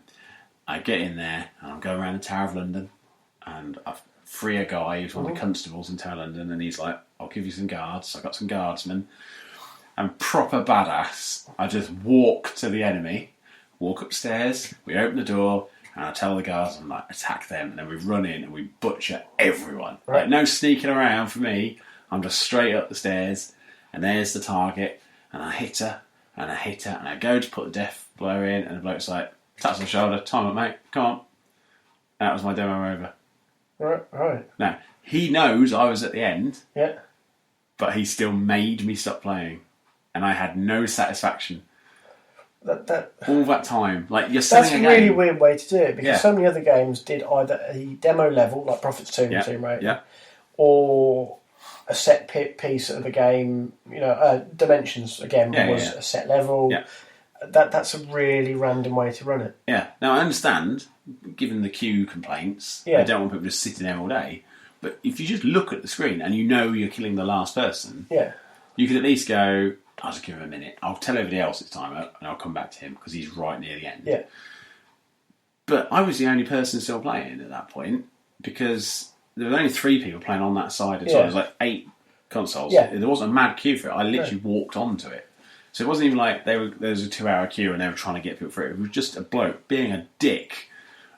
I get in there, and I'm going around the Tower of London, and I free a guy who's one of the constables in Tower of London, and he's like, "Oh, give you some guards. I got some guardsmen. And proper badass, I just walk to the enemy, walk upstairs, we open the door, and I tell the guards, I'm like, attack them. And then we run in and we butcher everyone. Right. Like, no sneaking around for me. I'm just straight up the stairs, and there's the target, and I hit her, and I go to put the death blow in, and the bloke's like, taps on the shoulder, time up, mate, come on. That was my demo over. Right. Now, he knows I was at the end, Yeah. but he still made me stop playing. And I had no satisfaction all that time. Like, you're selling That's a a game. really weird way to do it, because Yeah. so many other games did either a demo level, like Prophets 2 and Tomb Raider, or a set piece of a game. Dimensions, again, was a set level. Yeah. That's a really random way to run it. Yeah. Now, I understand, given the queue complaints, I don't want people just sitting there all day. But if you just look at the screen and you know you're killing the last person, you can at least go, I'll just give him a minute. I'll tell everybody else it's time up, and I'll come back to him because he's right near the end. Yeah. But I was the only person still playing at that point because there were only 3 people playing on that side as well. There was like 8 consoles. Yeah. There wasn't a mad queue for it. I literally walked onto it. So it wasn't even like there was a 2-hour queue and they were trying to get people through. It was just a bloke being a dick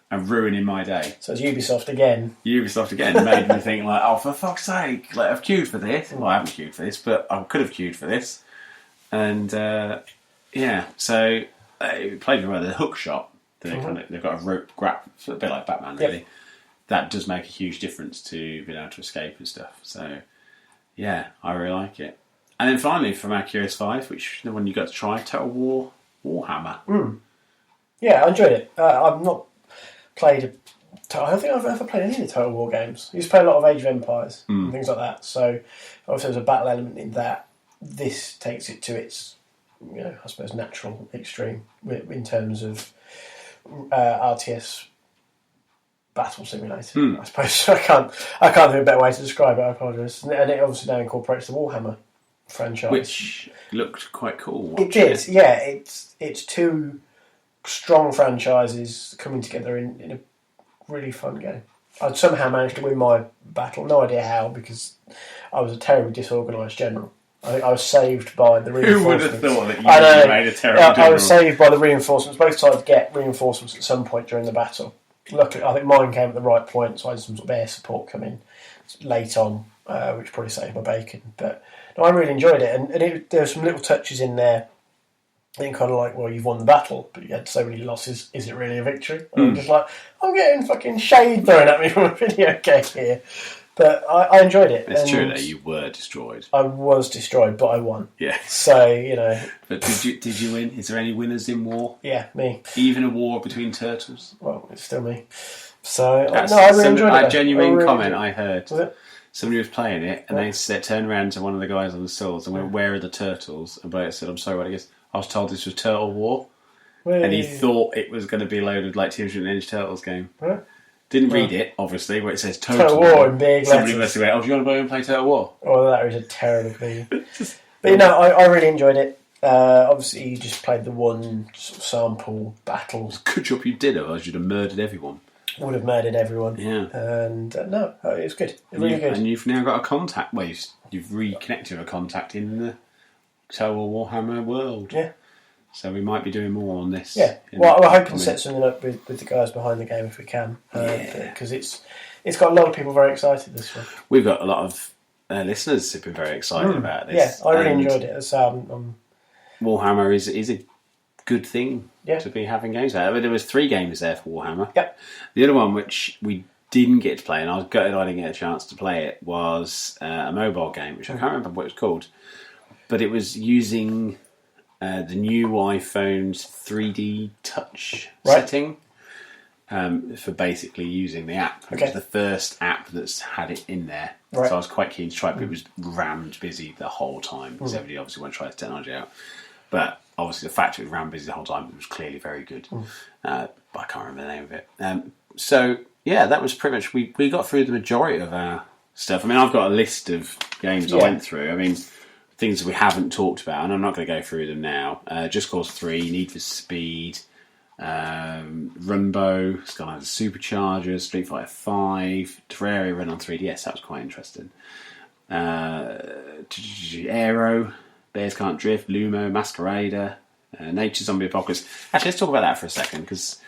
and ruining my day. So it's Ubisoft again. Ubisoft again made me think like, oh, for fuck's sake, like I've queued for this. Well, I haven't queued for this, but I could have queued for this. And so it played with the hook shot. They've got a rope grab, a bit like Batman, really. Yep. That does make a huge difference to being able to escape and stuff. So yeah, I really like it. And then finally, from our Curious 5, which the one you got to try, Total War Warhammer. Yeah, I enjoyed it. I've not played. I don't think I've ever played any of the Total War games. I used to play a lot of Age of Empires and things like that. So obviously there's a battle element in that. This takes it to its, I suppose, natural extreme in terms of RTS battle simulator. I suppose I can't think of a better way to describe it. I apologise. And it obviously now incorporates the Warhammer franchise, Which looked quite cool. it did. Yeah, it's 2 strong franchises coming together in a really fun game. I'd somehow managed to win my battle. No idea how, because I was a terribly disorganised general. I think I was saved by the reinforcements. Who would have thought that you would have made a terrible general? I was saved by the reinforcements. Both sides get reinforcements at some point during the battle. Luckily, I think mine came at the right point, so I had some sort of air support come in late on, which probably saved my bacon. But no, I really enjoyed it, and there were some little touches in there. I think kind of like, well, you've won the battle, but you had so many losses. Is it really a victory? I'm just like, I'm getting fucking shade thrown at me from a video game here. But I enjoyed it. It's true that you were destroyed. I was destroyed, but I won. Yeah. So, But did you win? Is there any winners in war? Yeah, me. Even a war between turtles? Well, it's still me. So, I really enjoyed it. A genuine comment I heard. Was it? Somebody was playing it, and they turned around to one of the guys on the stalls and went, "Where are the turtles?" And Blake said, "I'm sorry, what?" He goes, "I was told this was Turtle War." And he thought it was going to be loaded like Teenage Mutant Ninja Turtles game. Right. Didn't read it, obviously, where it says Total War in big Somebody letters. must have went, "Oh, do you want to go and play Total War?" Oh, that is a terrible thing. But I really enjoyed it. Obviously, you just played the one sort of sample battle. Good job you did, otherwise you'd have murdered everyone. Would have murdered everyone. Yeah. And it was good. It was really good. And you've now got a contact. Well, you've reconnected with a contact in the Total Warhammer world. Yeah. So we might be doing more on this. Yeah. Well, we're hoping to set something up with the guys behind the game if we can. Because it's got a lot of people very excited, this one. We've got a lot of listeners who've been very excited about this. Yeah, I really enjoyed it. So, Warhammer is a good thing Yeah. to be having games there. I mean, there was 3 games there for Warhammer. Yep. The other one, which we didn't get to play, and I was gutted I didn't get a chance to play it, was a mobile game, which I can't remember what it was called. But it was using the new iPhone's 3D touch setting for basically using the app. It was the first app that's had it in there. Right. So I was quite keen to try it, but it was rammed busy the whole time because everybody obviously wanted to try this technology out. But obviously the fact it was rammed busy the whole time, it was clearly very good. But I can't remember the name of it. So yeah, that was pretty much, we got through the majority of our stuff. I mean, I've got a list of games I went through. I mean, things that we haven't talked about, and I'm not going to go through them now. Just Cause 3, Need for Speed, Rumbo, Skylanders Superchargers, Street Fighter 5, Terraria Run on 3DS. That was quite interesting. Aero, Bears Can't Drift, Lumo, Masquerader, Nature Zombie Apocalypse. Actually, let's talk about that for a second, because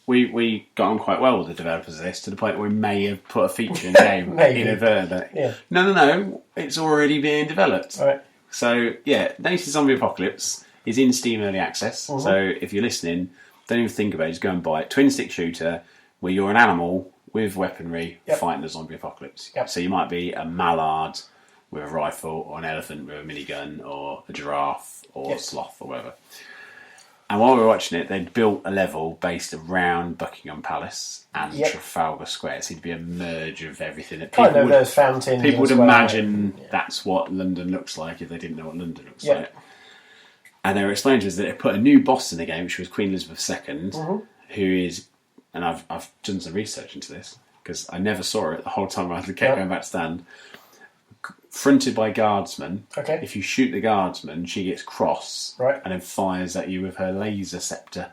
we got on quite well with the developers of this, to the point where we may have put a feature in the game inadvertently. Yeah. No, it's already being developed. All right. So, yeah, Nature Zombie Apocalypse is in Steam Early Access. So if you're listening, don't even think about it, just go and buy it. Twin stick shooter where you're an animal with weaponry fighting the zombie apocalypse. Yep. So you might be a mallard with a rifle, or an elephant with a minigun, or a giraffe, or a sloth, or whatever. And while we were watching it, they'd built a level based around Buckingham Palace and Trafalgar Square. It seemed to be a merge of everything. That Kind of those fountains. People would as well. imagine that's what London looks like if they didn't know what London looks like. And they were explaining to us that they put a new boss in the game, which was Queen Elizabeth II, who is, and I've done some research into this, because I never saw it the whole time I kept going back to stand, fronted by guardsmen. Okay. If you shoot the guardsman, she gets cross Right. and then fires at you with her laser scepter,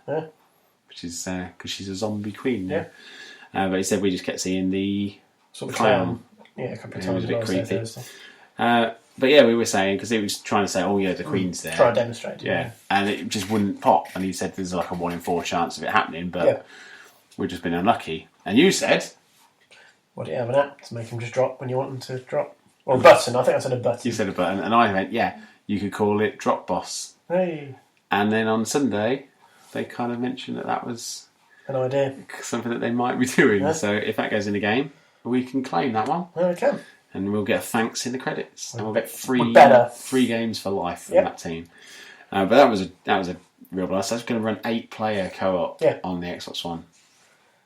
which is because she's a zombie queen now. But he said we just kept seeing the Sort of clown. Yeah, a couple of It was times. a bit when I was there creepy. Thursday. But yeah, we were saying, because he was trying to say, oh yeah, the Queen's there. Try and demonstrate. Yeah, and it just wouldn't pop. And he said there's like a 1 in 4 chance of it happening, but we've just been unlucky. And you said, What do you have an app to make them just drop when you want them to drop? Or a button, I think I said a button. you said a button, and I went, yeah, you could call it Drop Boss. Hey, And then on Sunday, they kind of mentioned that was an idea. something that they might be doing. So if that goes in the game, we can claim that one. Well, I can. And we'll get a thanks in the credits, and we'll get free games for life from that team. But that was a real blast. That's going to run 8-player co-op on the Xbox One.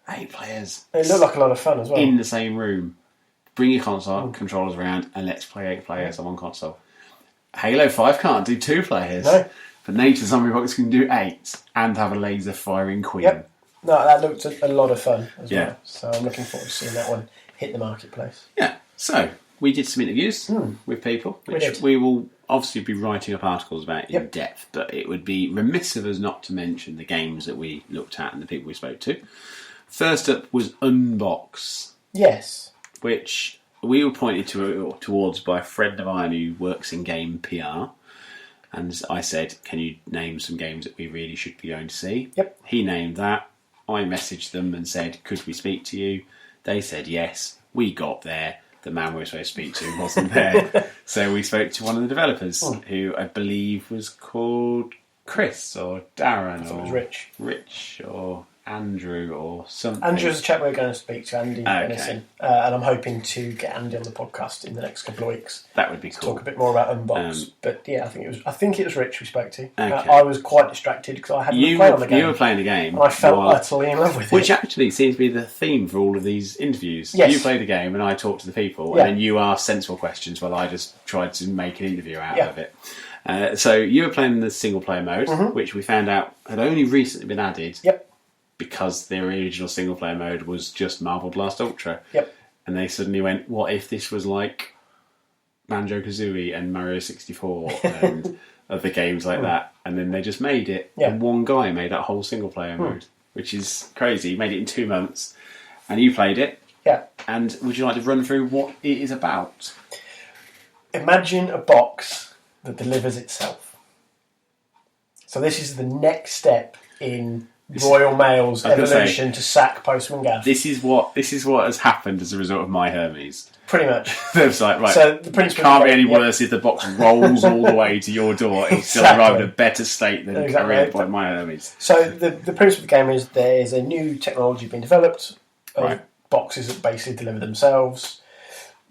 8 players. It looked like a lot of fun as well. In the same room. Bring your console, controllers around, and let's play 8 players on one console. Halo 5 can't do 2 players. No. But Nature Zombie Box can do 8 and have a laser firing queen. Yep. No, that looked a lot of fun as well. So I'm looking forward to seeing that one hit the marketplace. Yeah. So, we did some interviews with people, which we will obviously be writing up articles about in depth, but it would be remiss of us not to mention the games that we looked at and the people we spoke to. First up was Unbox. Yes. Which we were pointed towards by a friend of mine who works in game PR. And I said, can you name some games that we really should be going to see? Yep. He named that. I messaged them and said, could we speak to you? They said yes. We got there. The man we were supposed to speak to wasn't there. So we spoke to one of the developers, who I believe was called Chris or Darren. I thought it was Rich. Rich or Andrew or something. Andrew's a chap we're going to speak to, Andy Benison. And I'm hoping to get Andy on the podcast in the next couple of weeks. That would be cool. Talk a bit more about Unbox. But yeah, I think it was Rich we spoke to. Okay. I was quite distracted because I hadn't played on the game. You were playing the game. And I felt utterly in love with it. Which actually seems to be the theme for all of these interviews. Yes. You play the game and I talk to the people, and then you ask sensible questions while I just tried to make an interview out of it. So you were playing the single player mode, which we found out had only recently been added. Yep. Because the original single player mode was just Marvel Blast Ultra. Yep. And they suddenly went, what if this was like Banjo-Kazooie and Mario 64 and other games like that? And then they just made it. Yeah. And one guy made that whole single player mode, which is crazy. He made it in 2 months. And you played it. Yeah. And would you like to run through what it is about? Imagine a box that delivers itself. So this is the next step in Royal Mail's evolution to sack Postman Gav. This is what has happened as a result of My Hermes. Pretty much. It's like, right, so the principle can't be any worse if the box rolls all the way to your door. It'll still arrive in a better state than carried by My Hermes. So the principle of the game is there is a new technology being developed of boxes that basically deliver themselves,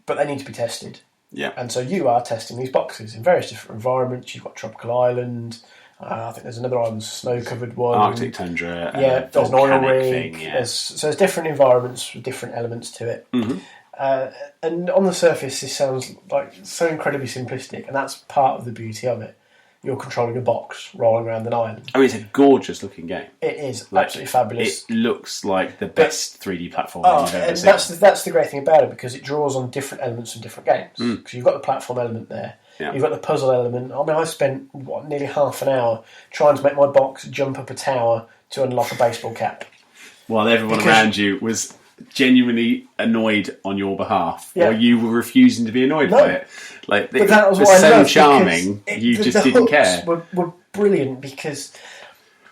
but they need to be tested. Yeah. And so you are testing these boxes in various different environments. You've got Tropical Island. I think there's another island, snow-covered one. Arctic tundra. Yeah, there's an oil rig. Thing, yeah. So there's different environments with different elements to it. Mm-hmm. And on the surface, this sounds like so incredibly simplistic, and that's part of the beauty of it. You're controlling a box rolling around an island. I mean, it's a gorgeous-looking game. It is absolutely fabulous. It looks like the best 3D platform you've ever seen. That's the great thing about it, because it draws on different elements from different games. Because you've got the platform element there. Yeah. You've got the puzzle element. I mean, I spent nearly half an hour trying to make my box jump up a tower to unlock a baseball cap. While everyone around you was genuinely annoyed on your behalf, Yeah. or you were refusing to be annoyed No. by it. Like, But that was it what was I so loved, charming, because you just the didn't hooks care. Were brilliant because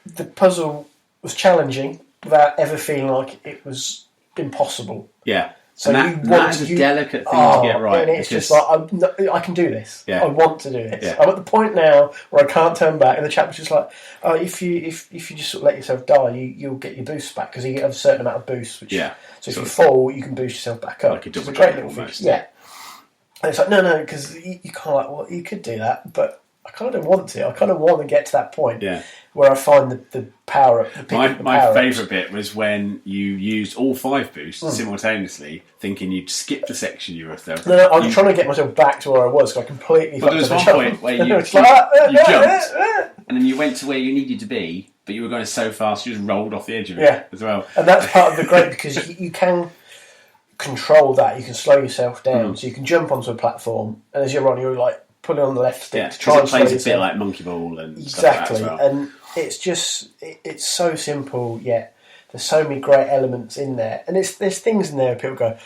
the puzzle was challenging without ever feeling like it was impossible. Yeah. So and that is a delicate thing to get right. And it's because, just like, I can do this. Yeah. I want to do this. Yeah. I'm at the point now where I can't turn back, and the chap was just like, "Oh, if you just sort of let yourself die, you'll get your boosts back because you have a certain amount of boosts." Which, Yeah. So if you fall, you can boost yourself back up. Like a double it's a great jump little almost. feature. Yeah. And it's like, no, because you can't, like, well, you could do that, but I kind of don't want to. I kind of want to get to that point where I find the power up. My favourite bit was when you used all 5 boosts simultaneously, thinking you'd skip the section you were there. No, I'm trying to get myself back to where I was, because I completely But there was one point where you jumped, and then you went to where you needed to be, but you were going so fast you just rolled off the edge of it as well. And that's part of the great, because you can control that. You can slow yourself down, so you can jump onto a platform, and as you're on, you're like pulling on the left stick to try and slow yourself. It plays a bit like Monkey Ball and stuff like that as well. And it's just it's so simple, yet there's so many great elements in there. And there's things in there where people go,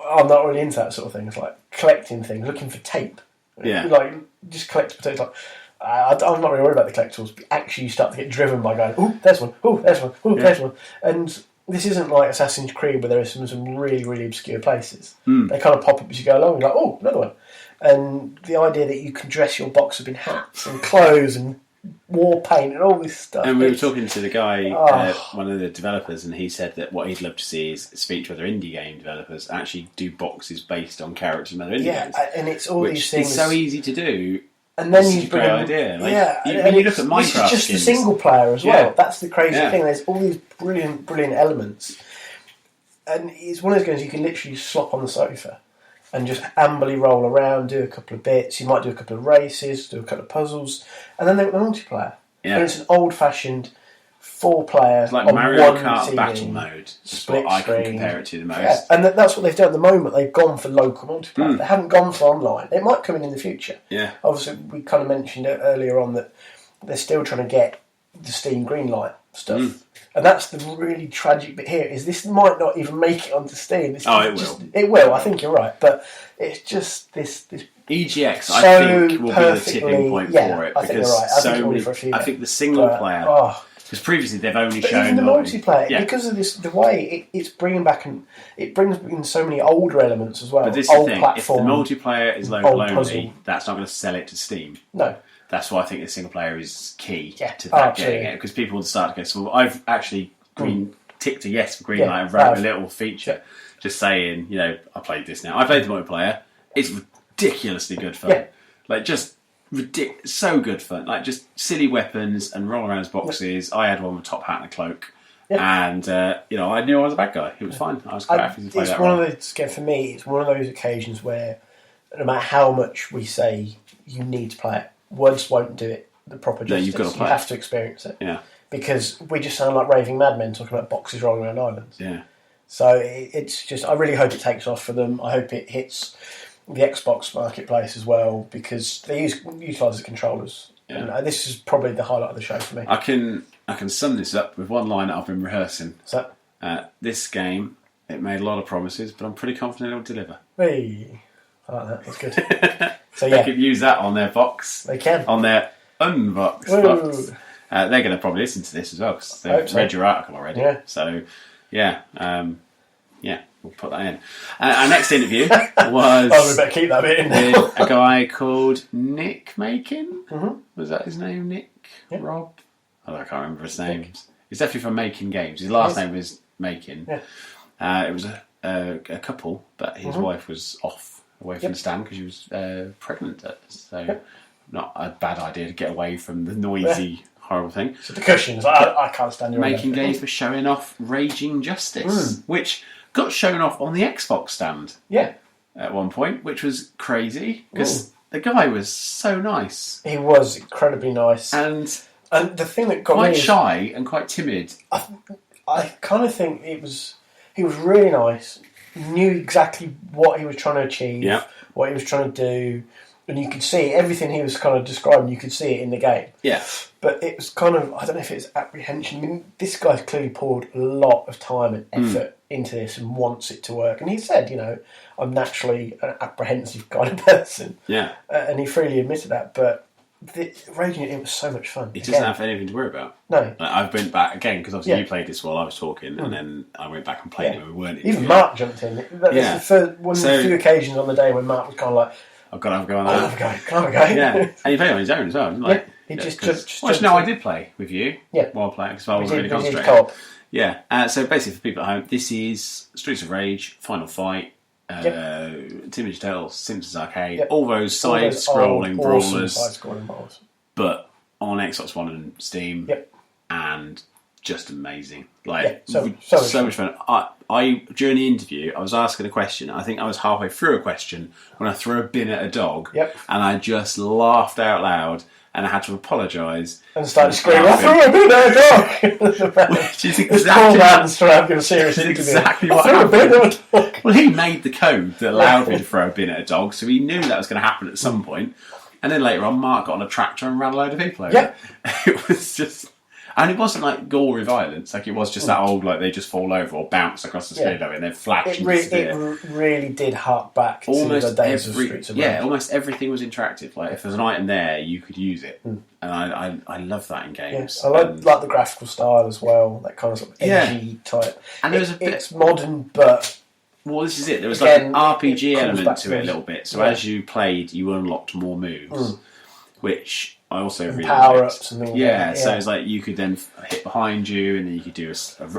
I'm not really into that sort of thing. It's like collecting things, looking for tape. Yeah. Like, just collect potatoes. Like, I'm not really worried about the collectibles, but actually you start to get driven by going, oh, there's one, oh, there's one, oh, there's one. And this isn't like Assassin's Creed where there are some really, really obscure places. They kind of pop up as you go along. You're like, oh, another one. And the idea that you can dress your box up in hats and clothes and war paint and all this stuff. And we were talking to the guy, one of the developers, and he said that what he'd love to see is speak to other indie game developers and actually do boxes based on characters from other indie games. Yeah, and it's all these things. It's so easy to do. And then you bring a great idea. Like, when you look at Minecraft, this is just skins, the single player as well. Yeah. That's the crazy thing. There's all these brilliant, brilliant elements, and it's one of those games you can literally slop on the sofa and just ambly roll around, do a couple of bits. You might do a couple of races, do a couple of puzzles, and then they've got the multiplayer. Yeah. And it's an old-fashioned 4-player, it's like on Mario one Kart TV, battle mode. split What I can screen. compare it to the most. Yeah, and that's what they've done at the moment. They've gone for local multiplayer. They haven't gone for online. It might come in the future. Yeah. Obviously, we kind of mentioned it earlier on that they're still trying to get the Steam Greenlight stuff. And that's the really tragic bit here, is this might not even make it onto Steam. It will. It will, I think you're right. But it's just this EGX, so I think, will be the tipping point for it. I think you're right. I think it'll be for a few I think the single player... Because previously they've only shown... Even the multiplayer, because of this, the way it's bringing back... and it brings in so many older elements as well. But this is old the thing, platform, if the multiplayer is local only, puzzle. that's not going to sell it to Steam. No. That's why I think the single player is key to that absolutely. getting it. Because people will start to go, so I've actually ticked a yes for Greenlight and wrote a little feature just saying, I played this now. I played the multiplayer. It's ridiculously good fun. Yeah. Like, just so good fun. Like, just silly weapons and roll around as boxes. I had one with a top hat and a cloak. Yeah. And, I knew I was a bad guy. It was fine. I was quite happy to play that role. For me, it's one of those occasions where no matter how much we say you need to play it, words won't do it the proper justice. You've got to play you have to experience it. Yeah. Because we just sound like raving madmen talking about boxes rolling around islands. Yeah. So it's just, I really hope it takes off for them. I hope it hits the Xbox marketplace as well, because they utilise the controllers. Yeah. And this is probably the highlight of the show for me. I can sum this up with one line that I've been rehearsing. So, this game, it made a lot of promises, but I'm pretty confident it'll deliver. hey, I like that. That's good. So They could use that on their box. They can. On their unboxed box. They're going to probably listen to this as well, because they've read your article already. Yeah. So, we'll put that in. Our next interview was we better keep that bit in there. with a guy called Nick Makin. Mm-hmm. Was that his name, Nick? Yeah. Rob? I can't remember his name. He's definitely from Making Games. His last name was Makin. Yeah. It was a couple, but his wife was away from the stand because she was pregnant. So not a bad idea to get away from the noisy, horrible thing. So the cushions, I can't stand your Making Games for showing off Raging Justice, which got shown off on the Xbox stand. Yeah. At one point, which was crazy because the guy was so nice. He was incredibly nice, and the thing that got quite me shy and quite timid. I kind of think he was really nice. Knew exactly what he was trying to achieve, what he was trying to do, and you could see everything he was kind of describing. You could see it in the game. Yeah, but it was kind of, I don't know if it's apprehension. I mean, this guy's clearly poured a lot of time and effort into this and wants it to work. And he said, I'm naturally an apprehensive kind of person. Yeah. And he freely admitted that. But Raging, it was so much fun. It doesn't have anything to worry about. No. Like, I went back again because obviously you played this while I was talking, and then I went back and played it when we weren't. Even Mark jumped in. Yeah. For one of the few occasions on the day when Mark was kind of like, I've got to have a go on Can that. I have a go? Yeah, and you played on his own as well. Like, he just no, I did play with you. Yeah. While playing because I wasn't really We did concentrating. co-op. Yeah. So basically, for people at home, this is Streets of Rage, Final Fight. Teenage Tales, Simpsons Arcade, all those side-scrolling brawlers, side-scrolling brawlers, but on Xbox One and Steam, and just amazing. Like so much fun. I during the interview, I was asking a question. I think I was halfway through a question when I threw a bin at a dog, and I just laughed out loud. And I had to apologise. And started screaming, I threw a bin at a dog! Which is exactly... This poor man's trying to have a serious interview. Exactly what happened. I threw a bin at a dog. Well, he made the code that allowed me to throw a bin at a dog, so he knew that was going to happen at some point. And then later on, Mark got on a tractor and ran a load of people over. It was just... And it wasn't like gory violence, like it was just that old, like they just fall over or bounce across the screen and then flash and it really did hark back to the days of Streets of Rage. Yeah, almost everything was interactive. Like if there's an item there, you could use it. And I love that in games. I like the graphical style as well, that kind of sort of edgy type. And it's modern, but... Well, this is it. There was like an RPG element to it a little bit. So Yeah. as you played, you unlocked more moves, which I also really power-ups and things like Yeah, that, so yeah. it's like you could then hit behind you and then you could do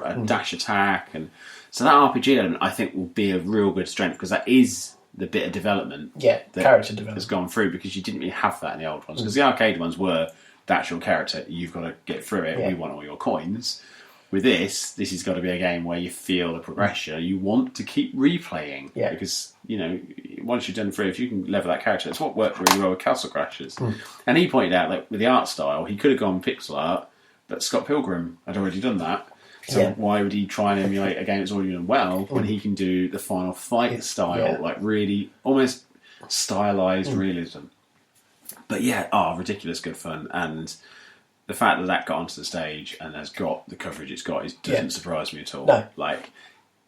a dash attack. And so that RPG element, I think, will be a real good strength because that is the bit of development that character development has gone through because you didn't really have that in the old ones. Because the arcade ones were the actual character. You've got to get through it. We want all your coins. With this has got to be a game where you feel the progression. You want to keep replaying. Yeah. Because, once you've done through, if you can level that character, it's what worked really well with Castle Crashers. And he pointed out, like, with the art style, he could have gone pixel art, but Scott Pilgrim had already done that. So why would he try and emulate a game that's already done well when he can do the Final Fight style, like really almost stylized realism? But ridiculous good fun. And the fact that got onto the stage and has got the coverage it's got doesn't surprise me at all. No. Like,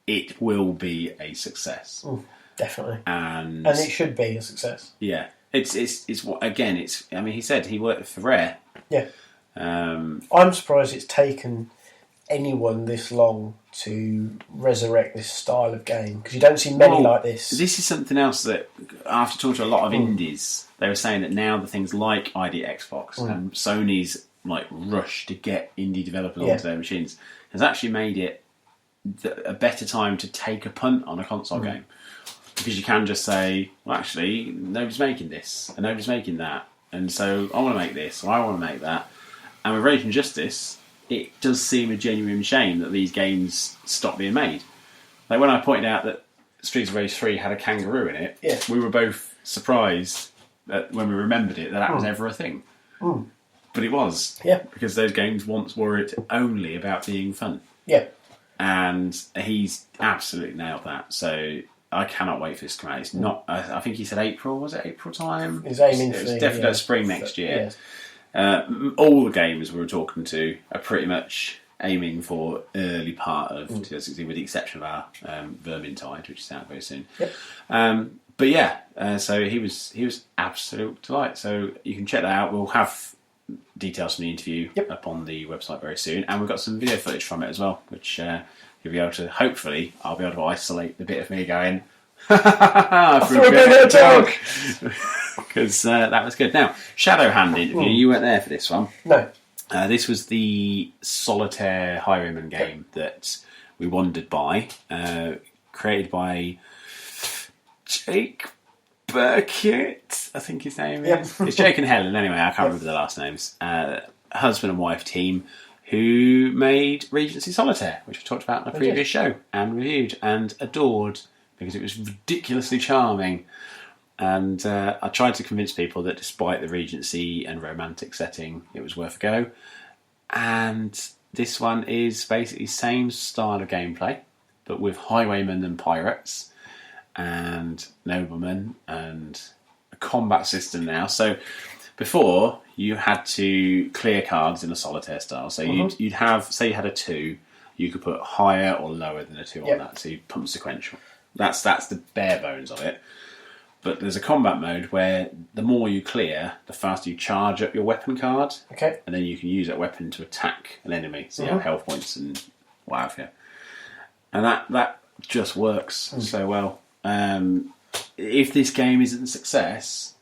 it will be a success. Definitely. And it should be a success. Yeah. It's I mean, he said he worked for Rare. Yeah. I'm surprised it's taken anyone this long to resurrect this style of game because you don't see many like this. This is something else that after talking to a lot of indies, they were saying that now the things like ID Xbox and Sony's like rush to get indie developers onto their machines has actually made it a better time to take a punt on a console game because you can just say, well, actually, nobody's making this and nobody's making that, and so I want to make this or I want to make that. And with Rage and Justice, it does seem a genuine shame that these games stop being made. Like when I pointed out that Streets of Rage 3 had a kangaroo in it, we were both surprised that when we remembered it that was ever a thing. But it was. Yeah. Because those games once were only about being fun. Yeah. And he's absolutely nailed that. So I cannot wait for this to come out. It's not, I think he said April, was it April time? He's aiming for It's definitely spring next year. All the games we were talking to are pretty much aiming for early part of 2016 with the exception of our Vermintide, which is out very soon. But so he was absolute delight. So you can check that out. We'll have details from the interview up on the website very soon, and we've got some video footage from it as well, which you'll be able to. Hopefully, I'll be able to isolate the bit of me going. I threw a bit of a dog because that was good. Now, Shadow Hand interview. You weren't there for this one. No. This was the solitaire highwayman game that we wandered by, created by Jake Burkett, I think his name is. It's Jake and Helen, anyway, I can't remember the last names. Husband and wife team who made Regency Solitaire, which we talked about in a previous show and reviewed and adored because it was ridiculously charming. And I tried to convince people that despite the Regency and romantic setting, it was worth a go. And this one is basically the same style of gameplay, but with highwaymen and pirates and noblemen and a combat system now. So before, you had to clear cards in a solitaire style. So you'd have, say you had a 2, you could put higher or lower than a 2 on that, so you pump sequential. That's the bare bones of it. But there's a combat mode where the more you clear, the faster you charge up your weapon card. Okay. And then you can use that weapon to attack an enemy, so you have health points and what have you. And that just works so well. If this game isn't a success,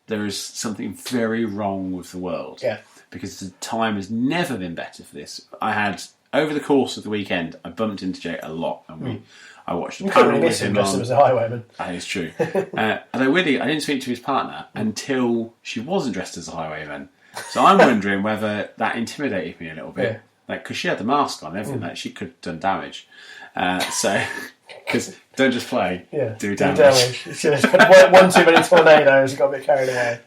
there is something very wrong with the world. Yeah. Because the time has never been better for this. I had, over the course of the weekend, I bumped into Jake a lot, and I watched a panel with him on. As a highwayman. That is true. And I didn't speak to his partner until she wasn't dressed as a highwayman. So I'm wondering whether that intimidated me a little bit. Yeah. Like, because she had the mask on and everything, like, she could have done damage. Because don't just play, do damage. She had one too many tornadoes, got a bit carried away.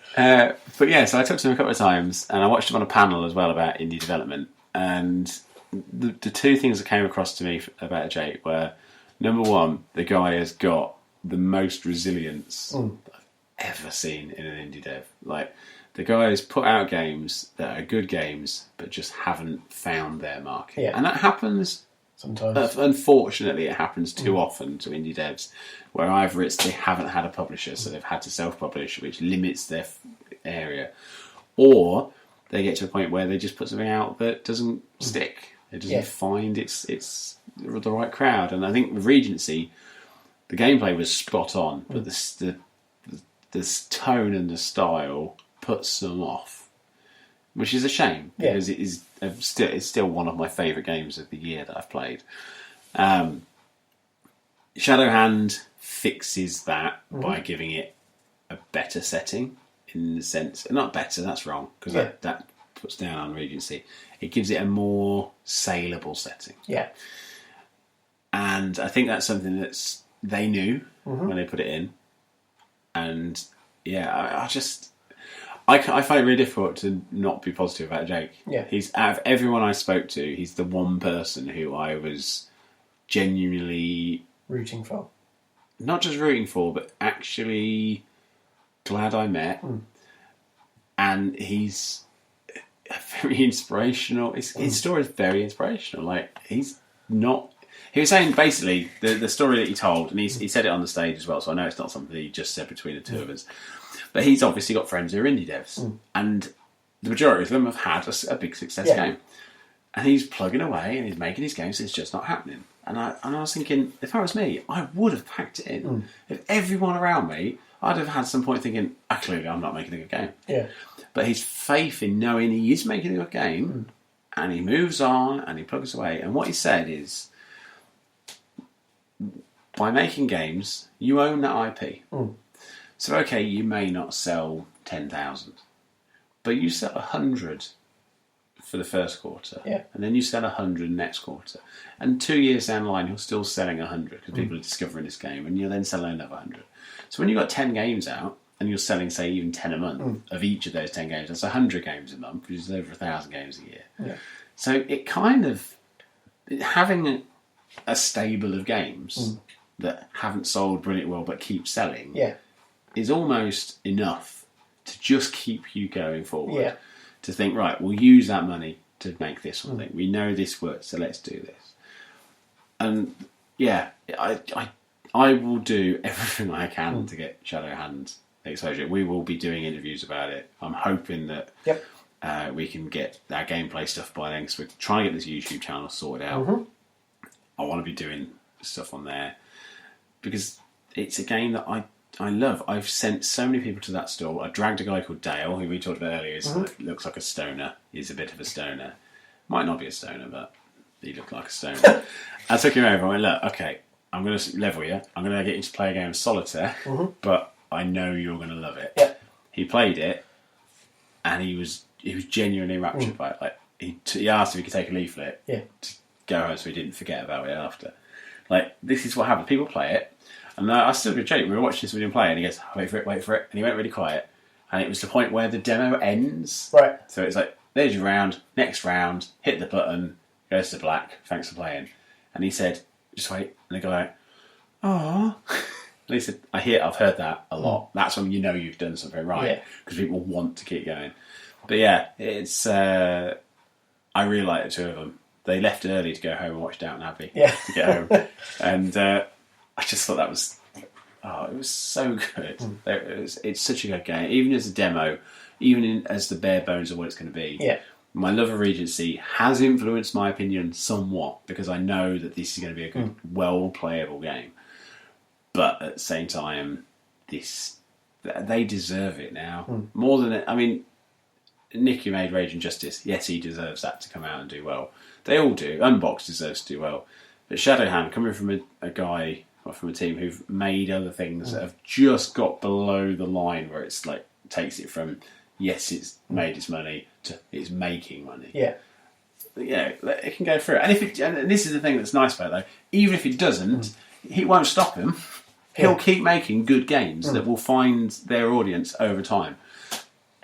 But yeah, so I talked to him a couple of times, and I watched him on a panel as well about indie development. And the two things that came across to me about Jake were, number one, the guy has got the most resilience I've ever seen in an indie dev. Like, the guy has put out games that are good games, but just haven't found their market. Yeah. And that happens sometimes. Unfortunately, it happens too often to indie devs, where either it's they haven't had a publisher, so they've had to self-publish, which limits their area, or they get to a point where they just put something out that doesn't stick. It doesn't find it's the right crowd. And I think with Regency, the gameplay was spot on, but the tone and the style puts them off, which is a shame because it's still one of my favourite games of the year that I've played. Shadowhand fixes that by giving it a better setting, in the sense, not better, that's wrong, because that puts down on Regency. It gives it a more saleable setting. Yeah. And I think that's something that's they knew when they put it in. And yeah, I find it really difficult to not be positive about Jake. Yeah. He's, out of everyone I spoke to, he's the one person who I was genuinely rooting for. Not just rooting for, but actually glad I met. And he's very inspirational. His story is very inspirational. Like, he's not... He was saying, basically, the story that he told, and he said it on the stage as well, so I know it's not something he just said between the two of us, but he's obviously got friends who are indie devs, and the majority of them have had a big success game. And he's plugging away, and he's making his games, it's just not happening. And I was thinking, if that was me, I would have packed it in. If everyone around me, I'd have had some point thinking, clearly I'm not making a good game. Yeah. But his faith in knowing he is making a good game, and he moves on, and he plugs away, and what he said is, by making games, you own that IP. So, okay, you may not sell 10,000, but you sell 100 for the first quarter, and then you sell 100 next quarter. And 2 years down the line, you're still selling 100 because people are discovering this game, and you're then selling another 100. So when you've got 10 games out, and you're selling, say, even 10 a month of each of those 10 games, that's 100 games a month, which is over 1,000 games a year. Yeah. So it kind of... having a stable of games that haven't sold brilliantly well but keep selling is almost enough to just keep you going forward. Yeah. To think, right, we'll use that money to make this one thing. We know this works, so let's do this. And yeah, I will do everything I can to get Shadowhand exposure. We will be doing interviews about it. I'm hoping that we can get our gameplay stuff by then, because we're trying to get this YouTube channel sorted out. I want to be doing stuff on there because it's a game that I love. I've sent so many people to that store. I dragged a guy called Dale, who we talked about earlier. Looks like a stoner. He's a bit of a stoner. Might not be a stoner, but he looked like a stoner. I took him over. I went, look, okay, I'm going to level you. I'm going to get you to play a game of solitaire, but I know you're going to love it. Yeah. He played it, and he was genuinely raptured by it. Like he asked if he could take a leaflet. Yeah. To go home so he didn't forget about it after. Like, this is what happens. People play it, and I still go, Jake, we were watching this video play, and he goes, wait for it, and he went really quiet, and it was the point where the demo ends. Right. So it's like, there's your round, next round, hit the button, goes to black, thanks for playing. And he said, just wait, and the guy went, aww. And he said, I've heard that a lot. That's when you know you've done something right, because people want to keep going. But yeah, it's I really like the two of them. they left early to go home and watch Downton Abbey to get home. And I just thought that was... Oh, it was so good. It's such a good game. Even as a demo, as the bare bones of what it's going to be. Yeah. My love of Regency has influenced my opinion somewhat because I know that this is going to be a good, well-playable game. But at the same time, they deserve it now. More than... I mean, Nick, who made Rage and Justice, yes, he deserves that to come out and do well. They all do. Unbox deserves to do well. But Shadowhand, coming from a guy... from a team who've made other things that have just got below the line where it's like takes it from yes it's made its money to it's making money. It can go through. And this is the thing that's nice about it though, even if it doesn't, it won't stop him. He'll keep making good games that will find their audience over time.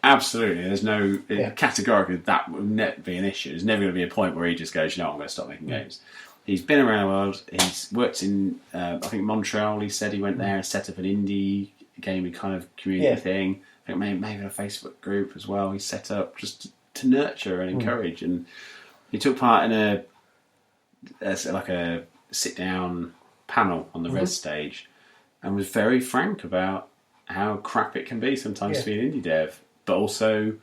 Absolutely, there's no categorically that will never be an issue. There's never going to be a point where he just goes, I'm going to stop making games. He's been around the world. He's worked in, I think, Montreal. He said he went there and set up an indie gaming kind of community thing. I think maybe a Facebook group as well. He set up just to nurture and encourage. And he took part in a sit-down panel on the Res stage and was very frank about how crap it can be sometimes to be an indie dev, but also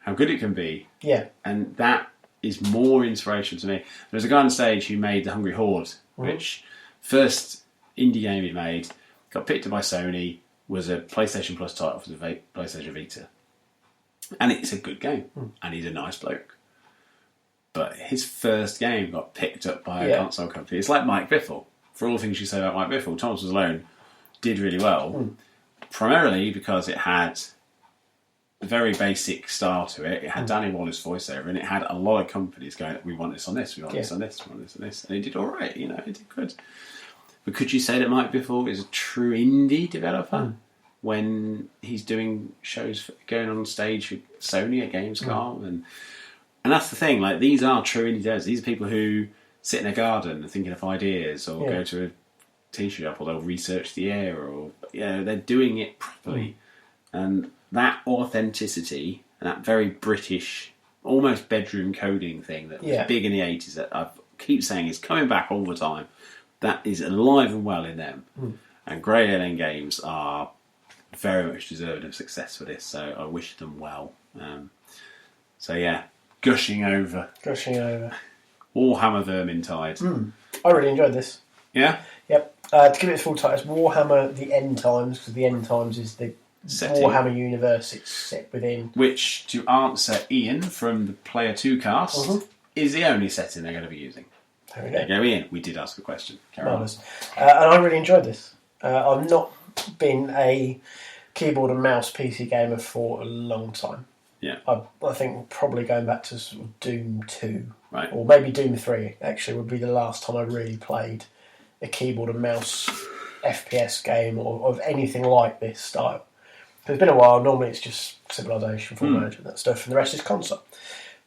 how good it can be. Yeah. And that is more inspiration to me. There's a guy on stage who made The Hungry Horde, which first indie game he made, got picked up by Sony, was a PlayStation Plus title for the PlayStation Vita. And it's a good game, and he's a nice bloke. But his first game got picked up by a console company. It's like Mike Biffle. For all the things you say about Mike Biffle, Thomas Was Alone did really well, primarily because it had a very basic style to it. It had Danny Wallace voiceover, and it had a lot of companies going, we want this on this, we want this on this, we want this on this. And it did all right, it did good. But could you say that Mike Biffle is a true indie developer when he's doing shows going on stage for Sony at Gamescom? And that's the thing, like, these are true indie devs. These are people who sit in a garden thinking of ideas, or go to a t-shirt shop, or they'll research the air, or they're doing it properly. And that authenticity and that very British, almost bedroom coding thing that was big in the 80s, that I keep saying is coming back all the time, that is alive and well in them. And Grey Alien Games are very much deserving of success for this, so I wish them well. Gushing over. Warhammer Vermintide. I really enjoyed this. Yeah? Yep. To give it its full title, it's Warhammer The End Times, because the End Times is the setting. Warhammer universe it's set within. Which, to answer Ian from the Player 2 cast, is the only setting they're going to be using. There we go. There you go, Ian. We did ask a question. Marvellous. And I really enjoyed this. I've not been a keyboard and mouse PC gamer for a long time. Yeah. I think probably going back to sort of Doom 2. Right. Or maybe Doom 3, actually, would be the last time I really played a keyboard and mouse FPS game or of anything like this style. It's been a while. Normally it's just Civilization, Full Merge and that stuff, and the rest is console.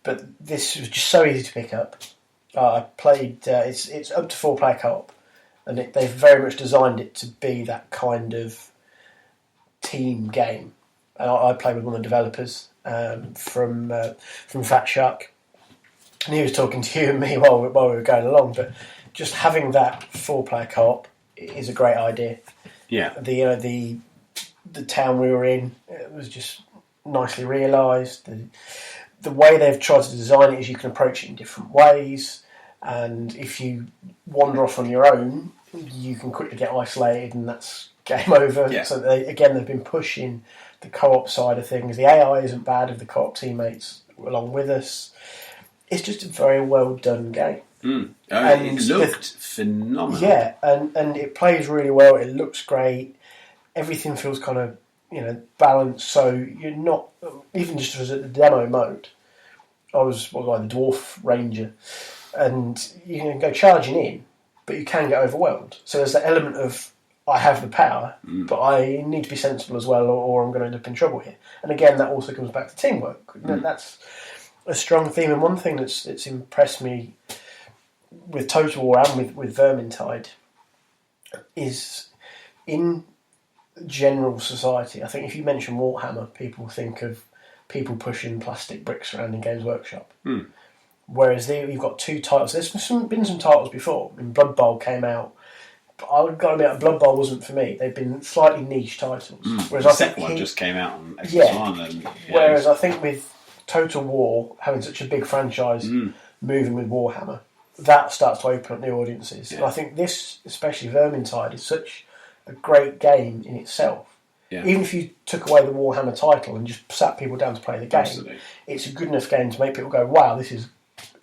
But this was just so easy to pick up. I played... it's up to 4-player co-op, and they've very much designed it to be that kind of team game. And I played with one of the developers from Fat Shark, and he was talking to you and me while we were going along. But just having that 4-player co-op is a great idea. Yeah. The town we were in, it was just nicely realised. The way they've tried to design it is you can approach it in different ways, and if you wander off on your own, you can quickly get isolated, and that's game over. Yeah. So they've been pushing the co-op side of things. The AI isn't bad of the co-op teammates along with us. It's just a very well done game. It looked phenomenal. Yeah, and it plays really well. It looks great. Everything feels kind of balanced. So you're not, even just as at the demo mode, I was the Dwarf Ranger, and you can go charging in, but you can get overwhelmed. So there's that element of, I have the power, but I need to be sensible as well, or I'm going to end up in trouble here. And again, that also comes back to teamwork. That's a strong theme, and one thing that's impressed me with Total War and with Vermintide is in general society. I think if you mention Warhammer, people think of people pushing plastic bricks around in Games Workshop. Whereas you've got 2 titles. There's been some titles before. I mean, Blood Bowl came out. But I've got to admit, Blood Bowl wasn't for me. They've been slightly niche titles. Whereas the second one just came out on Xbox One. And, whereas I think with Total War, having such a big franchise, moving with Warhammer, that starts to open up new audiences. Yeah. And I think this, especially Vermintide, is such a great game in itself. Yeah. Even if you took away the Warhammer title and just sat people down to play the game, it's a good enough game to make people go, wow, this is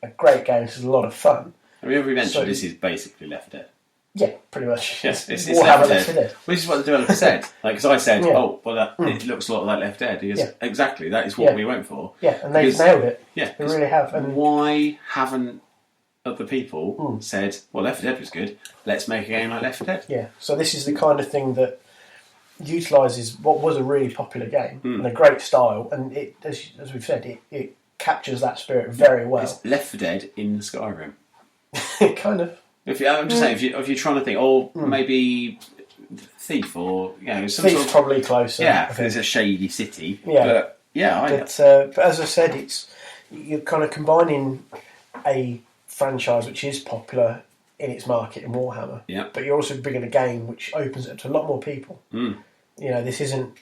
a great game, this is a lot of fun. I mean, we mentioned this is basically Left 4 Dead. Yeah, pretty much. Yes, it's Warhammer Left 4 Dead. Which is what the developer said. Because I said, it looks a lot like Left 4 Dead. He goes, exactly, that is what we went for. Yeah, and they've nailed it. Yeah, they really have. And why haven't other people said, well, Left 4 Dead was good, let's make a game like Left 4 Dead? Yeah, so this is the kind of thing that utilises what was a really popular game and a great style, and it, as we've said, it captures that spirit very well. It's Left 4 Dead in Skyrim. Kind of. I'm just saying, if you're trying to think, maybe Thief or some Thief's sort of, probably closer. Yeah, if it's a shady city. Yeah, but as I said, you're kind of combining a franchise which is popular in its market in Warhammer. Yeah. But you're also bringing a game which opens it up to a lot more people. This isn't,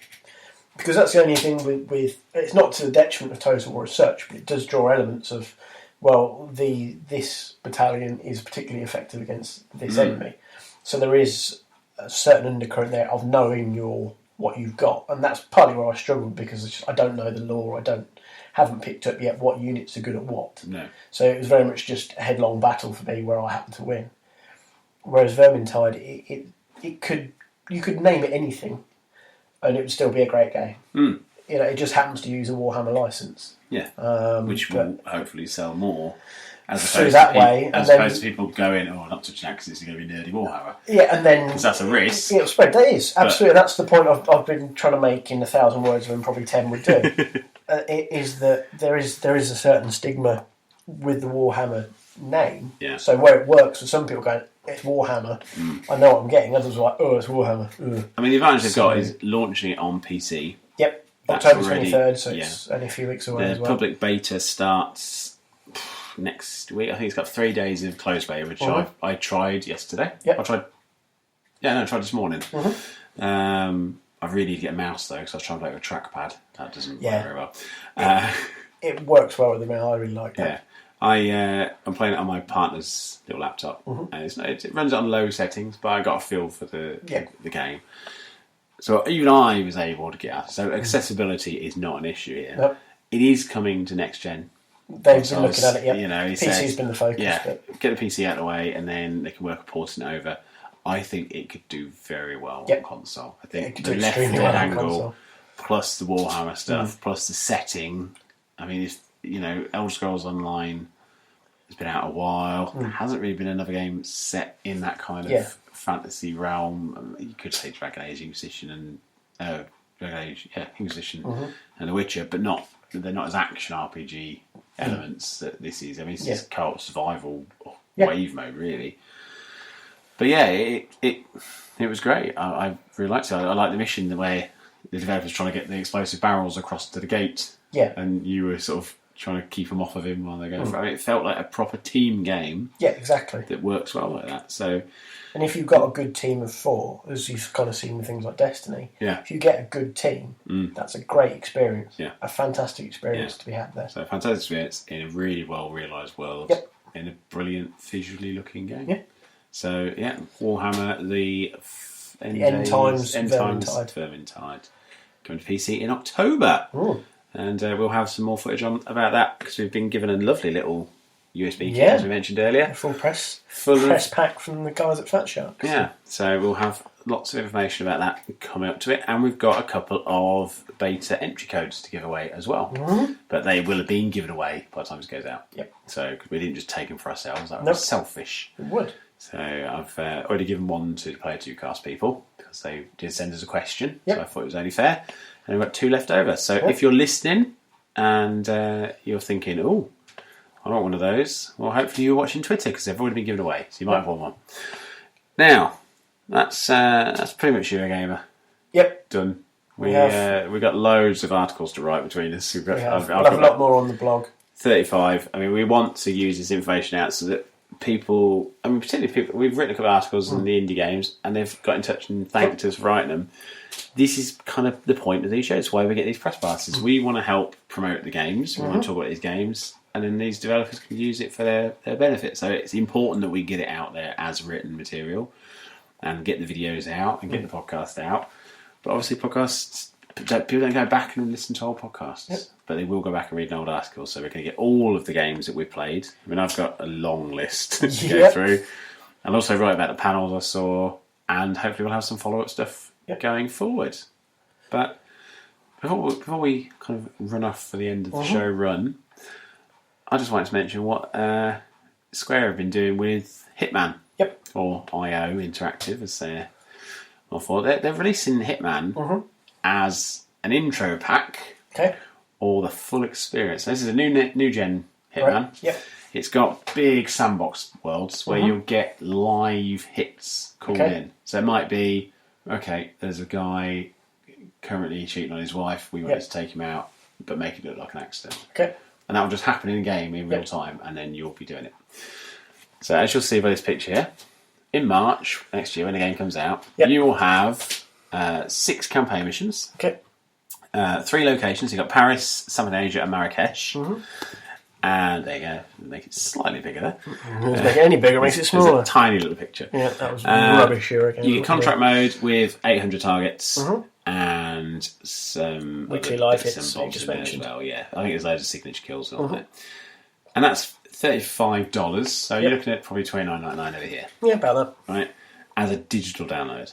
because that's the only thing with it's not to the detriment of Total War as such, but it does draw elements of, well, this battalion is particularly effective against this enemy. So there is a certain undercurrent there of knowing what you've got, and that's partly where I struggled, because I don't know the lore. Haven't picked up yet what units are good at what. No. So it was very much just a headlong battle for me where I happened to win. Whereas Vermintide, you could name it anything, and it would still be a great game. It just happens to use a Warhammer license. Yeah, which will hopefully sell more. As As opposed to people going, not touching that because it's going to be nerdy Warhammer. Yeah, and then because that's a risk. It'll spread. That is absolutely. That's the point I've been trying to make in 1,000 words, and probably 10 would do. It is that there is a certain stigma with the Warhammer name. Yeah. So where it works for some people, going, it's Warhammer. I know what I'm getting. Others are like, it's Warhammer. Ugh. I mean, the advantage they've got is launching it on PC. Yep. October 23rd, so it's only a few weeks away as well. The public beta starts next week. I think it's got 3 days of closed beta, which I tried yesterday. Yep. I tried this morning. I really need to get a mouse though, because I was trying to play with a trackpad. That doesn't work very well. It works well with the mouse. I really like that. Yeah. I'm playing it on my partner's little laptop, and it runs it on low settings, but I got a feel for the game. So even I was able to get out. So accessibility is not an issue here. Nope. It is coming to next gen. They've been looking at it. Yep. PC's been the focus. Yeah, but get the PC out of the way, and then they can work porting it over. I think it could do very well on console. I think the Left 4 Dead angle, plus the Warhammer stuff, plus the setting. I mean, Elder Scrolls Online has been out a while. There hasn't really been another game set in that kind of fantasy realm. You could say Dragon Age Inquisition and Inquisition and The Witcher, but they're not as action RPG elements that this is. I mean, it's co-op survival wave mode, really. But it was great. I really liked it. I like the mission where the developer's trying to get the explosive barrels across to the gate, and you were sort of trying to keep them off of him while they're going through. I mean, it felt like a proper team game. Yeah, exactly. That works well like that. So, and if you've got a good team of 4, as you've kind of seen with things like Destiny, if you get a good team, that's a great experience. Yeah. A fantastic experience to be had there. So, a fantastic experience in a really well realised world, in a brilliant visually looking game. Yeah. So, Warhammer, the End Times Vermintide, coming to PC in October. Ooh. And we'll have some more footage about that, because we've been given a lovely little USB kit, as we mentioned earlier. A full press pack from the guys at Fat Sharks. Yeah, so we'll have lots of information about that coming up to it, and we've got a couple of beta entry codes to give away as well. But they will have been given away by the time this goes out. Yep. So we didn't just take them for ourselves, that was selfish. It would. So I've already given one to the Player 2 cast people, because they did send us a question, so I thought it was only fair. And we've got 2 left over. So if you're listening and you're thinking, I want one of those, well, hopefully you're watching Twitter, because they've already been given away, so you might have won one. Now, that's pretty much Eurogamer. Yep. Done. We've got loads of articles to write between us. We'll have a lot more on the blog. $35. I mean, we want to use this information out so that people, I mean, particularly people, we've written a couple of articles in the indie games and they've got in touch and thanked us for writing them. This is kind of the point of these shows, why we get these press passes. We want to help promote the games, we want to talk about these games, and then these developers can use it for their benefit. So it's important that we get it out there as written material and get the videos out and get the podcast out. But obviously podcasts, people don't go back and listen to old podcasts, but they will go back and read an old article. So we're going to get all of the games that we've played. I mean, I've got a long list to go through. And also write about the panels I saw, and hopefully we'll have some follow-up stuff going forward. But before we kind of run off for the end of the show run, I just wanted to mention what Square have been doing with Hitman. Or IO Interactive, as they're more for. They're releasing Hitman as an intro pack, or the full experience. So this is a new gen Hitman. It's got big sandbox worlds where you'll get live hits called in. So it might be, there's a guy currently cheating on his wife. We want to take him out, but make it look like an accident. And that will just happen in game in real time, and then you'll be doing it. So as you'll see by this picture here, in March next year when the game comes out, you will have 6 campaign missions, 3 locations. You've got Paris, Southern Asia and Marrakesh. And there you go, make it slightly bigger there. Doesn't make it any bigger, makes it smaller. It's a tiny little picture. Yeah, that was rubbish here again. You get contract mode with 800 targets and some weekly live hits you just mentioned. As well. Yeah, I think there's loads of signature kills on there. And that's $35, so you're looking at probably $29.99 over here. Yeah, about that. Right, as a digital download.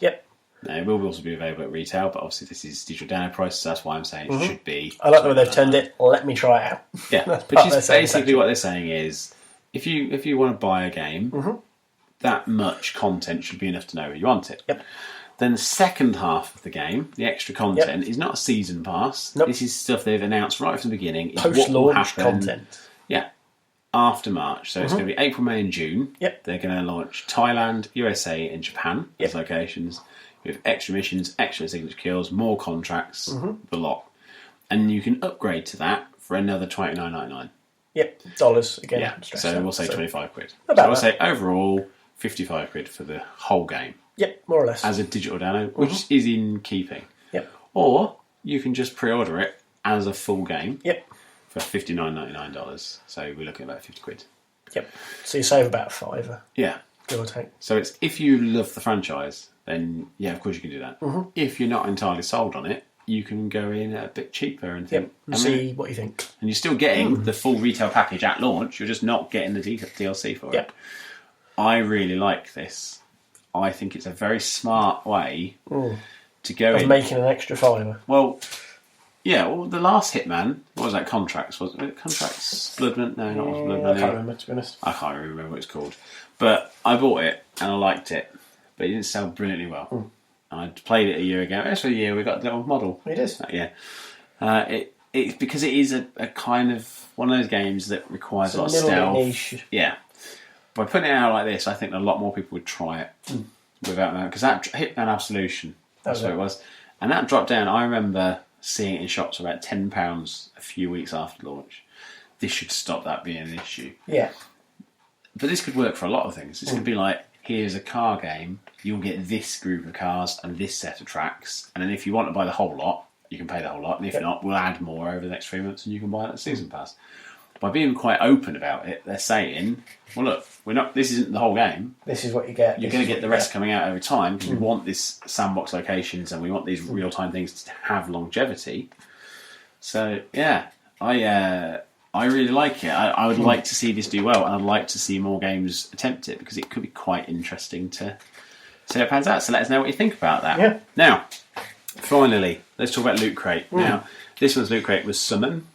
Now, it will also be available at retail, but obviously this is digital download price, so that's why I'm saying it should be. I like the way they've turned it. Let me try it out. Yeah, which is basically what they're saying is, if you want to buy a game, that much content should be enough to know where you want it. Then the second half of the game, the extra content, is not a season pass. This is stuff they've announced right from the beginning. Post-launch content. Yeah. After March. So it's going to be April, May and June. They're going to launch Thailand, USA and Japan as locations with extra missions, extra signature kills, more contracts, the lot. And you can upgrade to that for another $29.99. Dollars again. Yeah, so we'll say 25 quid. So we'll say overall 55 quid for the whole game. More or less. As a digital download, which is in keeping. Or you can just pre-order it as a full game. For $59.99. So we're looking at about 50 quid. So you save about $5. Yeah. Give or take. So it's, if you love the franchise, then of course you can do that. If you're not entirely sold on it, you can go in a bit cheaper and think, see what you think. And you're still getting the full retail package at launch. You're just not getting the DLC for it. I really like this. I think it's a very smart way to go in. Making an extra $5. Well, the last Hitman, what was that, Contracts? Was it Contracts? Bloodman? No, not Bloodman. I can't remember, to be honest. I can't really remember what it's called. But I bought it and I liked it, but it didn't sell brilliantly well. I played it a year ago. That's for a year we got the little model. It is. It's because it is a kind of one of those games that requires a lot of stealth. Niche. Yeah. By putting it out like this, I think a lot more people would try it without that. Because that Hitman Absolution, that's what it was. And that dropped down. I remember seeing it in shops for about £10 a few weeks after launch. This should stop that being an issue. Yeah. But this could work for a lot of things. This could be like, here's a car game, you'll get this group of cars and this set of tracks, and then if you want to buy the whole lot, you can pay the whole lot, and if not, we'll add more over the next 3 months and you can buy that season pass. By being quite open about it, they're saying, well look, this isn't the whole game. This is what you get. You're going to get the rest coming out over time, because we want this sandbox locations and we want these real-time things to have longevity. So, I really like it. I would like to see this do well, and I'd like to see more games attempt it, because it could be quite interesting to see how it pans out. So let us know what you think about that. Now, finally, let's talk about Loot Crate. Now, this one's Loot Crate was Summon.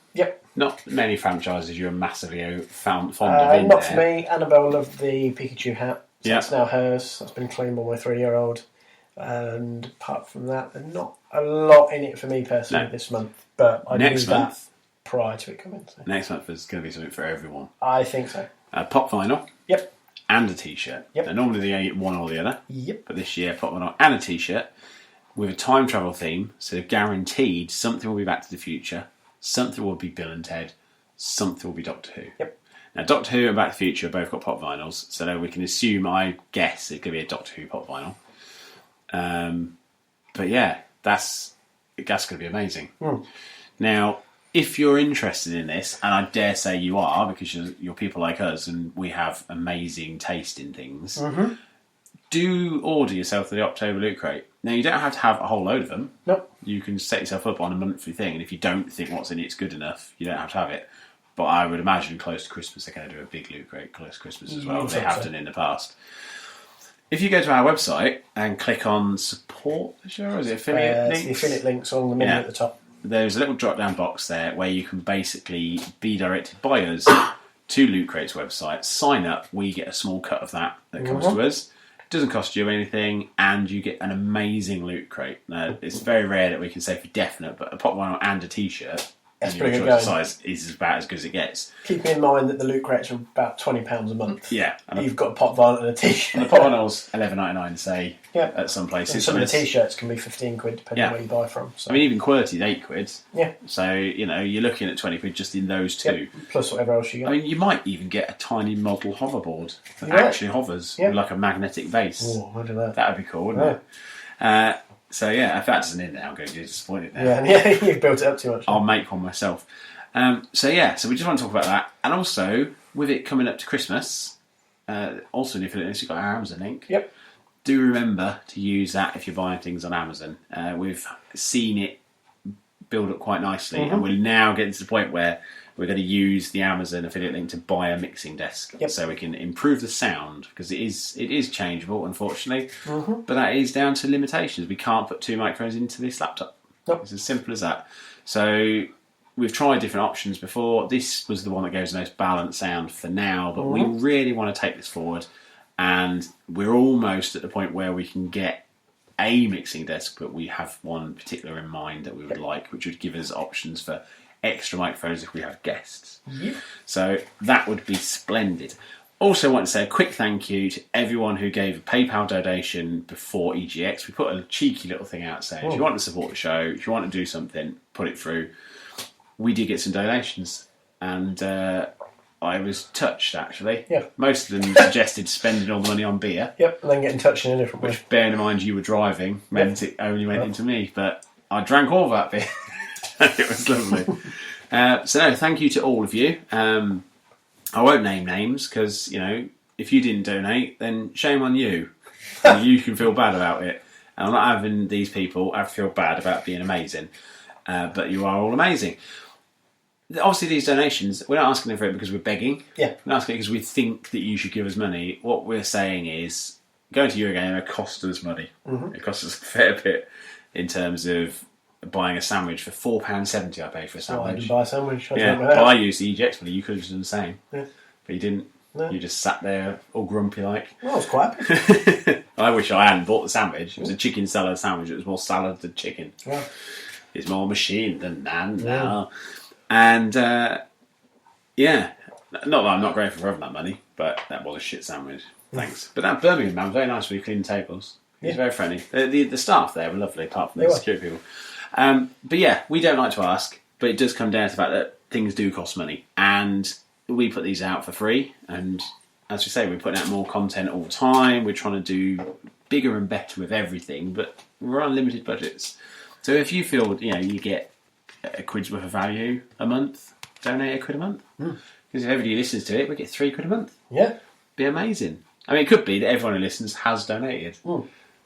Not many franchises you're massively fond of in Not for me. Annabelle loved the Pikachu hat. So Yeah. that's now hers. That's been claimed by my 3-year-old. And apart from that, there's not a lot in it for me personally this month. But I knew that prior to it coming. So. Next month is going to be something for everyone. I think so. Pop vinyl. Yep. And a t-shirt. Yep. Now, normally they get one or the other. Yep. But this year, pop vinyl and a t-shirt with a time travel theme. So guaranteed something will be Back to the Future. Something will be Bill and Ted. something will be Doctor Who. Yep. Now, Doctor Who and Back to the Future have both got pop vinyls, so we can assume, I guess, it's going to be a Doctor Who pop vinyl. But yeah, that's going to be amazing. Now, if you're interested in this, and I dare say you are, because you're people like us and we have amazing taste in things, do order yourself the October Loot Crate. Now, you don't have to have a whole load of them. Nope. You can set yourself up on a monthly thing, and if you don't think what's in it's good enough, you don't have to have it. But I would imagine close to Christmas they're going to do a big Loot Crate close to Christmas as well. They have done in the past. If you go to our website and click on support the show, or is it affiliate links? The affiliate links on the menu at the top. There's a little drop-down box there where you can basically be directed by us to Loot Crate's website, sign up, we get a small cut of that comes to us. It doesn't cost you anything, and you get an amazing Loot Crate. Now, it's very rare that we can say for definite, but a pop vinyl and a t-shirt That's in pretty your good choice of going. size is about as good as it gets. Keeping in mind that the Loot Crates are about £20 a month. Yeah. And You've got a pop vinyl and a t-shirt. the pop vinyl's $11.99, say, Yeah. at some places. And some of the t-shirts can be 15 quid, depending on where you buy from. So. I mean, even QWERTY's £8. Yeah. So, you're looking at 20 quid just in those two. Yep. Plus whatever else you get. I mean, you might even get a tiny model hoverboard that You might. actually hovers with like a magnetic base. Oh, imagine that. That would be cool, wouldn't it? So, yeah, if that doesn't in there, I'm going to be disappointed now. Yeah, you've built it up too much. I'll make one myself. So we just want to talk about that. And also, with it coming up to Christmas, also in the affiliate list, you've got our Amazon link. Yep. Do remember to use that if you're buying things on Amazon. We've seen it build up quite nicely, and we're now getting to the point where we're going to use the Amazon affiliate link to buy a mixing desk, so we can improve the sound, because it is changeable, unfortunately. But that is down to limitations. We can't put two microphones into this laptop. Nope. It's as simple as that. So we've tried different options before. This was the one that gives the most balanced sound for now, but we really want to take this forward, and we're almost at the point where we can get a mixing desk, but we have one particular in mind that we would like, which would give us options for extra microphones if we have guests. So that would be splendid. Also want to say a quick thank you to everyone who gave a PayPal donation before EGX. We put a cheeky little thing out saying, if you want to support the show, if you want to do something, put it through. We did get some donations, and I was touched, actually. Yeah. Most of them suggested spending all the money on beer. Yep, and then getting touched in a different way. Which, bearing in mind you were driving, meant it only went into me. But I drank all that beer. It was lovely. So, no, thank you to all of you. I won't name names, because, if you didn't donate, then shame on you. You can feel bad about it. And I'm not having these people have to feel bad about being amazing. But you are all amazing. Obviously, these donations, we're not asking them for it because we're begging. Yeah. We're asking it because we think that you should give us money. What we're saying is, going to Eurogamer costs us money. It costs us a fair bit in terms of buying a sandwich for £4.70 I paid for a Oh, I sandwich. didn't buy a sandwich. Well, I used the EGX money. You could have done the same. Yeah. But you didn't. No. You just sat there all grumpy like. Well, I was quite happy. I wish I hadn't bought the sandwich. It was a chicken salad sandwich. It was more salad than chicken. Yeah. It's more machine than man now. And, not that I'm not grateful for having that money, but that was a shit sandwich. Thanks. But that Birmingham man was very nice when he cleaned tables. He was very friendly. The staff there were lovely, apart from the security people. But yeah, we don't like to ask, but it does come down to the fact that things do cost money. And we put these out for free. And as we say, we're putting out more content all the time. We're trying to do bigger and better with everything, but we're on limited budgets. So if you feel, you get a quid's worth of value a month, donate £1 a month. Because if everybody listens to it, we get £3 a month. Yeah. Be amazing. I mean, it could be that everyone who listens has donated,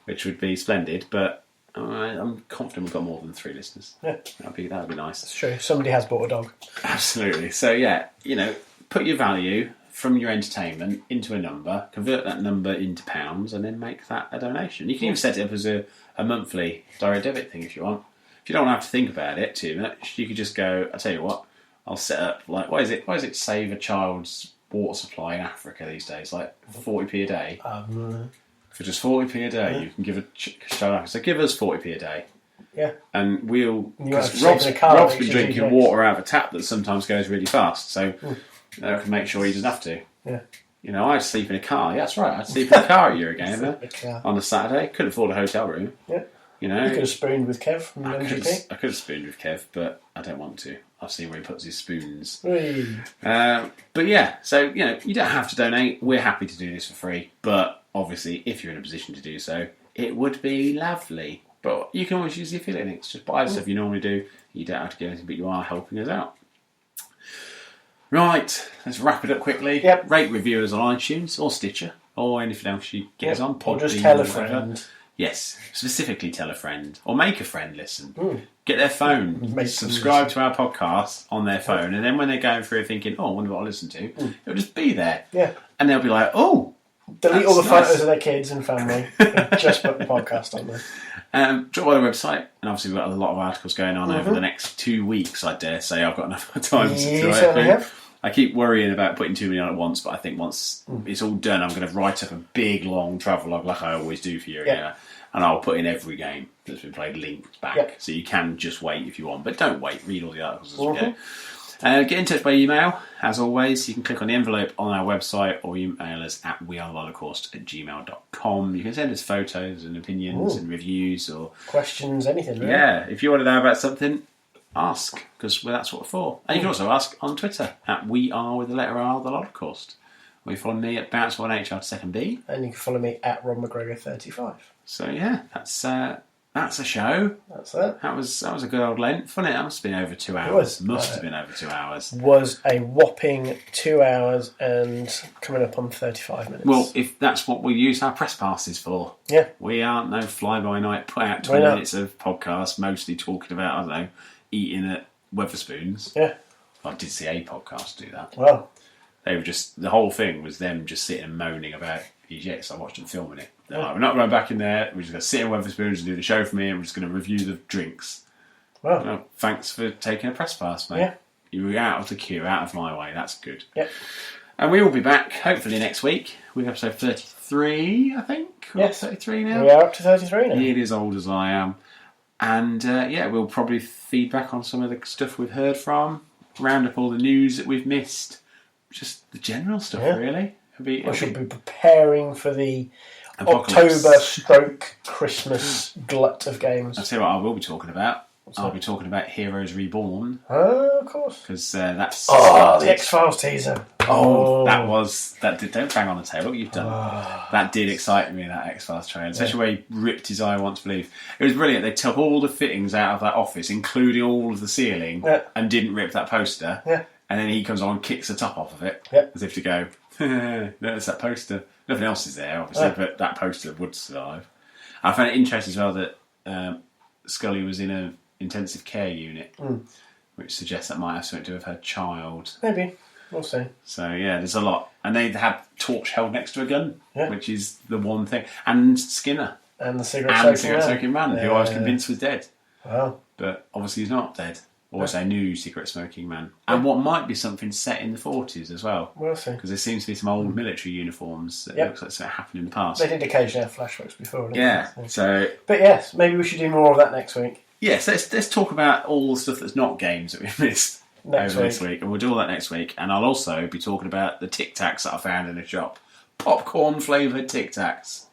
which would be splendid, but I'm confident we've got more than 3 listeners. Yeah. That would be nice. It's true. Somebody has bought a dog. Absolutely. So, yeah, put your value from your entertainment into a number, convert that number into pounds, and then make that a donation. You can even set it up as a monthly direct debit thing if you want. If you don't have to think about it too much, you could just go, I tell you what, I'll set up, like, why is it save a child's water supply in Africa these days? Like 40p a day? For just 40p a day, you can give a child. So give us 40p a day. Yeah. And we'll... Because Rob's been drinking water out of a tap that sometimes goes really fast, so I can make sure he doesn't have to. Yeah. I'd sleep in a car. Yeah, that's right. I'd sleep in a car at Eurogamer on a Saturday. Couldn't afford a hotel room. Yeah. You know, You could have spooned with Kev from I MGP. could have spooned with Kev, but I don't want to. I've seen where he puts his spoons. Whee. But yeah, so you don't have to donate. We're happy to do this for free, but obviously, if you're in a position to do so, it would be lovely. But you can always use the affiliate links. Just buy the stuff you normally do. You don't have to get anything, but you are helping us out. Right, let's wrap it up quickly. Yep. Rate reviewers on iTunes or Stitcher or anything else you get us on. Or just Podbean tell a or whatever. friend. Yes, specifically tell a friend or make a friend listen. Get their phone, Make subscribe to our podcast on their phone, and then when they're going through thinking, "Oh, I wonder what I listen to," it'll just be there. Yeah. And they'll be like, "Oh." Delete all the That's nice. photos of their kids and family. And just put the podcast on there. Drop by the website, and obviously we've got a lot of articles going on over the next 2 weeks. I dare say I've got enough time to You write certainly through. have. I keep worrying about putting too many on at once, but I think once it's all done, I'm going to write up a big long travel like I always do for you, and I'll put in every game that's been played linked back, so you can just wait if you want, but don't wait. Read all the articles as we go. Get in touch by email, as always. You can click on the envelope on our website or email us at wearetheholocaust@gmail.com. You can send us photos and opinions and reviews or Questions, anything, really. yeah, if you want to know about something, ask, because that's what we're for. And you can also ask on Twitter at @wearewiththeletterR the Holocaust. Or you follow me at Bounce1HR2B. And you can follow me at Ron McGregor35. So yeah, that's a show. That's it. That was a good old length, wasn't it? That must have been over 2 hours. It was. Must have been over 2 hours. Was a whopping 2 hours and coming up on 35 minutes. Well, if that's what we use our press passes for. Yeah. We aren't no fly-by-night, put out 20 minutes of podcast, mostly talking about, I don't know, eating at Weatherspoons. Yeah. I did see a podcast do that. Well. They were just, the whole thing was them just sitting and moaning about EGX. I watched them filming it. They're like, we're not going back in there, we're just going to sit in Weatherspoons and do the show for me, and we're just going to review the drinks. Well, thanks for taking a press pass, mate. Yeah. You were out of the queue, out of my way, that's good. Yep. And we will be back, hopefully next week, with episode 33, I think? Yes. 33 now? We are up to 33 now. Nearly as old as I am. And we'll probably feedback on some of the stuff we've heard from, round up all the news that we've missed. Just the general stuff, really. We should be preparing for the Apocalypse. October/Christmas glut of games. I'll tell you what I will be talking about. I'll be talking about Heroes Reborn. Oh, of course. Because that's... Oh, the X-Files teaser. That did, don't bang on the table, what you've done. That did excite me, that X-Files trailer. Especially where he ripped his eye once to leave. It was brilliant. They took all the fittings out of that office, including all of the ceiling, and didn't rip that poster. Yeah. And then he comes on and kicks the top off of it, as if to go, notice that poster. Nothing else is there, obviously, but that poster would survive. I found it interesting as well that Scully was in an intensive care unit, which suggests that might have something to do with her child. Maybe. We'll see. So, yeah, there's a lot. And they had Torch held next to a gun, which is the one thing. And Skinner. And the cigarette-smoking man, who I was convinced was dead. Wow. But obviously he's not dead. Or it's a new secret smoking man. And what might be something set in the 40s as well. We'll see. Because there seems to be some old military uniforms that looks like something happened in the past. They did occasionally have flashbacks before, didn't they? So... But yes, maybe we should do more of that next week. Yes, let's talk about all the stuff that's not games that we've missed this week. And we'll do all that next week. And I'll also be talking about the Tic Tacs that I found in a shop. Popcorn flavoured Tic Tacs.